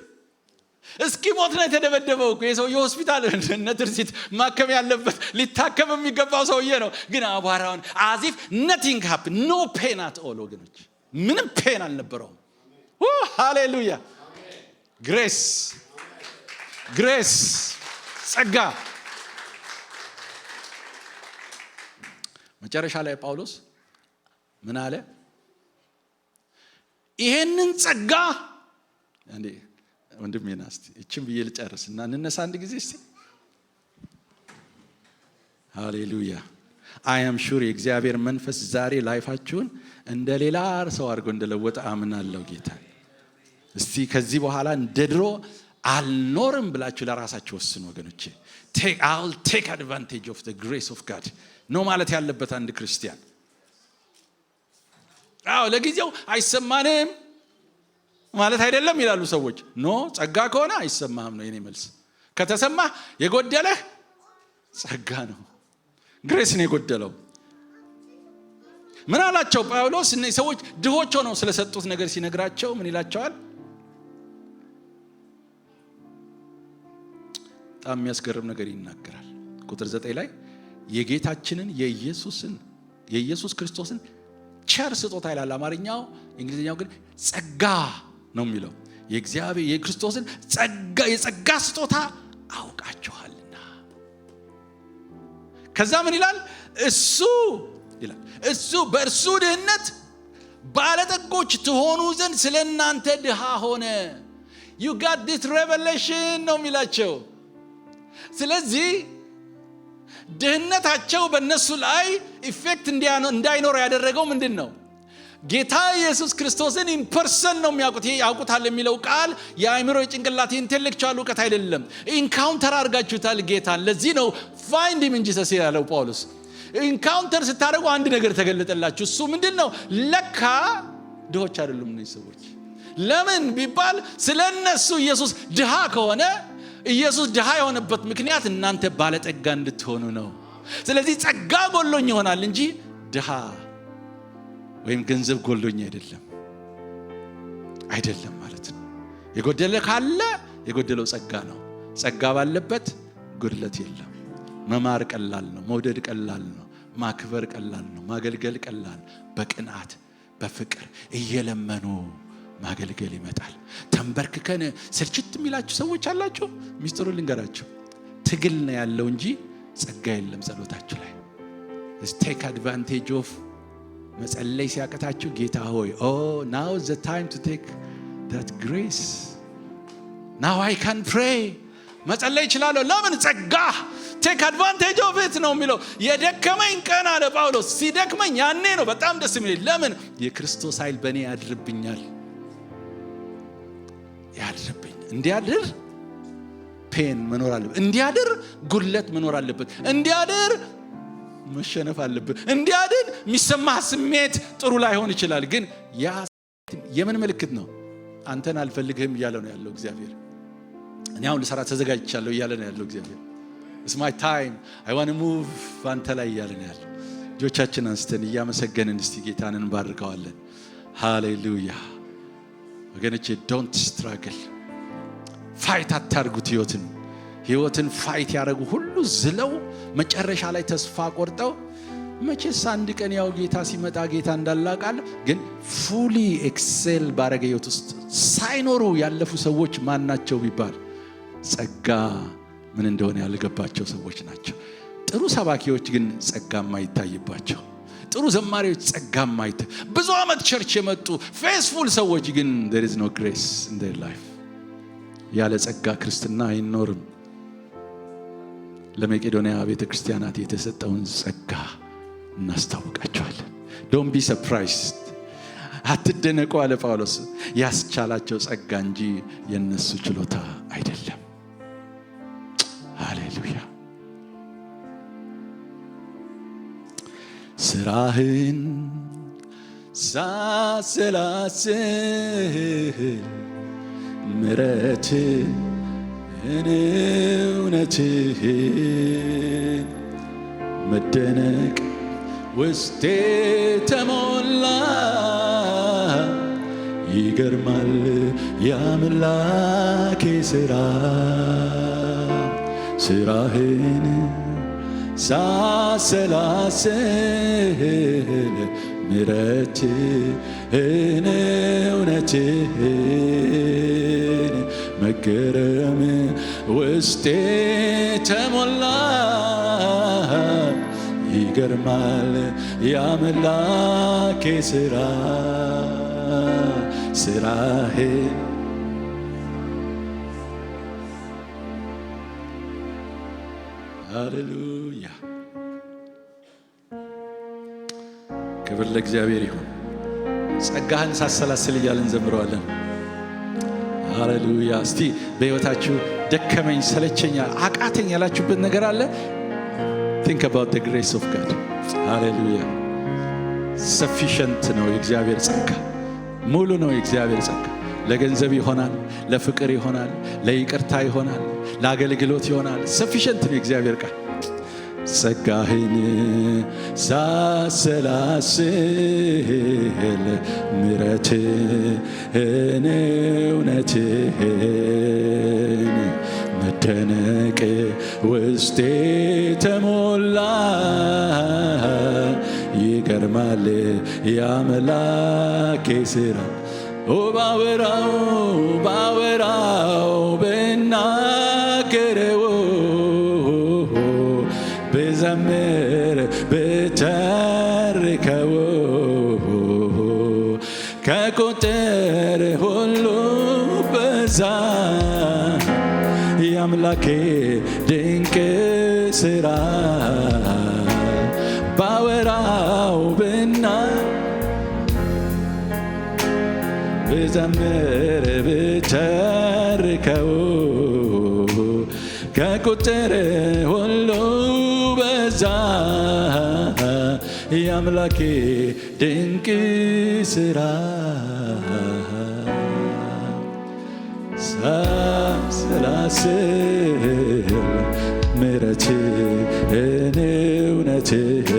እስኪ ሞት ነው የተደበደበው እኮ የሰው የሆስፒታል ነትርሲት ማከም ያለበት ሊታከም የሚገባው ሰውዬ ነው። ግን አቧራውን አዚፍ nothing happened, no pain at all። ወገኖች ምንም ፔን አልነበረውም። ሃሌሉያ! ግሬስ ጸጋ። መጨረሻ ላይ ጳውሎስ ምን አለ? ይሄንን ጸጋ እንዴ ወንድሜ ና እስቲ እቺም ብዬ ልጨርስና እንነሳ አንድ ጊዜ እስቲ። ሃሌሉያ! I am sure የእግዚአብሔር መንፈስ ዛሬ ላይፋችሁን እንደ ሌላ ሰው አድርጎ እንደለወጠ አምናለሁ ጌታ። እስቲ ከዚህ በኋላ እንደ ድሮ አልኖርም ብላችሁ ለራሳችሁ ወስኑ ወገኖቼ። I'll take advantage of the grace of God ነው ማለት ያለበት አንድ ክርስቲያን። ለጊዜው አይሰማንም ማለት አይደለም ይላሉ ሰዎች። ኖ ጸጋ ከሆነ አይሰማህም ነው የኔ መልስ። ከተሰማህ የጎደለህ ጸጋ ነው፣ ግሬስ ነው የጎደለው። ምን አላቸው ጳውሎስ? እነዚህ ሰዎች ድሆች ሆነው ስለሰጡት ነገር ሲነግራቸው ምን ይላቸዋል? በጣም የሚያስገርም ነገር ይናገራል። ቁጥር 9 ላይ የጌታችንን የኢየሱስ ክርስቶስን ቸር ስጦታ ይላል አማርኛው። እንግሊዝኛው ግን ጸጋ ነው የሚለው። የእግዚአብሔር የክርስቶስን የጸጋ ስጦታ አውቃችኋልና። ከዛ ምን ይላል? እሱ በእርሱ ድህነት ባለጠጎች ትሆኑ ዘንድ ስለእናንተ ድሃ ሆነ። you got this revelation ነው የሚላቸው። ስለዚህ ድህነታቸው በእነሱ ላይ ኢፌክት እንዳይኖር ያደረገው ምንድን ነው? ጌታ ኢየሱስ ክርስቶስን ኢን ፐርሰን ነው የሚያውቁት። ይሄ ያውቁታል የሚለው ቃል የአእምሮ የጭንቅላት ኢንቴሌክቹዋል እውቀት አይደለም። ኢንካውንተር አድርጋችሁታል ጌታን። ለዚህ ነው ፋይንድ ሂም ኢን ጂሰስ ያለው ጳውሎስ። ኢንካውንተር ስታደርጉ አንድ ነገር ተገለጠላችሁ። እሱ ምንድን ነው? ለካ ድሆች አይደሉም እነዚህ ሰዎች። ለምን ቢባል ስለነሱ ኢየሱስ ድሃ ከሆነ ኢየሱስ ድሃ የሆነበት ምክንያት እናንተ ባለጠጋ እንድትሆኑ ነው። ስለዚህ ጸጋ ጎሎኝ ይሆናል እንጂ ድሃ ወይም ገንዘብ ጎሎኝ አይደለም ማለት ነው። የጎደለ ካለ የጎደለው ጸጋ ነው። ጸጋ ባለበት ጉድለት የለም። መማር ቀላል ነው። መውደድ ቀላል ነው። ማክበር ቀላል ነው። ማገልገል ቀላል። በቅናት በፍቅር እየለመኑ ማገልገል ይመጣል። ተንበርክከን ስልችት የሚላችሁ ሰዎች አላችሁ። ሚስጥሩ ልንገራችሁ፣ ትግል ነው ያለው እንጂ ጸጋ የለም ጸሎታችሁ ላይ። take advantage of መጸለይ ሲያቀታችሁ ጌታ ሆይ now is the time to take that grace, now I can pray መጸለይ ይችላል። ለምን? ጸጋ take advantage of it ነው የሚለው። የደከመኝ ቀን አለ ጳውሎስ፣ ሲደክመኝ ያኔ ነው በጣም ደስ የሚለኝ። ለምን? የክርስቶስ ኃይል በእኔ ያድርብኛል። እንዲያድር ፔን መኖር አለበት። እንዲያድር ጉድለት መኖር አለበት። እንዲያድር መሸነፍ አለበት። እንዲያድር የሚሰማህ ስሜት ጥሩ ላይሆን ይችላል፣ ግን ያ የምን ምልክት ነው? አንተን አልፈልግህም እያለ ነው ያለው እግዚአብሔር። እኔ አሁን ልሰራ ተዘጋጅቻለሁ እያለ ነው ያለው እግዚአብሔር። it's my time, I want to move አንተ ላይ እያለ ነው ያለው። እጆቻችን አንስተን እያመሰገንን እስቲ ጌታን እንባርከዋለን። ሃሌሉያ ወገኖቼ፣ ዶንት ስትራግል። ፋይት አታርጉት። ህይወትን ፋይት ያደረጉ ሁሉ ዝለው መጨረሻ ላይ ተስፋ ቆርጠው መቼስ አንድ ቀን ያው ጌታ ሲመጣ ጌታ እንዳላቃል፣ ግን ፉሊ ኤክሴል ባረገ ህይወት ውስጥ ሳይኖሩ ያለፉ ሰዎች ማን ናቸው ቢባል ጸጋ ምን እንደሆነ ያልገባቸው ሰዎች ናቸው። ጥሩ ሰባኪዎች ግን ጸጋ ማይታይባቸው፣ ጥሩ ዘማሪዎች ጸጋ ማይታይ፣ ብዙ አመት ቸርች የመጡ ፌስፉል ሰዎች ግን there is no grace in their life። ያለ ጸጋ ክርስትና አይኖርም። ለመቄዶንያ ቤተክርስቲያናት የተሰጠውን ጸጋ እናስታውቃቸዋለን። don't be surprised፣ አትደነቁ አለ ጳውሎስ። ያስቻላቸው ጸጋ እንጂ የነሱ ችሎታ አይደለም። ሃሌሉያ። ስራህን ሳሰላስል ምሕረትህን እውነትህን መደነቅ ውስጤ ተሞላ። ይገርማል የአምላኬ ሥራ ስራህን ሳሰላስል ምሕረትህን እውነትህን መገረም ውስጤ ተሞላ። ይገርማል የአምላኬ ሥራ ስራህን ሃሌሉያ። ክብር ለእግዚአብሔር ይሁን። ጸጋህን ሳሰላስል እያልን ዘምረዋለን። ሃሌሉያ። እስቲ በሕይወታችሁ ደከመኝ፣ ሰለቸኛ፣ አቃተኝ ያላችሁበት ነገር አለ? think about the grace of God. ሃሌሉያ። ሰፊሸንት ነው የእግዚአብሔር ጸጋ፣ ሙሉ ነው የእግዚአብሔር ጸጋ። ለገንዘብ ይሆናል፣ ለፍቅር ይሆናል፣ ለይቅርታ ይሆናል፣ ለአገልግሎት ይሆናል። ሰፊሸንት ነው የእግዚአብሔር ቃል። ጸጋህን ሳሰላስል ምሕረትህን እውነትህን መደነቅ ውስጤ ተሞላ። ይገርማል የአምላኬ ሥራ ባወራው ብናገረው ብዘምር ብተርከው ከቁጥር ሁሉ በዛ የአምላኬ ድንቅ ሥራ ባወራው ብዘምር ብተርከው ከቁጥር ሁሉ በዛ የአምላኬ ድንቅ ሥራ ሳሰላስል ምሕረትህን እውነትህን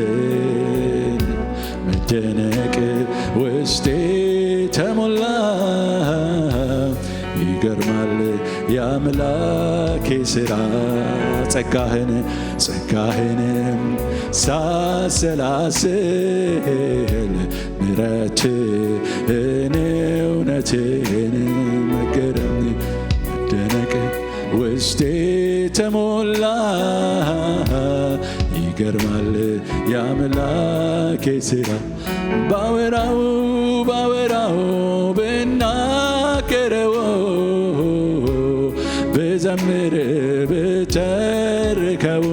መደነቅ ውስጤ ተሞላ። ይገርማል የአምላኬ ሥራ ጸጋህንም ሳሰላስል ምሕረትህን እውነትህን መደነቅ ውስጤ ተሞላ። ይገርማል የአምላኬ ሥራ ባወራው ብናገረው ብዘምር ብተርከው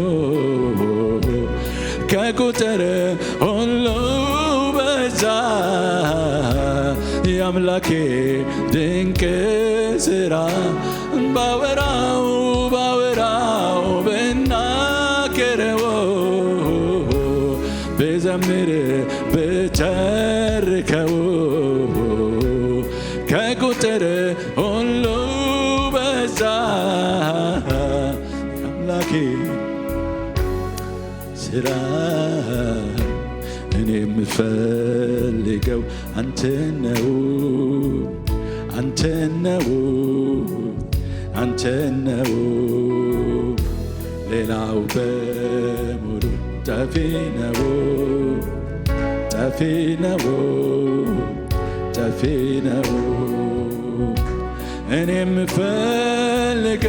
ከቁጥር ሁሉ በዛ የአምላኬ ድንቅ ሥራ ባወራው ብናገረው ብዘምር ብተርከው ከቁጥር ሁሉ በዛ የአምላኬ ሥራ እኔ የምፈልገው አንተን ነው ሌላው በሙሉ ጠፊ ነው እኔ የምፈልገው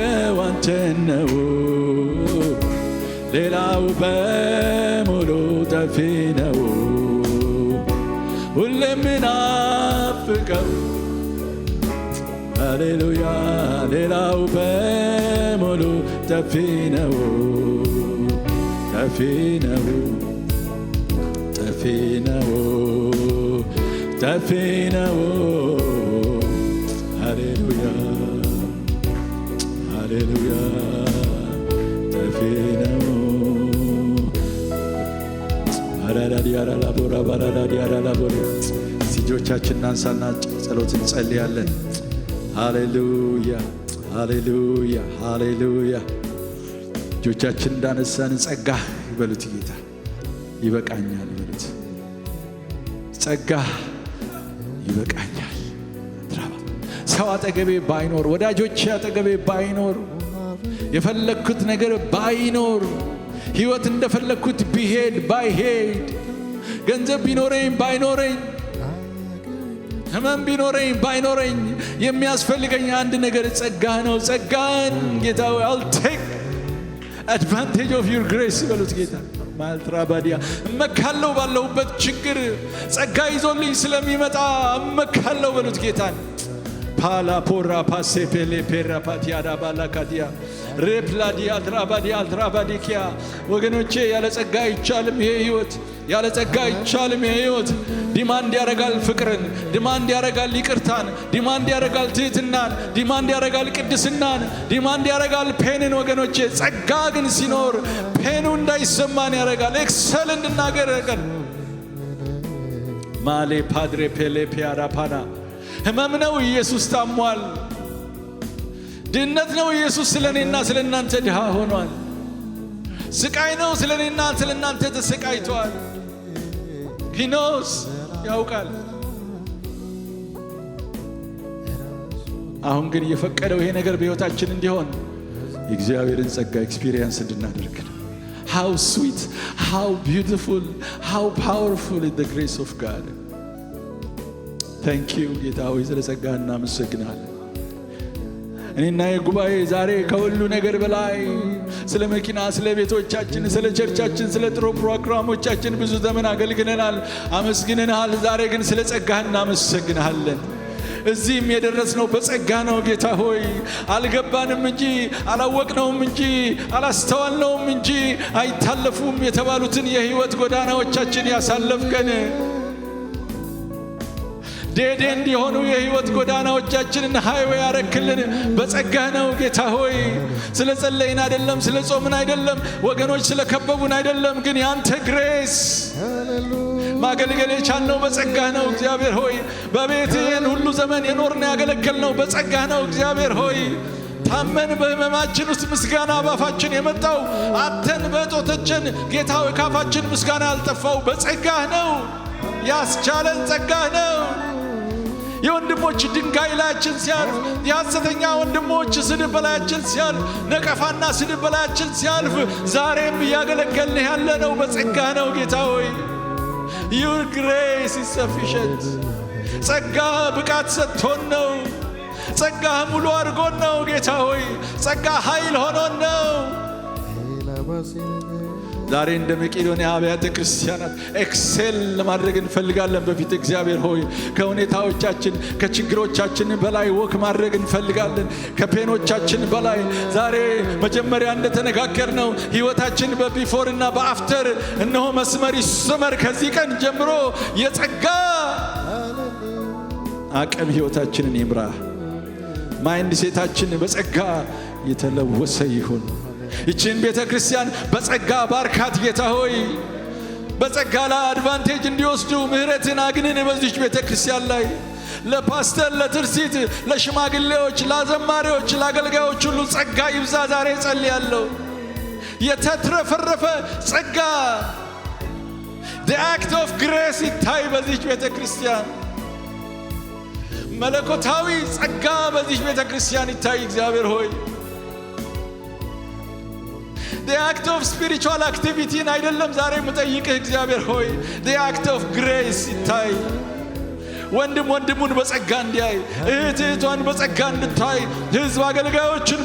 አንተን ነው ሌላው በሙሉ ጠፊ ነው ሁሌ የምናፍቀው ሃሌሉያ ሌላው በሙሉ ጠፊ ነው ሃሌሉያ ጠፊ ዲያራላቦራ ባራዳ ዲያራላቦራ እጆቻችንን አንሳና ጸሎት እንጸልያለን። ሃሌሉያ ሃሌሉያ ሃሌሉያ። እጆቻችን እንዳነሳን ጸጋ ይበሉት ጌታ ይበቃኛል ይበሉት። ጸጋ ይበቃኛል። ሰው አጠገቤ ባይኖር፣ ወዳጆቼ አጠገቤ ባይኖር፣ የፈለግኩት ነገር ባይኖር፣ ሕይወት እንደፈለግኩት ቢሄድ ባይሄድ፣ ገንዘብ ቢኖረኝ ባይኖረኝ፣ ሕመም ቢኖረኝ ባይኖረኝ፣ የሚያስፈልገኝ አንድ ነገር ጸጋ ነው። ጸጋን ጌታ ሆይ I'll take advantage of your grace በሉት ጌታ ማልትራባዲያ እመካለሁ ባለሁበት ችግር ጸጋ ይዞልኝ ስለሚመጣ እመካለሁ በሉት ጌታን ፓላ ፖራ ፓሴ ፔሌ ፔራ ፓቲያዳ ባላካዲያ ሬፕላዲያ ትራባዲያ ትራባዲኪያ። ወገኖቼ ያለ ጸጋ አይቻልም ይሄ ሕይወት፣ ያለ ጸጋ አይቻልም ይሄ ሕይወት። ዲማንድ ያረጋል ፍቅርን፣ ዲማንድ ያረጋል ይቅርታን፣ ዲማንድ ያረጋል ትህትናን፣ ዲማንድ ያረጋል ቅድስናን፣ ዲማንድ ያረጋል ፔንን። ወገኖቼ ጸጋ ግን ሲኖር ፔኑ እንዳይሰማን ያረጋል፣ ኤክሰል እንድናገር ያረጋል። ማሌ ፓድሬ ፔሌ ፒያራ ፓና ሕመም ነው ኢየሱስ ታሟል። ድህነት ነው ኢየሱስ ስለኔና ስለናንተ ድሃ ሆኗል። ስቃይ ነው ስለኔና ስለናንተ ተሰቃይቷል። ሂኖስ ያውቃል። አሁን ግን የፈቀደው ይሄ ነገር በሕይወታችን እንዲሆን የእግዚአብሔርን ጸጋ ኤክስፒሪየንስ እንድናደርግ ነው። How sweet, how beautiful, how powerful is the grace of God. Thank you ጌታ ሆይ ስለ ጸጋ እናመሰግናለን። እኔና የጉባኤ ዛሬ ከሁሉ ነገር በላይ ስለ መኪና፣ ስለ ቤቶቻችን፣ ስለ ቸርቻችን፣ ስለ ጥሩ ፕሮግራሞቻችን ብዙ ዘመን አገልግለናል፣ አመስግነናል። ዛሬ ግን ስለ ጸጋ እናመሰግናለን። እዚህም የደረስነው በጸጋ ነው ጌታ ሆይ። አልገባንም እንጂ አላወቅነውም እንጂ አላስተዋልነውም እንጂ አይታለፉም የተባሉትን የሕይወት ጎዳናዎቻችን ያሳለፍከን ዴዴ እንዲሆኑ የሕይወት ጎዳናዎቻችንን ሃይዌይ ያረክልን በጸጋህ ነው ጌታ ሆይ። ስለ ጸለይን አይደለም፣ ስለ ጾምን አይደለም፣ ወገኖች ስለ ከበቡን አይደለም፣ ግን ያንተ ግሬስ ማገልገል የቻልነው በጸጋህ ነው እግዚአብሔር ሆይ። በቤትህን ሁሉ ዘመን የኖርን ያገለገልነው በጸጋህ ነው እግዚአብሔር ሆይ። ታመን በሕመማችን ውስጥ ምስጋና ባፋችን የመጣው አተን በእጦታችን ጌታ ሆይ ካፋችን ምስጋና ያልጠፋው በጸጋህ ነው። ያስቻለን ጸጋህ ነው። የወንድሞች ድንጋይ ላያችን ሲያልፍ፣ የሐሰተኛ ወንድሞች ስድብ በላያችን ሲያልፍ፣ ነቀፋና ስድብ በላያችን ሲያልፍ፣ ዛሬም እያገለገልን ያለነው በጸጋ ነው ጌታ ሆይ። Your grace is sufficient። ጸጋ ብቃት ሰጥቶን ነው። ጸጋ ሙሉ አድርጎን ነው ጌታ ሆይ። ጸጋ ኃይል ሆኖን ነው። ዛሬ እንደ መቄዶንያ አብያተ ክርስቲያናት ኤክሴል ለማድረግ እንፈልጋለን በፊት እግዚአብሔር ሆይ። ከሁኔታዎቻችን ከችግሮቻችን በላይ ወክ ማድረግ እንፈልጋለን፣ ከፔኖቻችን በላይ። ዛሬ መጀመሪያ እንደተነጋገርነው ሕይወታችን በቢፎር እና በአፍተር እነሆ መስመር ይሰመር። ከዚህ ቀን ጀምሮ የጸጋ አቅም ሕይወታችንን ይምራ። ማይንድ ሴታችን በጸጋ የተለወሰ ይሁን። ይችን ቤተ ክርስቲያን በጸጋ ባርካት ጌታ ሆይ። በጸጋ ላይ አድቫንቴጅ እንዲወስዱ ምህረትን አግንን በዚች ቤተ ክርስቲያን ላይ። ለፓስተር፣ ለትርሲት፣ ለሽማግሌዎች፣ ለዘማሪዎች፣ ለአገልጋዮች ሁሉ ጸጋ ይብዛ ዛሬ ጸልያለሁ። የተትረፈረፈ ጸጋ the act of grace ይታይ በዚች ቤተ ክርስቲያን። መለኮታዊ ጸጋ በዚች ቤተ ክርስቲያን ይታይ እግዚአብሔር ሆይ። the act of spiritual activity አይደለም ዛሬ የምጠይቅህ እግዚአብሔር ሆይ። the act of grace ይታይ። ወንድም ወንድሙን በጸጋ እንዲያይ፣ እህት እህቷን በጸጋ እንድታይ፣ ሕዝብ አገልጋዮችን